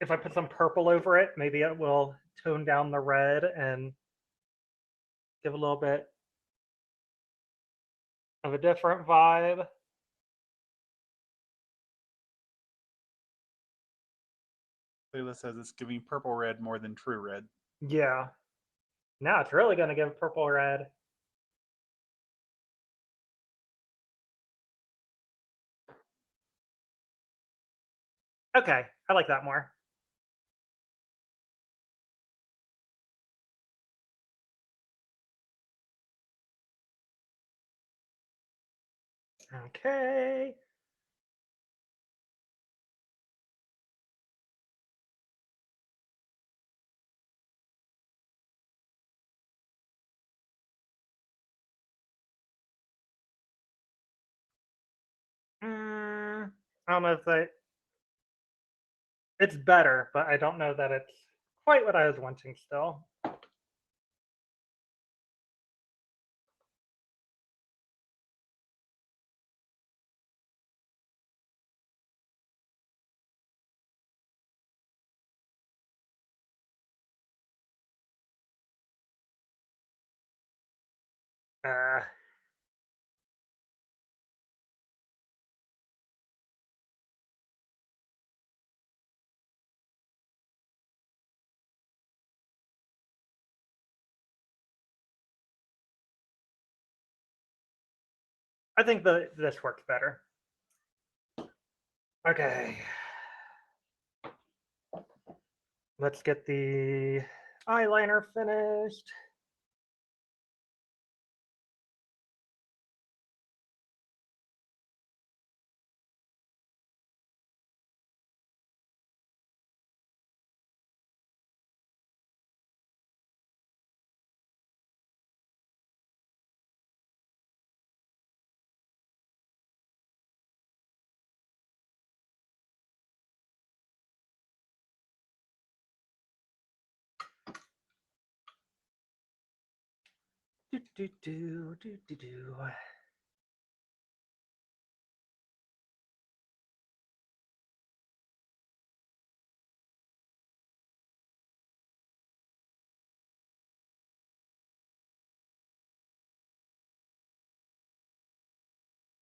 if I put some purple over it, maybe it will tone down the red and give a little bit of a different vibe. Layla says it's giving purple red more than true red. Yeah. Now it's really going to give purple red. Okay, I like that more. Okay. I don't know if it's better, but I don't know that it's quite what I was wanting still. Uh, I think this works better. Okay. Let's get the eyeliner finished. Do, do, do, do, do, do.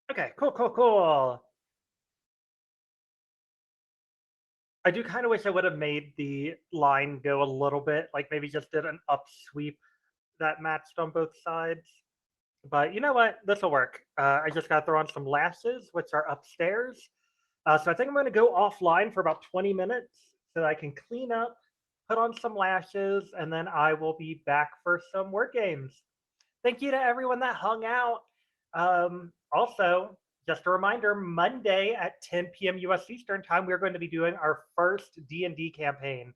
Okay, cool, cool, cool. I do kind of wish I would have made the line go a little bit, like maybe just did an up sweep that matched on both sides. But you know what? This will work. I just got to throw on some lashes, which are upstairs. So I think I'm going to go offline for about 20 minutes so I can clean up, put on some lashes, and then I will be back for some word games. Thank you to everyone that hung out. Also, just a reminder, Monday at 10 p.m. U.S. Eastern Time, we're going to be doing our first D&D campaign.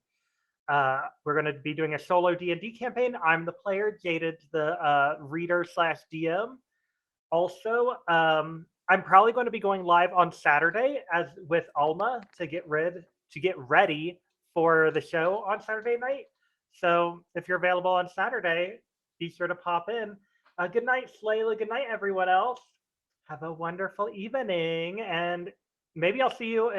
We're going to be doing a solo D&D campaign. I'm the player, Jaded, the reader / DM. Also, I'm probably going to be going live on Saturday as with Alma to get ready for the show on Saturday night. So if you're available on Saturday, be sure to pop in. Good night, Slayla. Good night, everyone else. Have a wonderful evening, and maybe I'll see you in